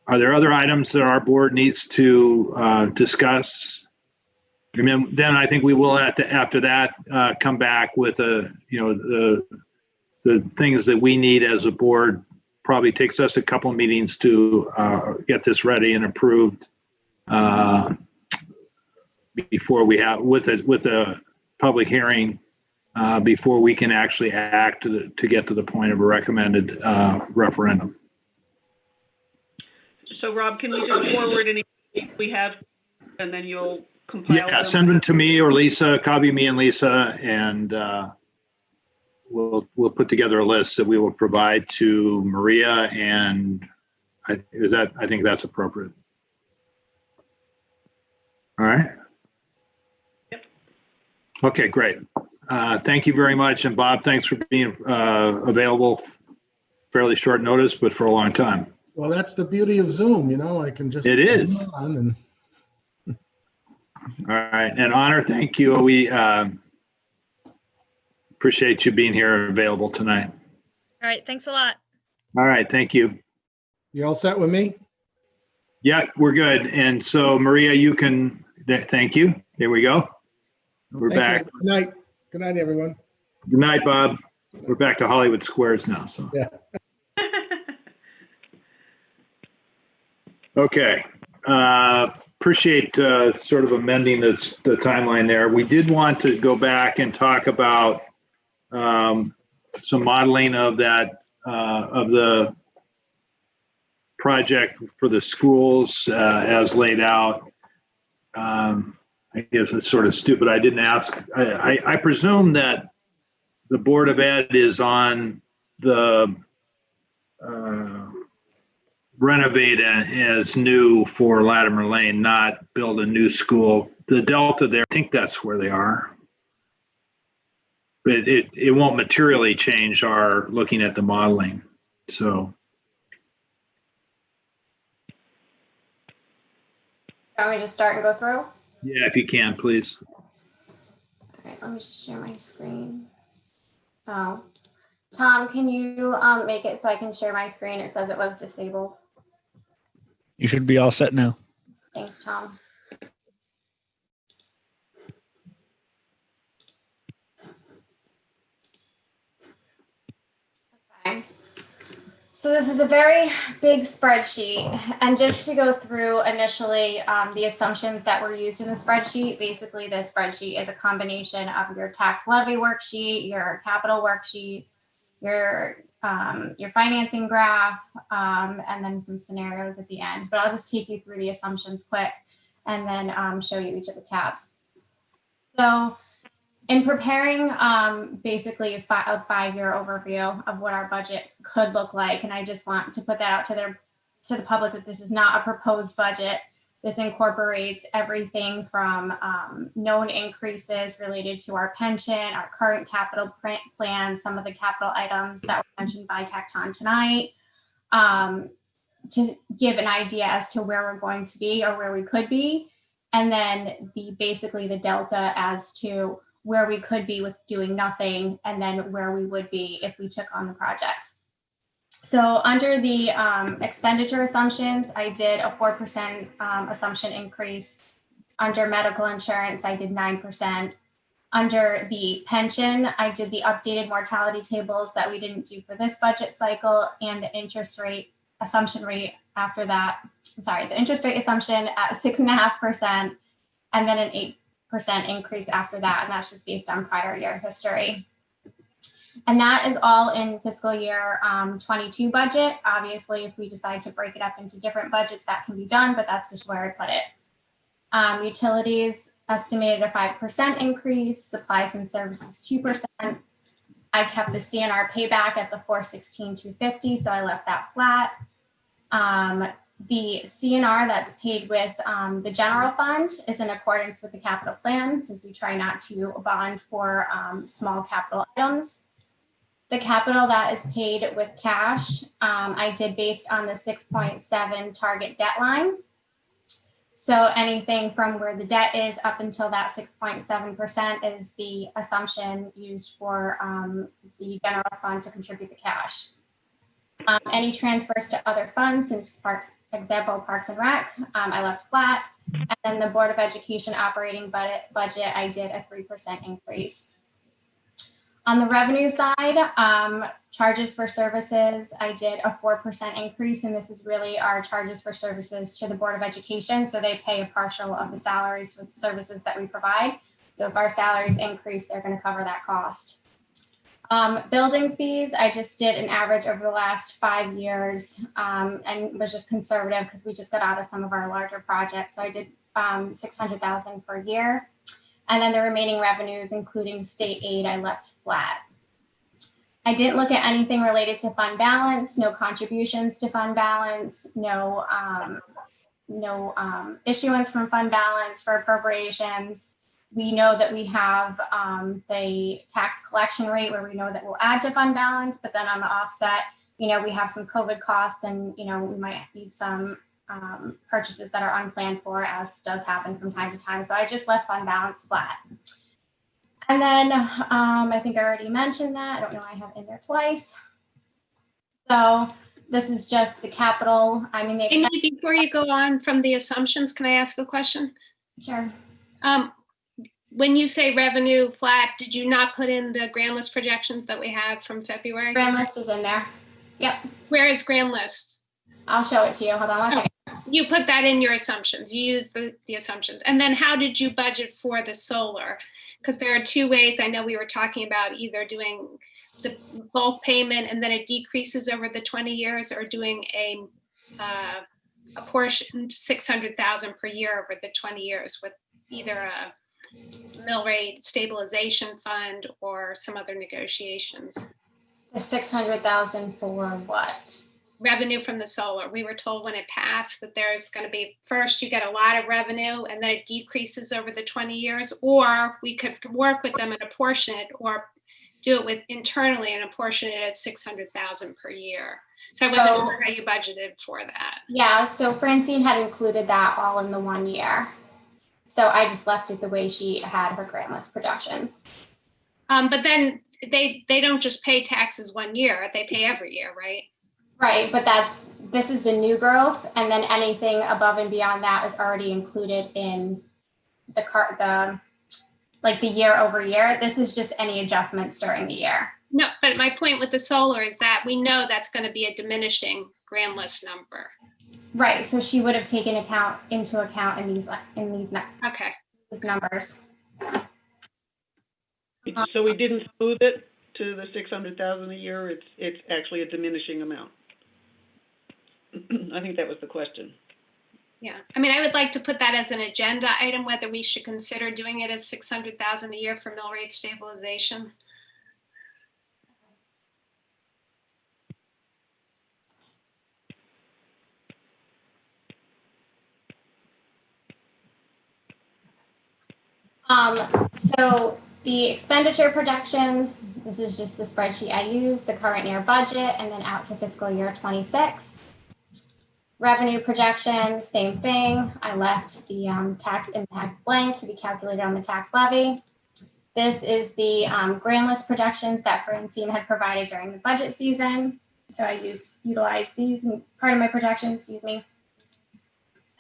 Speaker 1: Are there other items that our board needs to discuss? And then I think we will after that come back with the things that we need as a board. Probably takes us a couple meetings to get this ready and approved before we have with a public hearing before we can actually act to get to the point of a recommended referendum.
Speaker 4: So Rob, can we just forward any we have and then you'll compile them?
Speaker 1: Send them to me or Lisa, copy me and Lisa, and we'll put together a list that we will provide to Maria and I think that's appropriate. All right.
Speaker 4: Yep.
Speaker 1: Okay, great. Thank you very much. And Bob, thanks for being available fairly short notice, but for a long time.
Speaker 14: Well, that's the beauty of Zoom, I can just.
Speaker 1: It is.
Speaker 14: On and
Speaker 1: All right. And Honor, thank you. We appreciate you being here available tonight.
Speaker 16: All right. Thanks a lot.
Speaker 1: All right. Thank you.
Speaker 14: You all set with me?
Speaker 1: Yeah, we're good. And so Maria, you can, thank you. There we go. We're
Speaker 14: Thank
Speaker 1: back.
Speaker 14: you. Good night. Good night, everyone.
Speaker 1: Good night, Bob. We're back to Hollywood Squares now. So.
Speaker 14: Yeah.
Speaker 1: Okay. Appreciate sort of amending the timeline there. We did want to go back and talk about some modeling of that of the project for the schools as laid out. I guess it's sort of stupid. I didn't ask. I presume that the Board of Ed is on the renovate as new for Latimer Lane, not build a new school. The delta there, I think that's where they are. But it won't materially change our looking at the modeling. So.
Speaker 3: Can we just start and go through?
Speaker 1: Yeah, if you can, please.
Speaker 3: All right, let me just share my screen. Oh, Tom, can you make it so I can share my screen? It says it was disabled.
Speaker 17: You should be all set now.
Speaker 3: Thanks, Tom. Okay. So this is a very big spreadsheet, and just to go through initially the assumptions that were used in the spreadsheet. Basically, this spreadsheet is a combination of your tax levy worksheet, your capital worksheets, your financing graph, and then some scenarios at the end. But I'll just take you through the assumptions quick, and then show you each of the tabs. So in preparing basically a 5-year overview of what our budget could look like, and I just want to put that out to the public that this is not a proposed budget. This incorporates everything from known increases related to our pension, our current capital plan, some of the capital items that were mentioned by Tecton tonight, to give an idea as to where we're going to be or where we could be, and then basically the delta as to where we could be with doing nothing, and then where we would be if we took on the projects. So under the expenditure assumptions, I did a 4% assumption increase. Under medical insurance, I did 9%. Under the pension, I did the updated mortality tables that we didn't do for this budget cycle, and the interest rate assumption rate after that. The interest rate assumption at 6.5%, and then an 8% increase after that, and that's just based on prior year history. And that is all in fiscal year 22 budget. Obviously, if we decide to break it up into different budgets, that can be done, but that's just where I put it. Utilities estimated a 5% increase, supplies and services 2%. I kept the CNR payback at the 416,250, so I left that flat. The CNR that's paid with the general fund is in accordance with the capital plan, since we try not to bond for small capital items. The capital that is paid with cash, I did based on the 6.7 target debt line. So anything from where the debt is up until that 6.7% is the assumption used for the general fund to contribute the cash. Any transfers to other funds, since Parks and Rec, I left flat. And then the Board of Education operating budget, I did a 3% increase. On the revenue side, charges for services, I did a 4% increase, and this is really our charges for services to the Board of Education. So they pay a partial of the salaries for the services that we provide. So if our salaries increase, they're going to cover that cost. Building fees, I just did an average over the last 5 years and was just conservative because we just got out of some of our larger projects. So I did $600,000 per year. And then the remaining revenues, including state aid, I left flat. I didn't look at anything related to fund balance, no contributions to fund balance, no issuance from fund balance for appropriations. We know that we have the tax collection rate where we know that we'll add to fund balance, but then on the offset, we have some COVID costs and, we might need some purchases that are unplanned for, as does happen from time to time. So I just left fund balance flat. And then I think I already mentioned that. I don't know, I have it in there twice. So this is just the capital. I mean,
Speaker 5: Amy, before you go on from the assumptions, can I ask a question?
Speaker 3: Sure.
Speaker 5: When you say revenue flat, did you not put in the grand list projections that we had from February?
Speaker 3: Grand list is in there. Yep.
Speaker 5: Where is grand list?
Speaker 3: I'll show it to you. Hold on one second.
Speaker 5: You put that in your assumptions. You use the assumptions. And then how did you budget for the solar? Because there are two ways. I know we were talking about either doing the bulk payment and then it decreases over the 20 years, or doing a portion, 600,000 per year over the 20 years with either a mill rate stabilization fund or some other negotiations.
Speaker 3: The 600,000 for what?
Speaker 5: Revenue from the solar. We were told when it passed that there's going to be, first you get a lot of revenue and then it decreases over the 20 years, or we could work with them and apportion it, or do it with internally and apportion it as 600,000 per year. So I wasn't sure how you budgeted for that.
Speaker 3: Yeah, so Francine had included that all in the 1 year. So I just left it the way she had her grand list projections.
Speaker 5: But then they don't just pay taxes 1 year, they pay every year, right?
Speaker 3: Right, but this is the new growth, and then anything above and beyond that is already included in the year over year. This is just any adjustments during the year.
Speaker 5: No, but my point with the solar is that we know that's going to be a diminishing grand list number.
Speaker 3: Right, so she would have taken into account in these
Speaker 5: okay.
Speaker 3: These numbers.
Speaker 4: So we didn't smooth it to the 600,000 a year. It's actually a diminishing amount. I think that was the question.
Speaker 5: Yeah, I mean, I would like to put that as an agenda item, whether we should consider doing it as 600,000 a year for mill rate stabilization.
Speaker 3: So the expenditure projections, this is just the spreadsheet I use, the current year budget, and then out to fiscal year 26. Revenue projections, same thing. I left the tax impact blank to be calculated on the tax levy. This is the grand list projections that Francine had provided during the budget season. So I utilize these in part of my projections, excuse me.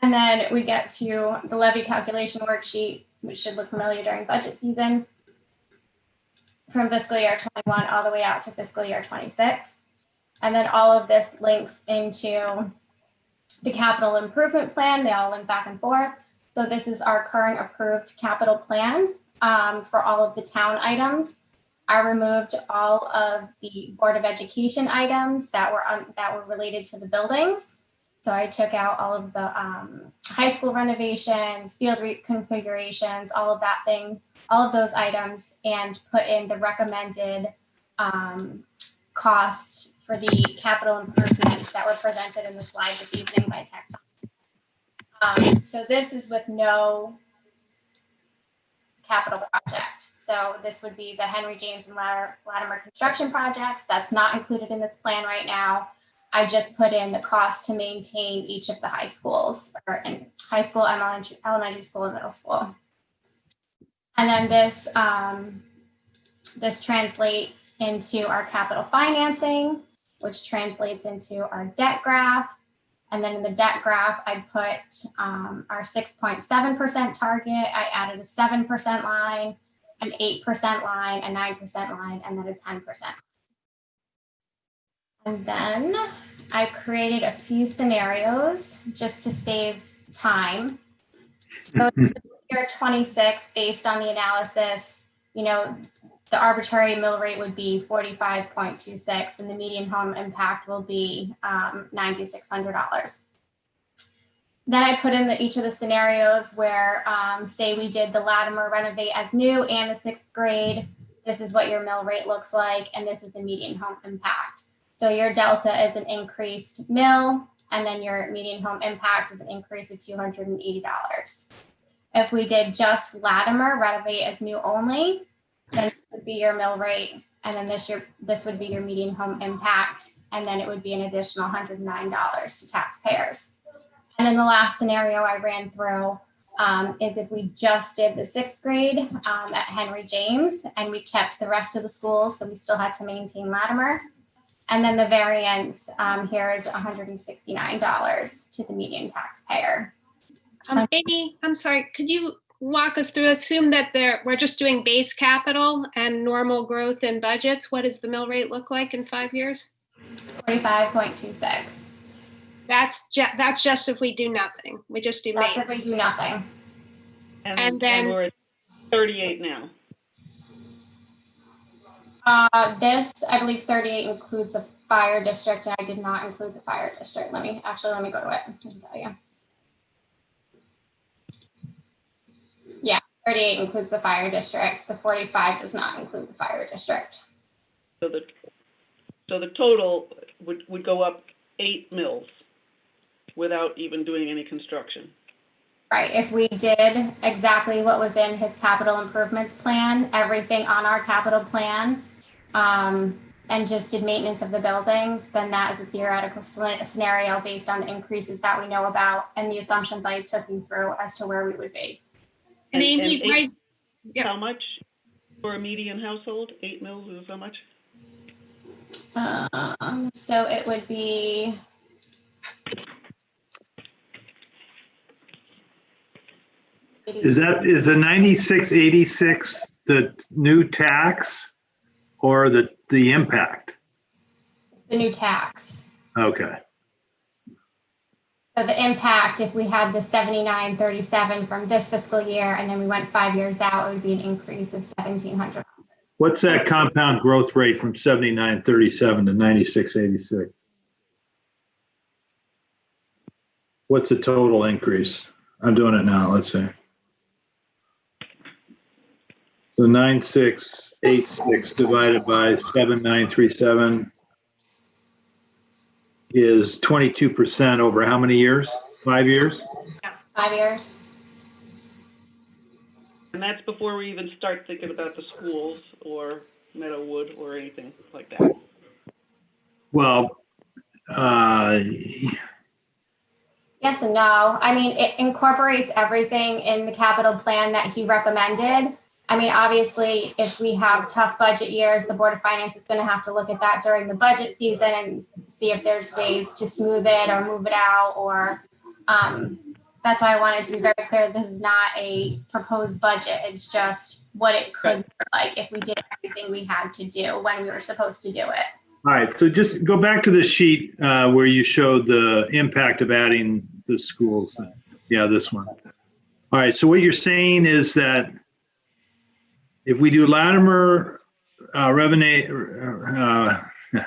Speaker 3: And then we get to the levy calculation worksheet, which should look familiar during budget season, from fiscal year 21 all the way out to fiscal year 26. And then all of this links into the capital improvement plan. They all link back and forth. So this is our current approved capital plan for all of the town items. I removed all of the Board of Education items that were related to the buildings. So I took out all of the high school renovations, field reconfigurations, all of those items, and put in the recommended cost for the capital improvements that were presented in the slide this evening by Tech Talk. So this is with no capital project. So this would be the Henry James and Latimer construction projects. That's not included in this plan right now. I just put in the cost to maintain each of the high schools, or in high school, elementary school, and middle school. And then this translates into our capital financing, which translates into our debt graph. And then in the debt graph, I put our 6.7% target. I added a 7% line, an 8% line, a 9% line, and then a 10%. And then I created a few scenarios just to save time. So year 26, based on the analysis, the arbitrary mill rate would be 45.26 and the median home impact will be $9,600. Then I put in each of the scenarios where, say we did the Latimer renovate as new and the 6th grade, this is what your mill rate looks like, and this is the median home impact. So your delta is an increased mill, and then your median home impact is an increase of $280. If we did just Latimer, renovate as new only, then it would be your mill rate, and then this would be your median home impact, and then it would be an additional $109 to taxpayers. And then the last scenario I ran through is if we just did the 6th grade at Henry James, and we kept the rest of the schools, so we still had to maintain Latimer. And then the variance here is $169 to the median taxpayer.
Speaker 5: Amy, I'm sorry, could you walk us through, assume that we're just doing base capital and normal growth in budgets. What does the mill rate look like in 5 years?
Speaker 3: 45.26.
Speaker 5: That's just if we do nothing. We just do
Speaker 3: That's
Speaker 5: maintenance.
Speaker 3: if we do nothing.
Speaker 5: And then
Speaker 4: we're at 38 now.
Speaker 3: This, I believe 38 includes the fire district, and I did not include the fire district. Let me go to it. I can tell you. Yeah, 38 includes the fire district. The 45 does not include the fire district.
Speaker 4: So the total would go up 8 mills without even doing any construction.
Speaker 3: Right. If we did exactly what was in his capital improvements plan, everything on our capital plan, and just did maintenance of the buildings, then that is a theoretical scenario based on the increases that we know about and the assumptions I took you through as to where we would be.
Speaker 5: And Amy, right?
Speaker 4: How much for a median household? 8 mills is how much?
Speaker 3: So it would be.
Speaker 1: Is the 9686 the new tax or the impact?
Speaker 3: The new tax.
Speaker 1: Okay.
Speaker 3: So the impact, if we had the 7937 from this fiscal year and then we went 5 years out, it would be an increase of $1,700.
Speaker 1: What's that compound growth rate from 7937 to 9686? What's the total increase? I'm doing it now. Let's see. So 9686 divided by 7937 is 22% over how many years? 5 years?
Speaker 3: Yeah, 5 years.
Speaker 4: And that's before we even start thinking about the schools or Meadowwood or anything like that.
Speaker 1: Well,
Speaker 3: yes and no. I mean, it incorporates everything in the capital plan that he recommended. I mean, obviously, if we have tough budget years, the Board of Finance is going to have to look at that during the budget season and see if there's ways to smooth it or move it out, or that's why I wanted to be very clear. This is not a proposed budget. It's just what it could look like if we did everything we had to do when we were supposed to do it.
Speaker 1: all right. So just go back to the sheet where you showed the impact of adding the schools. Yeah, this one. All right. So what you're saying is that if we do Latimer,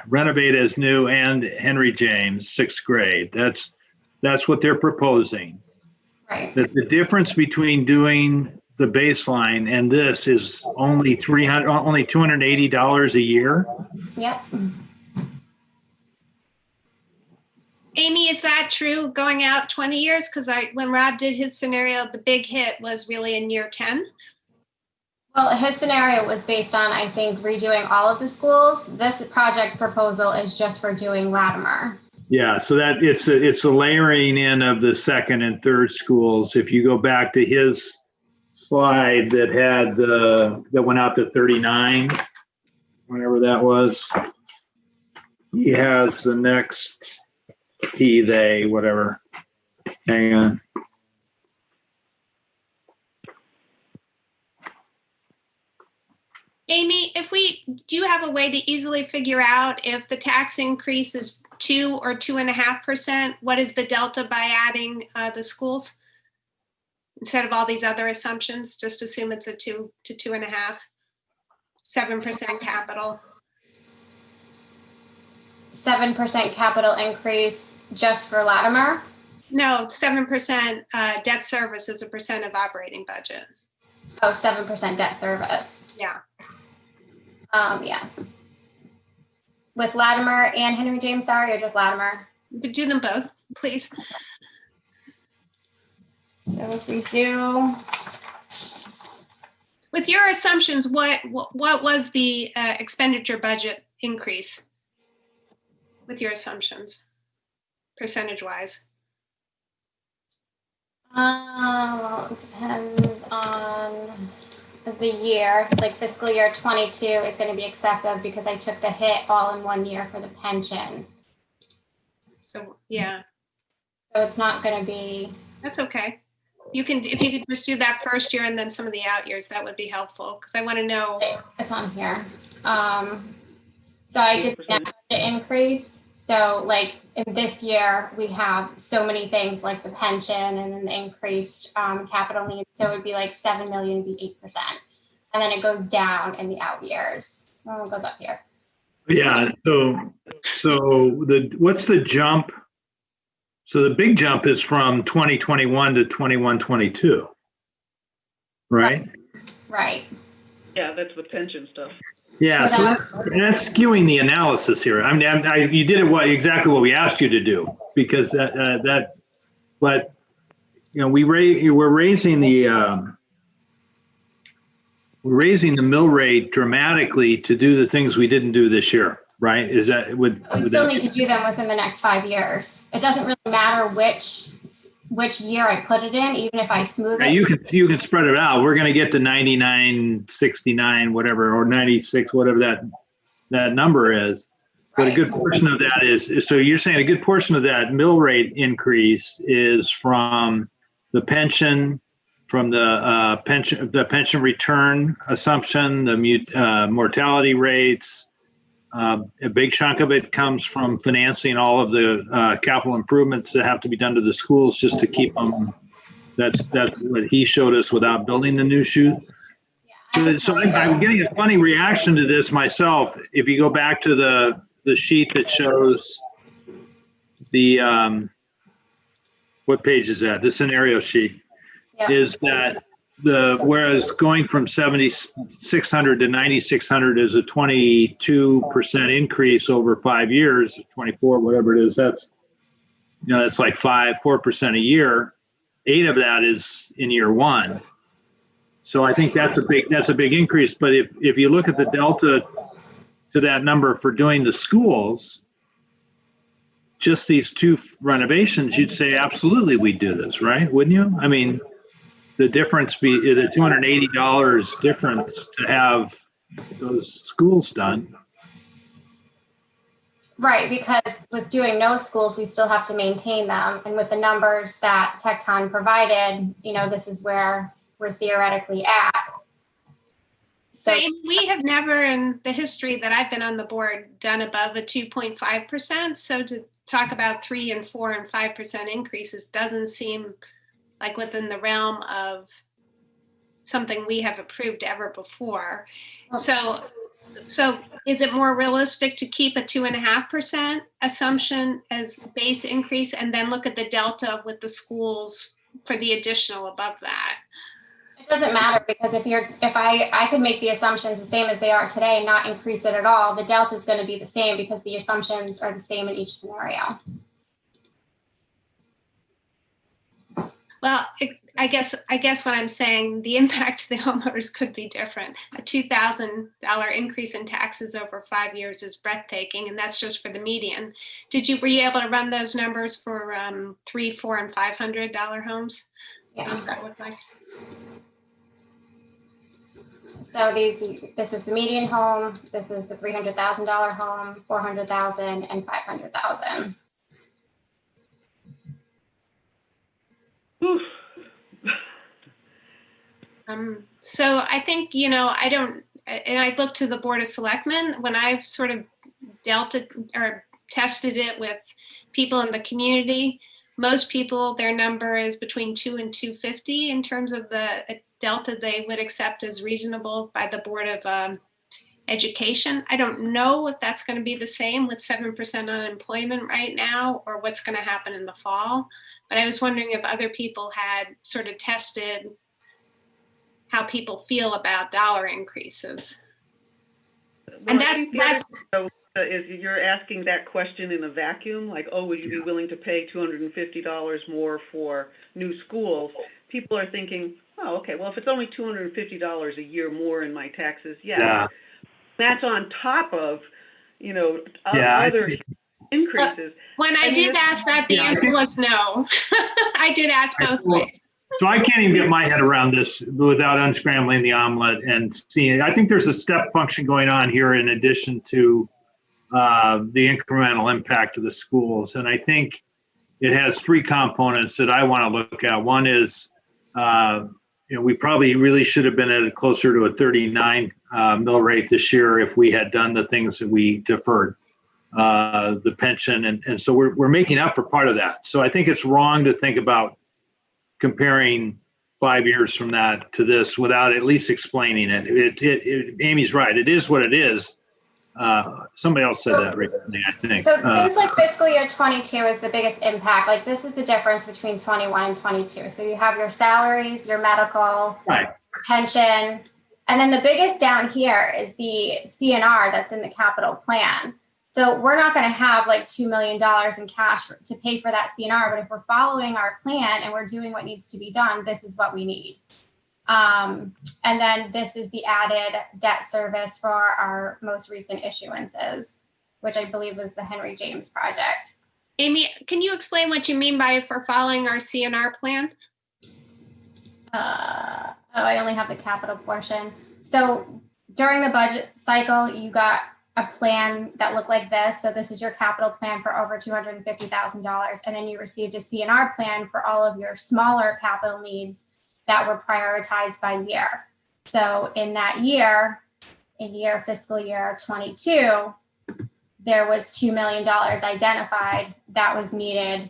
Speaker 1: renovate as new, and Henry James, 6th grade, that's what they're proposing.
Speaker 3: Right.
Speaker 1: The difference between doing the baseline and this is only $280 a year.
Speaker 3: Yep.
Speaker 5: Amy, is that true going out 20 years? Because when Rob did his scenario, the big hit was really in year 10.
Speaker 3: Well, his scenario was based on, I think, redoing all of the schools. This project proposal is just for doing Latimer.
Speaker 1: Yeah, so that it's a layering in of the 2nd and 3rd schools. If you go back to his slide that had that went out to 39, whenever that was, he has the next they, whatever. Hang on.
Speaker 5: Amy, do you have a way to easily figure out if the tax increase is 2 or 2.5%? What is the delta by adding the schools? Instead of all these other assumptions, just assume it's a 2 to 2.5, 7% capital.
Speaker 3: 7% capital increase just for Latimer?
Speaker 5: No, 7% debt service as a percent of operating budget.
Speaker 3: Oh, 7% debt service.
Speaker 5: Yeah.
Speaker 3: Yes. With Latimer and Henry James, sorry, or just Latimer?
Speaker 5: You could do them both, please.
Speaker 3: So if we do,
Speaker 5: with your assumptions, what was the expenditure budget increase with your assumptions, percentage-wise?
Speaker 3: Well, it depends on the year. Like fiscal year 22 is going to be excessive because I took the hit all in one year for the pension.
Speaker 5: So yeah.
Speaker 3: So it's not going to be.
Speaker 5: That's okay. You can, if you could just do that first year and then some of the out years, that would be helpful because I want to know.
Speaker 3: It's on here. So I did the increase. So like in this year, we have so many things like the pension and then the increased capital needs. So it would be like 7 million would be 8%. And then it goes down in the out years. Oh, it goes up here.
Speaker 1: Yeah. So what's the jump? So the big jump is from 2021 to 21-22, right?
Speaker 3: Right.
Speaker 4: Yeah, that's the pension stuff.
Speaker 1: Yeah, so that's skewing the analysis here. I mean, you did exactly what we asked you to do because but you know, we're raising the mill rate dramatically to do the things we didn't do this year, right? Is that would
Speaker 3: we still need to do them within the next 5 years. It doesn't really matter which year I put it in, even if I smooth it.
Speaker 1: You can spread it out. We're going to get to 99, 69, whatever, or 96, whatever that number is. But a good portion of that is, so you're saying a good portion of that mill rate increase is from the pension, from the pension return assumption, the mortality rates. A big chunk of it comes from financing all of the capital improvements that have to be done to the schools just to keep them. That's what he showed us without building the new chute. So I'm getting a funny reaction to this myself. If you go back to the sheet that shows the, what page is that? The scenario sheet. Yeah. Is that whereas going from 7,600 to 9,600 is a 22% increase over 5 years, 24, whatever it is. That's like 4% a year. 8 of that is in year one. So I think that's a big increase. But if you look at the delta to that number for doing the schools, just these 2 renovations, you'd say absolutely we'd do this, right? Wouldn't you? I mean, the difference be the $280 difference to have those schools done.
Speaker 3: Right, because with doing no schools, we still have to maintain them. And with the numbers that Tecton provided, this is where we're theoretically at.
Speaker 5: So we have never in the history that I've been on the board done above a 2.5%. So to talk about 3 and 4 and 5% increases doesn't seem like within the realm of something we have approved ever before. So is it more realistic to keep a 2.5% assumption as base increase and then look at the delta with the schools for the additional above that?
Speaker 3: It doesn't matter because if I could make the assumptions the same as they are today and not increase it at all, the delta is going to be the same because the assumptions are the same in each scenario.
Speaker 5: Well, I guess what I'm saying, the impact to the homeowners could be different. A $2,000 increase in taxes over 5 years is breathtaking, and that's just for the median. Were you able to run those numbers for $300, $400, and $500 homes?
Speaker 3: Yeah.
Speaker 5: What does that look like?
Speaker 3: So this is the median home. This is the $300,000 home, $400,000, and $500,000.
Speaker 5: So I think, I look to the Board of Selectmen when I've sort of dealt it or tested it with people in the community. Most people, their number is between 2 and 250 in terms of the delta they would accept as reasonable by the Board of Education. I don't know if that's going to be the same with 7% unemployment right now or what's going to happen in the fall. But I was wondering if other people had sort of tested how people feel about dollar increases. And
Speaker 4: I
Speaker 5: that's,
Speaker 4: think the other thing, though, is you're asking that question in a vacuum, like, oh, would you be willing to pay $250 more for new schools? People are thinking, oh, okay, well, if it's only $250 a year more in my taxes, yeah. That's on top of, other increases.
Speaker 5: When I did ask that, the answer was no. I did ask both ways.
Speaker 1: So I can't even get my head around this without unscrambling the omelet and seeing. I think there's a step function going on here in addition to the incremental impact of the schools. And I think it has three components that I want to look at. One is, we probably really should have been at closer to a 39 mill rate this year if we had done the things that we deferred, the pension. And so we're making up for part of that. So I think it's wrong to think about comparing 5 years from that to this without at least explaining it. Amy's right. It is what it is. Somebody else said that recently, I think.
Speaker 3: So it seems like fiscal year 22 is the biggest impact. Like this is the difference between 21 and 22. So you have your salaries, your medical,
Speaker 1: right,
Speaker 3: pension, and then the biggest down here is the CNR that's in the capital plan. So we're not going to have like $2 million in cash to pay for that CNR, but if we're following our plan and we're doing what needs to be done, this is what we need. And then this is the added debt service for our most recent issuances, which I believe was the Henry James project.
Speaker 5: Amy, can you explain what you mean by if we're following our CNR plan?
Speaker 3: I only have the capital portion. So during the budget cycle, you got a plan that looked like this. So this is your capital plan for over $250,000. And then you received a CNR plan for all of your smaller capital needs that were prioritized by year. So in that year, fiscal year 22, there was $2 million identified that was needed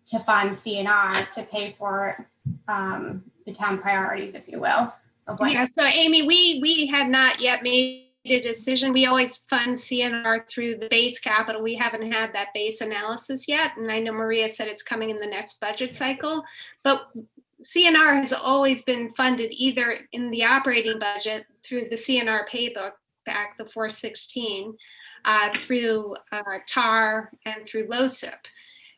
Speaker 3: to fund CNR to pay for the town priorities, if you will.
Speaker 5: Yeah, so Amy, we had not yet made a decision. We always fund CNR through the base capital. We haven't had that base analysis yet. And I know Maria said it's coming in the next budget cycle, but CNR has always been funded either in the operating budget through the CNR paybook back, the 416, through TAR and through LOSIP.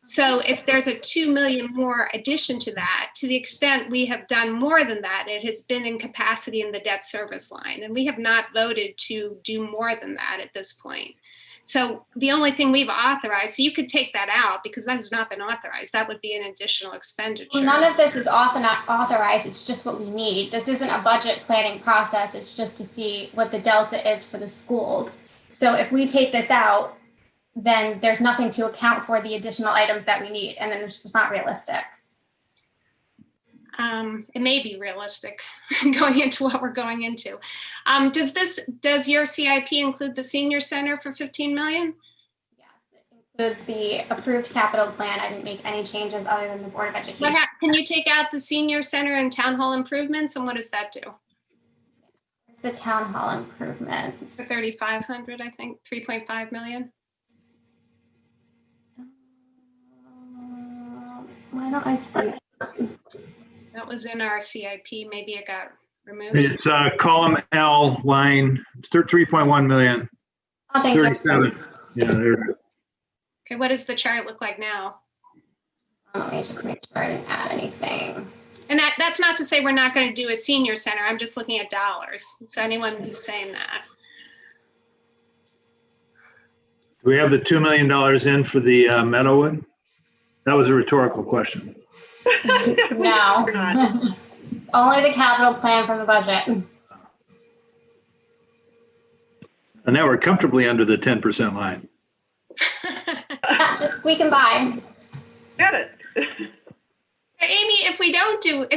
Speaker 5: So if there's a 2 million more addition to that, to the extent we have done more than that, it has been in capacity in the debt service line. And we have not voted to do more than that at this point. So the only thing we've authorized, so you could take that out because that has not been authorized. That would be an additional expenditure.
Speaker 3: Well, none of this is authorized. It's just what we need. This isn't a budget planning process. It's just to see what the delta is for the schools. So if we take this out, then there's nothing to account for the additional items that we need. And then it's just not realistic.
Speaker 5: It may be realistic going into what we're going into. Does your CIP include the senior center for 15 million?
Speaker 3: Yes, it includes the approved capital plan. I didn't make any changes other than the Board of Education.
Speaker 5: Can you take out the senior center and town hall improvements? And what does that do?
Speaker 3: The town hall improvements.
Speaker 5: For 3,500, I think, 3.5 million.
Speaker 3: Why don't I see it?
Speaker 5: That was in our CIP. Maybe it got removed.
Speaker 1: It's column L, line 3.1 million.
Speaker 3: Oh, thank
Speaker 1: 37.
Speaker 3: you.
Speaker 1: Yeah, there.
Speaker 5: Okay, what does the chart look like now?
Speaker 3: Let me just make sure I didn't add anything.
Speaker 5: And that's not to say we're not going to do a senior center. I'm just looking at dollars. So anyone who's saying that.
Speaker 1: Do we have the $2 million in for the Meadowwood? That was a rhetorical question.
Speaker 3: No. Only the capital plan from the budget.
Speaker 1: And now we're comfortably under the 10% line.
Speaker 3: Just squeaking by.
Speaker 4: Get it.
Speaker 5: Amy, if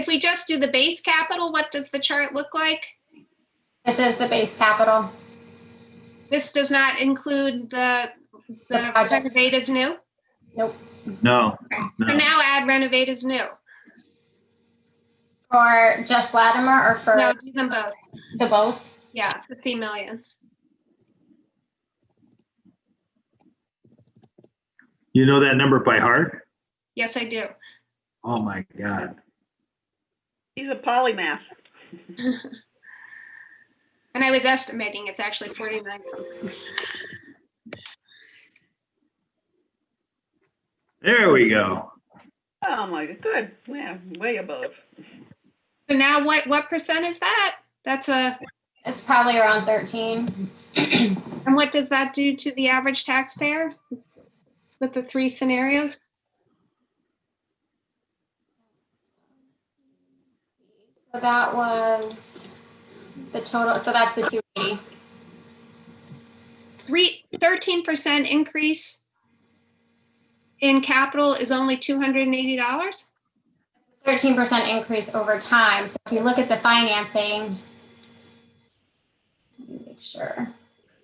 Speaker 5: we just do the base capital, what does the chart look like?
Speaker 3: This is the base capital.
Speaker 5: This does not include the renovate as new?
Speaker 3: Nope.
Speaker 1: No.
Speaker 5: Okay. So now add renovate as new.
Speaker 3: For just Latimer or for?
Speaker 5: No, do them both.
Speaker 3: The both?
Speaker 5: Yeah, 50 million.
Speaker 1: You know that number by heart?
Speaker 5: Yes, I do.
Speaker 1: Oh my God.
Speaker 4: He's a polymath.
Speaker 5: And I was estimating, it's actually 49 something.
Speaker 1: There we go.
Speaker 4: Oh my, good. Yeah, way above.
Speaker 5: So now what percent is that?
Speaker 3: It's probably around 13.
Speaker 5: And what does that do to the average taxpayer with the 3 scenarios?
Speaker 3: So that was the total. So that's the 280.
Speaker 5: 13% increase in capital is only $280?
Speaker 3: 13% increase over time. So if you look at the financing, let me make sure.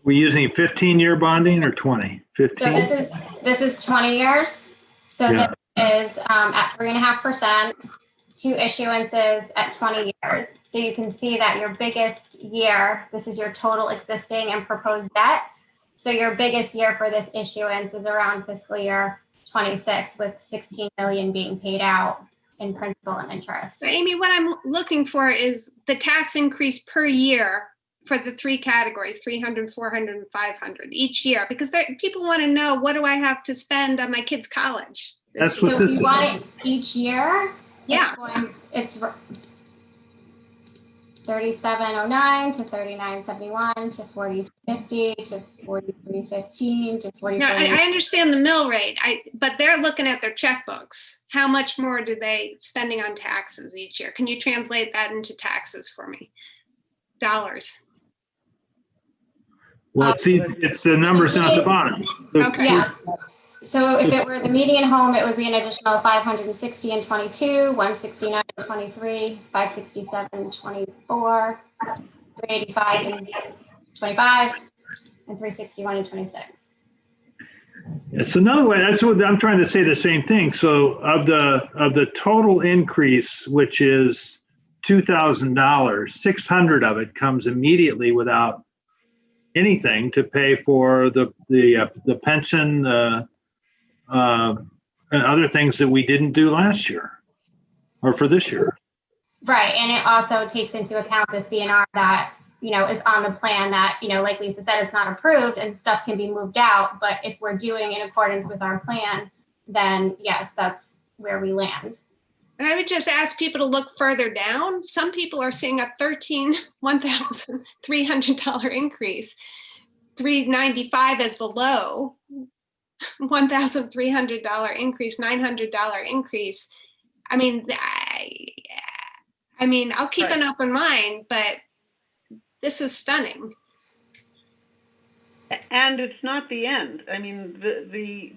Speaker 1: We using 15-year bonding or 20? 15?
Speaker 3: So this is 20 years. So
Speaker 1: Yeah.
Speaker 3: this is at 3.5%, 2 issuances at 20 years. So you can see that your biggest year, this is your total existing and proposed debt. So your biggest year for this issuance is around fiscal year 26, with 16 million being paid out in principal and interest.
Speaker 5: So Amy, what I'm looking for is the tax increase per year for the 3 categories, 300, 400, and 500 each year, because people want to know, what do I have to spend on my kids' college?
Speaker 1: That's what
Speaker 3: so if you want it each year,
Speaker 5: yeah,
Speaker 3: it's 3709 to 3971 to 4050 to 4315 to 44.
Speaker 5: Now, I understand the mill rate, but they're looking at their checkbooks. How much more do they spending on taxes each year? Can you translate that into taxes for me? Dollars.
Speaker 1: Well, see, it's the numbers down at the bottom.
Speaker 5: Okay.
Speaker 3: Yes. So if it were the median home, it would be an additional 560 and 22, 169 and 23, 567 and 24, 385 and 25, and 361 and 26.
Speaker 1: It's another way. That's what I'm trying to say. The same thing. So of the total increase, which is $2,000, 600 of it comes immediately without anything to pay for the pension, and other things that we didn't do last year or for this year.
Speaker 3: Right, and it also takes into account the CNR that, is on the plan that, like Lisa said, it's not approved and stuff can be moved out. But if we're doing in accordance with our plan, then yes, that's where we land.
Speaker 5: And I would just ask people to look further down. Some people are seeing a $1,300 increase, $395 as the low, $1,300 increase, $900 increase. I mean, I'll keep an open mind, but this is stunning.
Speaker 4: And it's not the end. I mean, the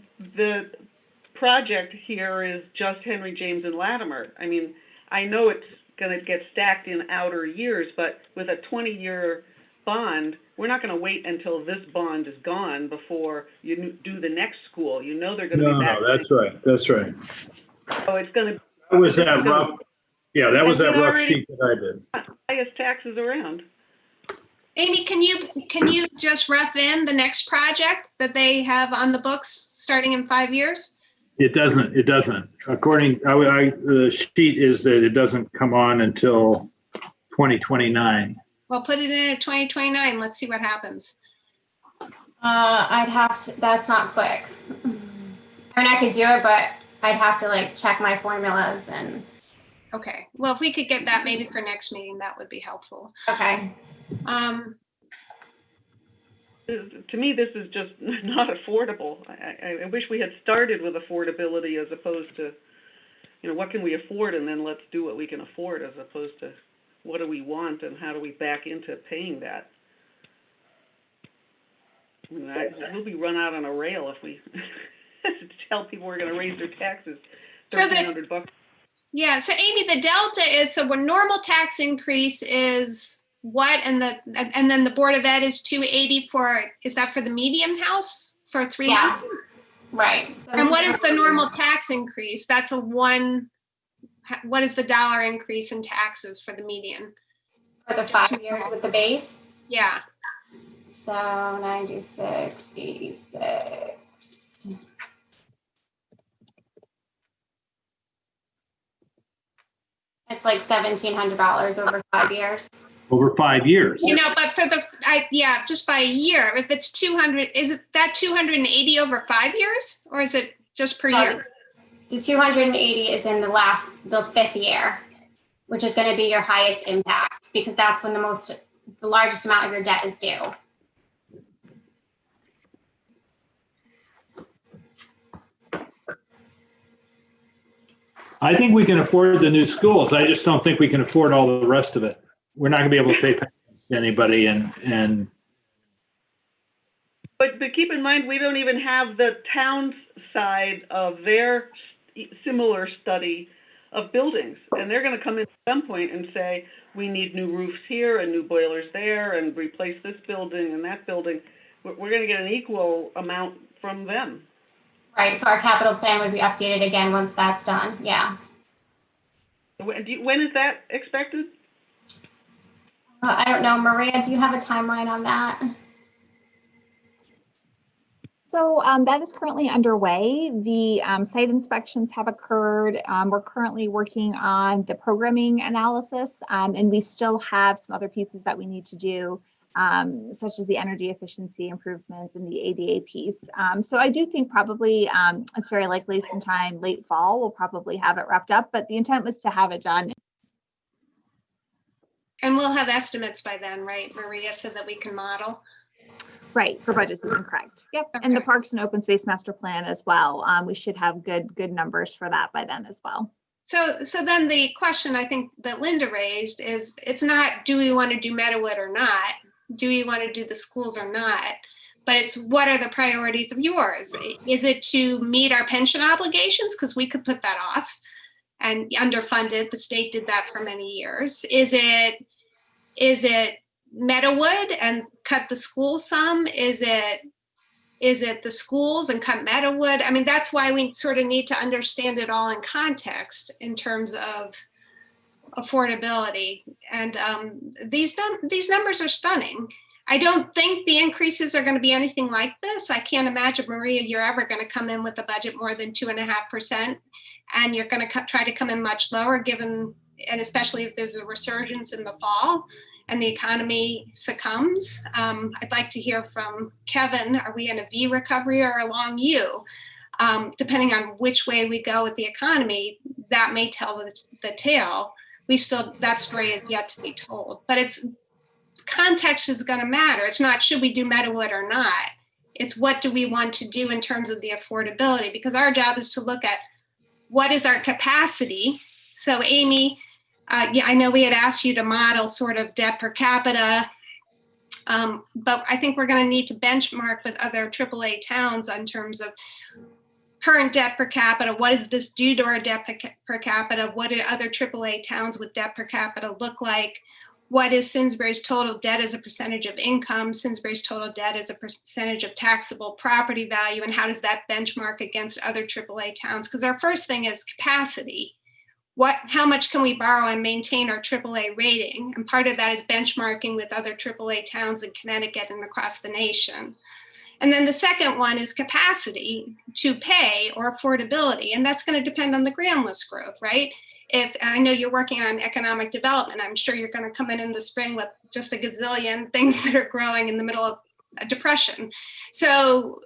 Speaker 4: project here is just Henry James and Latimer. I mean, I know it's going to get stacked in outer years, but with a 20-year bond, we're not going to wait until this bond is gone before you do the next school. They're going to be back.
Speaker 1: No, that's right. That's right.
Speaker 4: So it's going to.
Speaker 1: That was that rough. Yeah, that was that rough
Speaker 4: already
Speaker 1: sheet that I did.
Speaker 4: Highest taxes around.
Speaker 5: Amy, can you just rough in the next project that they have on the books starting in 5 years?
Speaker 1: It doesn't. According, the sheet is that it doesn't come on until 2029.
Speaker 5: Well, put it in at 2029. Let's see what happens.
Speaker 3: I'd have to, that's not quick. I mean, I could do it, but I'd have to check my formulas and.
Speaker 5: Okay. Well, if we could get that maybe for next meeting, that would be helpful.
Speaker 3: Okay.
Speaker 4: To me, this is just not affordable. I wish we had started with affordability as opposed to, what can we afford, and then let's do what we can afford, as opposed to what do we want and how do we back into paying that. I mean, we'll be run out on a rail if we tell people we're going to raise their taxes $1,300.
Speaker 5: Yeah. So Amy, the delta is, so when normal tax increase is what, and then the Board of Ed is 280 is that for the medium house for 300?
Speaker 3: Yeah. Right. So
Speaker 5: and what is the normal tax increase? That's what is the dollar increase in taxes for the median?
Speaker 3: For the 5 years with the base?
Speaker 5: Yeah.
Speaker 3: So 96, 86. It's like $1,700 over 5 years.
Speaker 1: over 5 years.
Speaker 5: You know, but for yeah, just by a year. If it's 200, is it that 280 over 5 years, or is it just per year?
Speaker 3: The 280 is in the 5th year, which is going to be your highest impact because that's when the largest amount of your debt is due.
Speaker 1: I think we can afford the new schools. I just don't think we can afford all the rest of it. We're not going to be able to pay pensions to anybody and.
Speaker 4: But keep in mind, we don't even have the town's side of their similar study of buildings. And they're going to come in at some point and say, we need new roofs here and new boilers there and replace this building and that building. We're going to get an equal amount from them.
Speaker 3: Right, so our capital plan would be updated again once that's done, yeah.
Speaker 4: When is that expected?
Speaker 3: I don't know, Maria, do you have a timeline on that?
Speaker 15: So that is currently underway. The site inspections have occurred. We're currently working on the programming analysis, and we still have some other pieces that we need to do, such as the energy efficiency improvements and the ADA piece. So I do think probably it's very likely sometime late fall, we'll probably have it wrapped up, but the intent was to have it done.
Speaker 5: And we'll have estimates by then, right, Maria, so that we can model?
Speaker 15: Right, for budget season, correct. Yep, okay. And the Parks and Open Space Master Plan as well. We should have good numbers for that by then as well.
Speaker 5: So then the question I think that Linda raised is, it's not, do we want to do Meadowood or not? Do we want to do the schools or not? But it's, what are the priorities of yours? Is it to meet our pension obligations? Because we could put that off and underfunded. The state did that for many years. Is it Meadowood and cut the school some? Is it the schools and cut Meadowood? I mean, that's why we sort of need to understand it all in context in terms of affordability. And these numbers are stunning. I don't think the increases are going to be anything like this. I can't imagine, Maria, you're ever going to come in with a budget more than 2.5%, and you're going to try to come in much lower, given, and especially if there's a resurgence in the fall and the economy succumbs. I'd like to hear from Kevin. Are we in a V recovery or a long U? Depending on which way we go with the economy, that may tell the tale. That story is yet to be told. But it's context is going to matter. It's not should we do Meadowood or not. It's what do we want to do in terms of the affordability, because our job is to look at what is our capacity. So Amy, yeah, I know we had asked you to model sort of debt per capita, but I think we're going to need to benchmark with other AAA towns in terms of current debt per capita. What does this do to our debt per capita? What do other AAA towns with debt per capita look like? What is Simsbury's total debt as a percentage of income? Simsbury's total debt as a percentage of taxable property value? And how does that benchmark against other AAA towns? Because our first thing is capacity. How much can we borrow and maintain our AAA rating? And part of that is benchmarking with other AAA towns in Connecticut and across the nation. And then the second one is capacity to pay or affordability. And that's going to depend on the grand list growth, right? If I know you're working on economic development, I'm sure you're going to come in the spring with just a gazillion things that are growing in the middle of a depression. So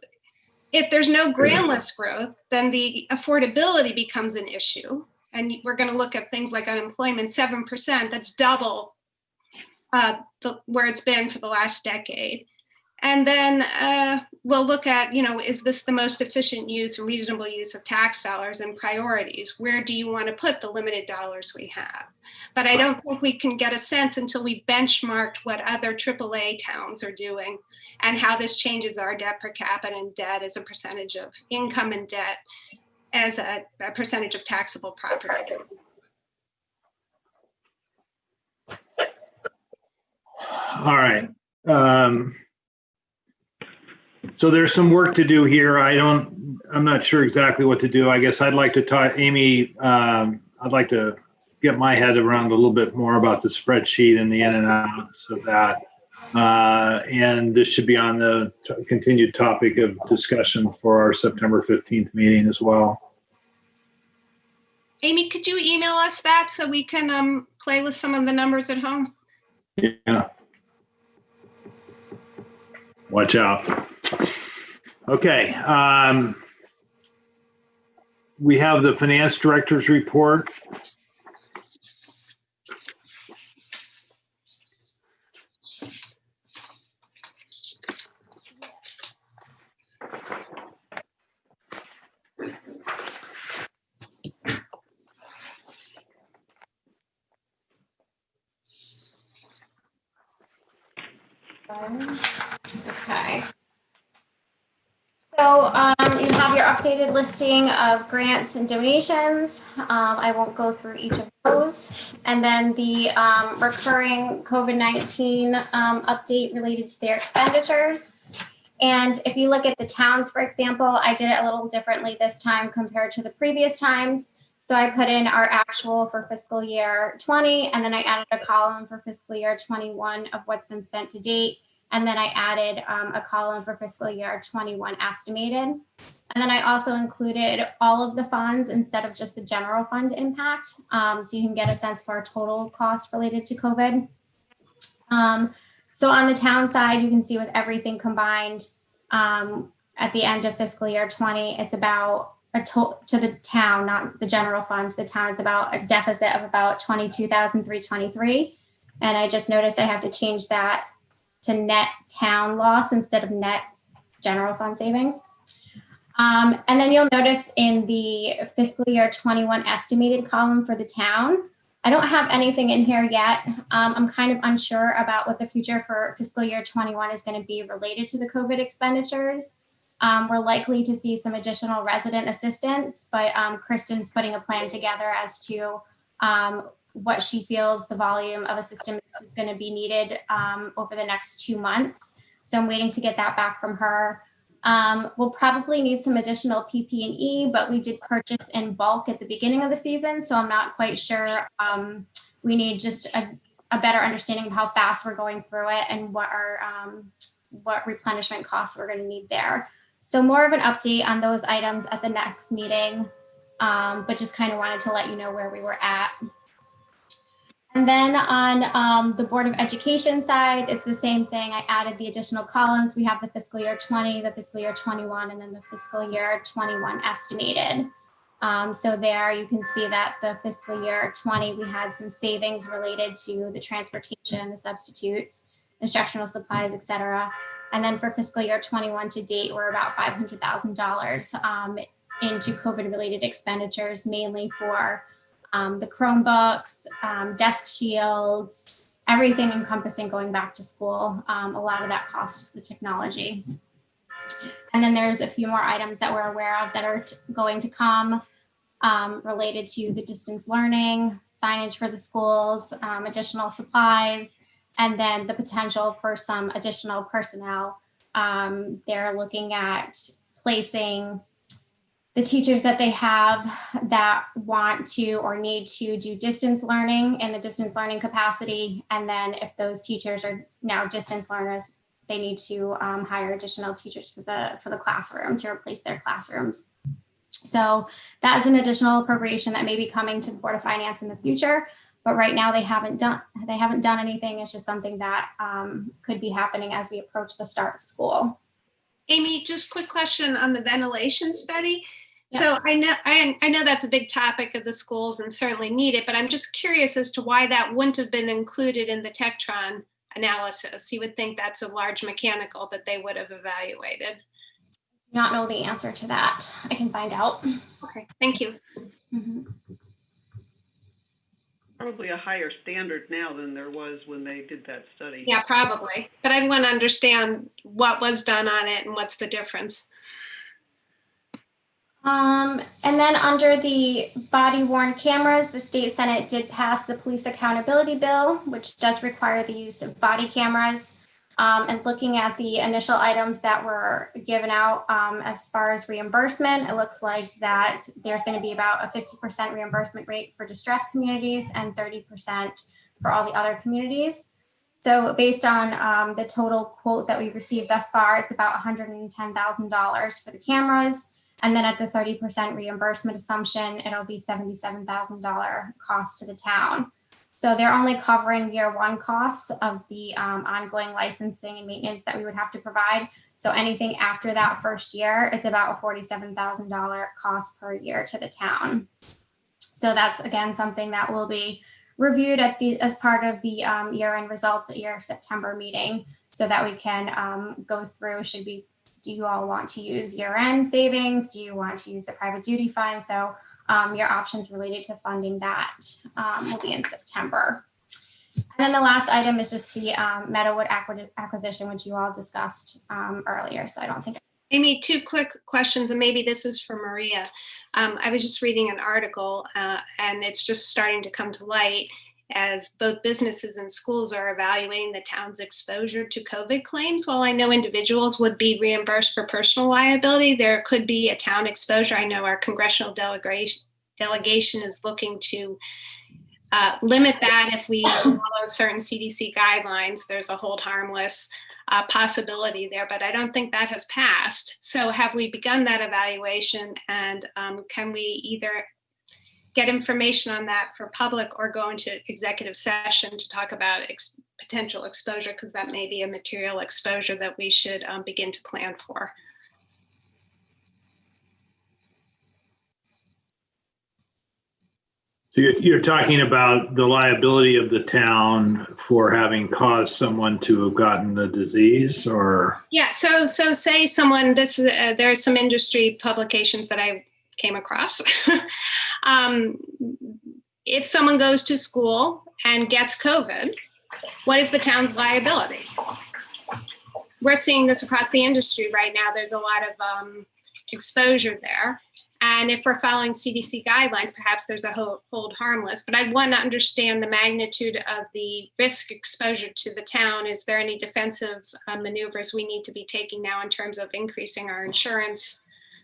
Speaker 5: if there's no grand list growth, then the affordability becomes an issue. And we're going to look at things like unemployment, 7%, that's double where it's been for the last decade. And then we'll look at, is this the most efficient use and reasonable use of tax dollars and priorities? Where do you want to put the limited dollars we have? But I don't think we can get a sense until we benchmarked what other AAA towns are doing and how this changes our debt per capita and debt as a percentage of income and debt as a percentage of taxable property.
Speaker 1: All right. So there's some work to do here. I'm not sure exactly what to do. I guess I'd like to talk, Amy, I'd like to get my head around a little bit more about the spreadsheet and the in and outs of that. And this should be on the continued topic of discussion for our September 15th meeting as well.
Speaker 5: Amy, could you email us that so we can play with some of the numbers at home?
Speaker 1: Yeah. Watch out. Okay. We have the finance director's report.
Speaker 3: Okay. So you have your updated listing of grants and donations. I won't go through each of those. And then the recurring COVID-19 update related to their expenditures. And if you look at the towns, for example, I did it a little differently this time compared to the previous times. So I put in our actual for fiscal year 20, and then I added a column for fiscal year 21 of what's been spent to date. And then I added a column for fiscal year 21 estimated. And then I also included all of the funds instead of just the general fund impact. So you can get a sense for our total cost related to COVID. So on the town side, you can see with everything combined at the end of fiscal year 20, it's about to the town, not the general fund, the town is about a deficit of about $22,323. And I just noticed I have to change that to net town loss instead of net general fund savings. And then you'll notice in the fiscal year 21 estimated column for the town, I don't have anything in here yet. I'm kind of unsure about what the future for fiscal year 21 is going to be related to the COVID expenditures. We're likely to see some additional resident assistance, but Kristen's putting a plan together as to what she feels the volume of assistance is going to be needed over the next 2 months. So I'm waiting to get that back from her. We'll probably need some additional PP&E, but we did purchase in bulk at the beginning of the season, so I'm not quite sure. We need just a better understanding of how fast we're going through it and what our what replenishment costs we're going to need there. So more of an update on those items at the next meeting, but just kind of wanted to let you know where we were at. And then on the Board of Education side, it's the same thing. I added the additional columns. We have the fiscal year 20, the fiscal year 21, and then the fiscal year 21 estimated. So there you can see that the fiscal year 20, we had some savings related to the transportation, the substitutes, instructional supplies, et cetera. And then for fiscal year 21 to date, we're about $500,000 into COVID-related expenditures, mainly for the Chromebooks, desk shields, everything encompassing going back to school. A lot of that cost is the technology. And then there's a few more items that we're aware of that are going to come related to the distance learning, signage for the schools, additional supplies, and then the potential for some additional personnel. They're looking at placing the teachers that they have that want to or need to do distance learning in the distance learning capacity. And then if those teachers are now distance learners, they need to hire additional teachers for the classroom to replace their classrooms. So that is an additional appropriation that may be coming to the Board of Finance in the future. But right now they haven't done anything. It's just something that could be happening as we approach the start of school.
Speaker 5: Amy, just quick question on the ventilation study. Yeah. So I know that's a big topic of the schools and certainly need it, but I'm just curious as to why that wouldn't have been included in the Tectron analysis. You would think that's a large mechanical that they would have evaluated.
Speaker 3: Not know the answer to that. I can find out.
Speaker 5: Okay, thank you.
Speaker 3: Mm-hmm.
Speaker 4: Probably a higher standard now than there was when they did that study.
Speaker 5: Yeah, probably. But I'd want to understand what was done on it and what's the difference.
Speaker 3: And then under the body-worn cameras, the state Senate did pass the police accountability bill, which does require the use of body cameras. And looking at the initial items that were given out as far as reimbursement, it looks like that there's going to be about a 50% reimbursement rate for distressed communities and 30% for all the other communities. So based on the total quote that we received thus far, it's about $110,000 for the cameras. And then at the 30% reimbursement assumption, it'll be $77,000 cost to the town. So they're only covering year one costs of the ongoing licensing and maintenance that we would have to provide. So anything after that first year, it's about a $47,000 cost per year to the town. So that's, again, something that will be reviewed as part of the year-end results at your September meeting, so that we can go through, do you all want to use year-end savings? Do you want to use the private duty fund? So your options related to funding that will be in September. And then the last item is just the Meadowood acquisition, which you all discussed earlier. So I don't think.
Speaker 5: Amy, two quick questions, and maybe this is for Maria. I was just reading an article, and it's just starting to come to light as both businesses and schools are evaluating the town's exposure to COVID claims. While I know individuals would be reimbursed for personal liability, there could be a town exposure. I know our congressional delegation is looking to limit that if we follow certain CDC guidelines. There's a hold harmless possibility there, but I don't think that has passed. So have we begun that evaluation, and can we either get information on that for public or go into executive session to talk about potential exposure, because that may be a material exposure that we should begin to plan for.
Speaker 1: So you're talking about the liability of the town for having caused someone to have gotten the disease, or?
Speaker 5: Yeah, so say someone, there's some industry publications that I came across. If someone goes to school and gets COVID, what is the town's liability? We're seeing this across the industry right now. There's a lot of exposure there. And if we're following CDC guidelines, perhaps there's a hold harmless, but I'd want to understand the magnitude of the risk exposure to the town. Is there any defensive maneuvers we need to be taking now in terms of increasing our insurance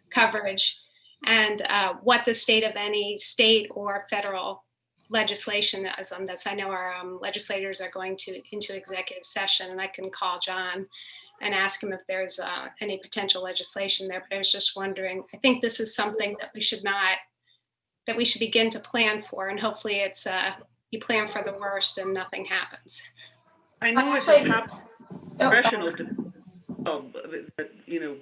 Speaker 5: coverage, and what the state of any state or federal legislation is on this? I know our legislators are going into executive session, and I can call John and ask him if there's any potential legislation there. But I was just wondering, I think this is something that we should begin to plan for, and hopefully it's you plan for the worst and nothing happens.
Speaker 4: I know it's a top professional, but you know,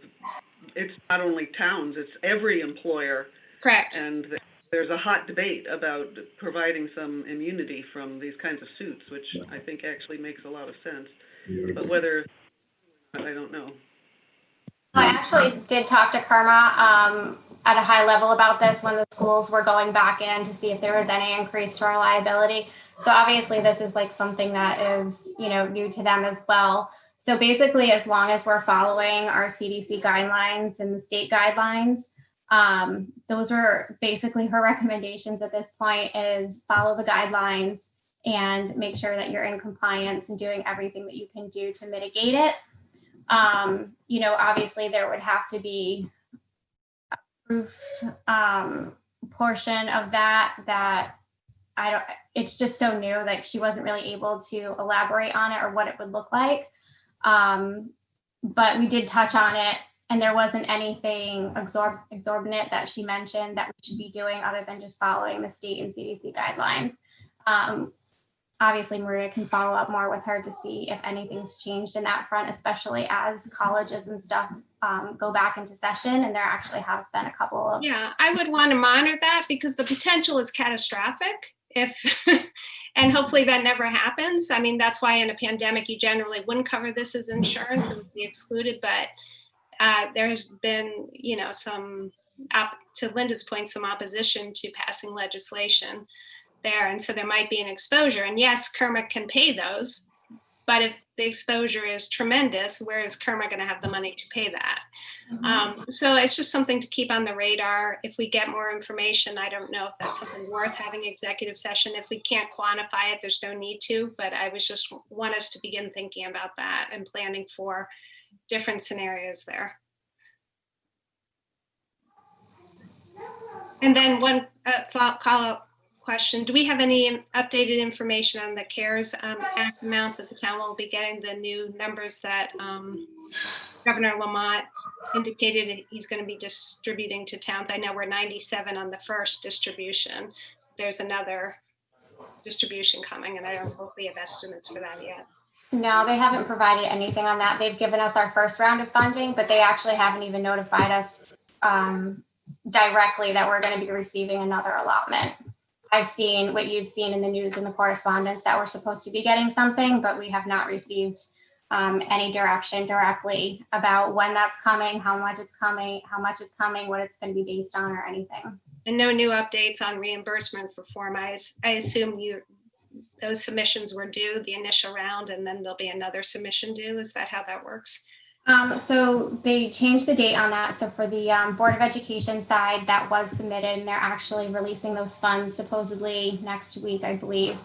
Speaker 4: it's not only towns, it's every employer.
Speaker 5: Correct.
Speaker 4: And there's a hot debate about providing some immunity from these kinds of suits, which I think actually makes a lot of sense. But whether, I don't know.
Speaker 3: I actually did talk to Karma at a high level about this when the schools were going back in to see if there was any increase to our liability. So obviously this is like something that is, you know, new to them as well. So basically, as long as we're following our CDC guidelines and the state guidelines, those are basically her recommendations at this point, is follow the guidelines and make sure that you're in compliance and doing everything that you can do to mitigate it. You know, obviously there would have to be a proof portion of that it's just so new that she wasn't really able to elaborate on it or what it would look like. But we did touch on it, and there wasn't anything exorbitant that she mentioned that we should be doing other than just following the state and CDC guidelines. Obviously, Maria can follow up more with her to see if anything's changed in that front, especially as colleges and stuff go back into session, and there actually has been a couple of.
Speaker 5: Yeah, I would want to monitor that, because the potential is catastrophic if, and hopefully that never happens. I mean, that's why in a pandemic, you generally wouldn't cover this as insurance, it would be excluded, but there's been, you know, to Linda's point, some opposition to passing legislation there. And so there might be an exposure. And yes, Kerma can pay those, but if the exposure is tremendous, where is Kerma going to have the money to pay that? So it's just something to keep on the radar. If we get more information, I don't know if that's something worth having executive session. If we can't quantify it, there's no need to, but I was just want us to begin thinking about that and planning for different scenarios there. And then one follow-up question. Do we have any updated information on the CARES Act amount that the town will be getting, the new numbers that Governor Lamont indicated he's going to be distributing to towns? I know we're 97 on the first distribution. There's another distribution coming, and I don't know if we have estimates for that yet.
Speaker 3: No, they haven't provided anything on that. They've given us our first round of funding, but they actually haven't even notified us directly that we're going to be receiving another allotment. I've seen what you've seen in the news and the correspondence that we're supposed to be getting something, but we have not received any direction directly about when that's coming, how much is coming, what it's going to be based on, or anything.
Speaker 5: And no new updates on reimbursement for form. I assume those submissions were due, the initial round, and then there'll be another submission due. Is that how that works?
Speaker 3: So they changed the date on that. So for the Board of Education side, that was submitted, and they're actually releasing those funds supposedly next week, I believe.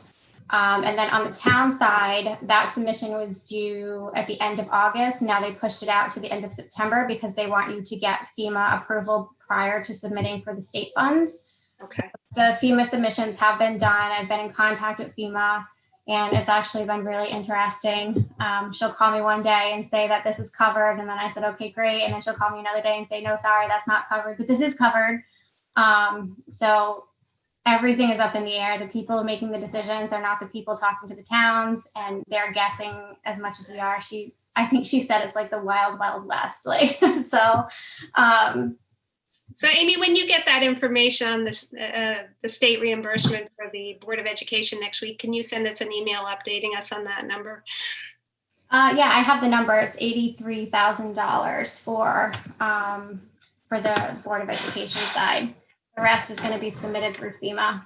Speaker 3: And then on the town side, that submission was due at the end of August. Now they pushed it out to the end of September because they want you to get FEMA approval prior to submitting for the state funds.
Speaker 5: Okay.
Speaker 3: The FEMA submissions have been done. I've been in contact with FEMA, and it's actually been really interesting. She'll call me one day and say that this is covered, and then I said, okay, great. And then she'll call me another day and say, no, sorry, that's not covered, but this is covered. So everything is up in the air. The people making the decisions are not the people talking to the towns, and they're guessing as much as we are. I think she said it's like the wild, wild west. Like, so,
Speaker 5: So Amy, when you get that information on this, the state reimbursement for the Board of Education next week, can you send us an email updating us on that number?
Speaker 3: Yeah, I have the number. It's $83,000 for the Board of Education side. The rest is going to be submitted through FEMA.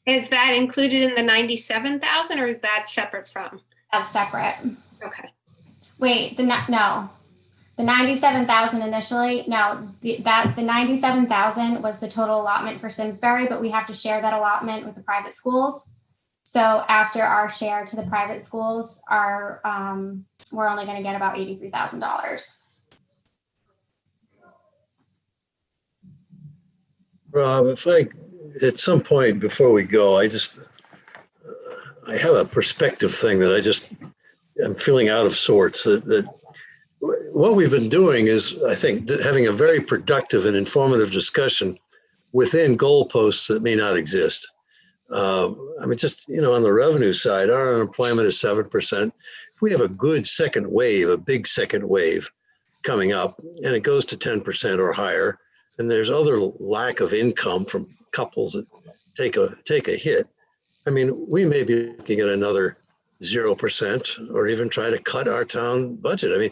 Speaker 5: Is that included in the 97,000, or is that separate from?
Speaker 3: That's separate.
Speaker 5: Okay.
Speaker 3: Wait, the 97,000 initially. No, the 97,000 was the total allotment for Simsbury, but we have to share that allotment with the private schools. So after our share to the private schools, we're only going to get about $83,000.
Speaker 2: Rob, if I, at some point before we go, I have a perspective thing that I'm feeling out of sorts. That what we've been doing is, I think, having a very productive and informative discussion within goalposts that may not exist. I mean, just, on the revenue side, our unemployment is 7%. If we have a good second wave, a big second wave coming up, and it goes to 10% or higher, and there's other lack of income from couples that take a hit, I mean, we may be looking at another 0% or even try to cut our town budget. I mean,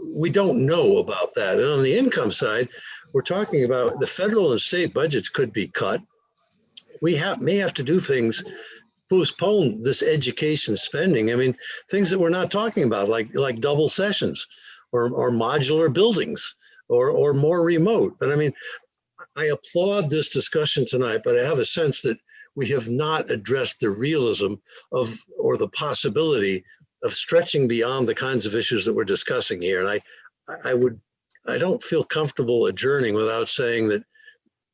Speaker 2: we don't know about that. And on the income side, we're talking about the federal and state budgets could be cut. We may have to do things, postpone this education spending. I mean, things that we're not talking about, like double sessions or modular buildings or more remote. But I mean, I applaud this discussion tonight, but I have a sense that we have not addressed the realism or the possibility of stretching beyond the kinds of issues that we're discussing here. And I don't feel comfortable adjourning without saying that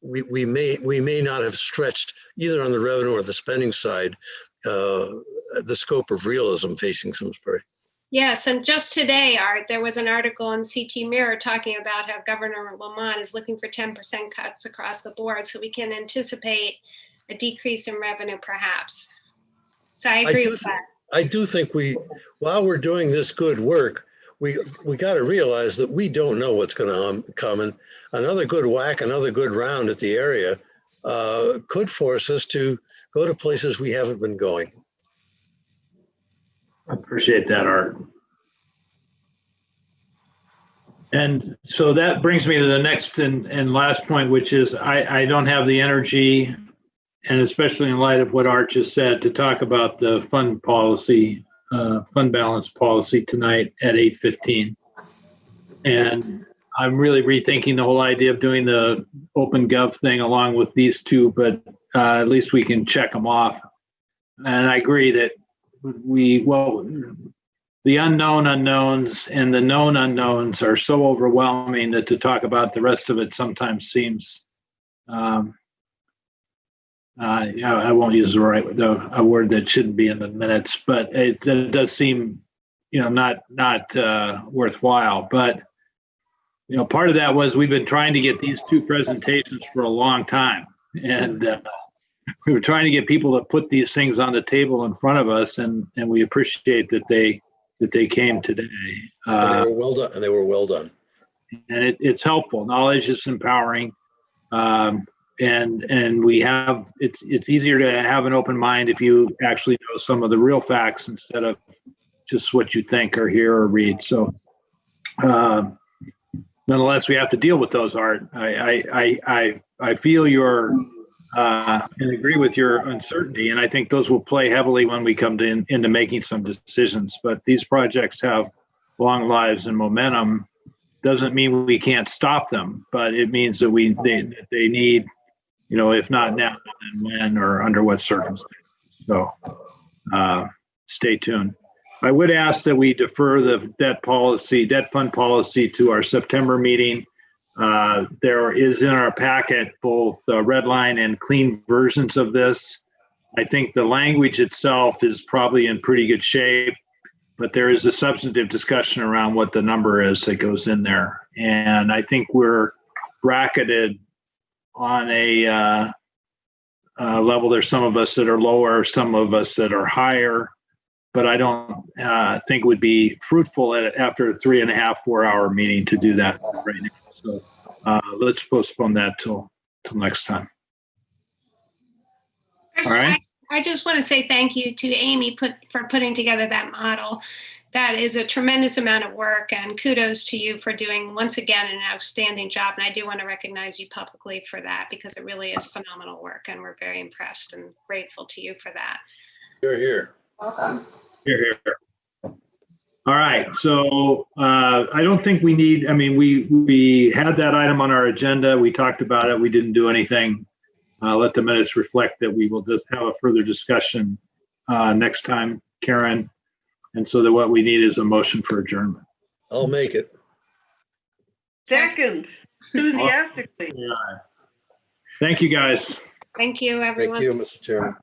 Speaker 2: we may not have stretched either on the revenue or the spending side the scope of realism facing Simsbury.
Speaker 5: Yes, and just today, Art, there was an article in CT Mirror talking about how Governor Lamont is looking for 10% cuts across the board, so we can anticipate a decrease in revenue perhaps. So I agree with that.
Speaker 2: I do think while we're doing this good work, we got to realize that we don't know what's going to come, and another good whack, another good round at the area could force us to go to places we haven't been going.
Speaker 1: I appreciate that, Art. And so that brings me to the next and last point, which is I don't have the energy, and especially in light of what Art just said, to talk about the fund policy, fund balance policy tonight at 8:15. And I'm really rethinking the whole idea of doing the Opengov thing along with these two, but at least we can check them off. And I agree that the unknown unknowns and the known unknowns are so overwhelming that to talk about the rest of it sometimes seems, I won't use a word that shouldn't be in the minutes, but it does seem, not worthwhile. But, part of that was we've been trying to get these two presentations for a long time. And we were trying to get people to put these things on the table in front of us, and we appreciate that they came today.
Speaker 2: And they were well done. And they were well done.
Speaker 1: And it's helpful. Knowledge is empowering. And we have, it's easier to have an open mind if you actually know some of the real facts instead of just what you think or hear or read. So nonetheless, we have to deal with those, Art. I feel your and agree with your uncertainty, and I think those will play heavily when we come into making some decisions. But these projects have long lives and momentum. Doesn't mean we can't stop them, but it means that they need, if not now, then when or under what circumstances. So stay tuned. I would ask that we defer the debt fund policy to our September meeting. There is in our packet both red line and clean versions of this. I think the language itself is probably in pretty good shape, but there is a substantive discussion around what the number is that goes in there. And I think we're bracketed on a level. There's some of us that are lower, some of us that are higher, but I don't think it would be fruitful after a 3.5, 4 hour meeting to do that right now. So let's postpone that till next time. All right.
Speaker 5: I just want to say thank you to Amy for putting together that model. That is a tremendous amount of work, and kudos to you for doing, once again, an outstanding job. And I do want to recognize you publicly for that, because it really is phenomenal work, and we're very impressed and grateful to you for that.
Speaker 2: You're here.
Speaker 3: Welcome.
Speaker 1: Here. All right, so I don't think we need, we had that item on our agenda. We talked about it. We didn't do anything. Let the minutes reflect that we will just have a further discussion next time, Karen. And so that what we need is a motion for adjournment.
Speaker 2: I'll make it.
Speaker 4: Second, enthusiastically.
Speaker 1: Thank you, guys.
Speaker 5: Thank you, everyone.
Speaker 2: Thank you, Mr. Chairman.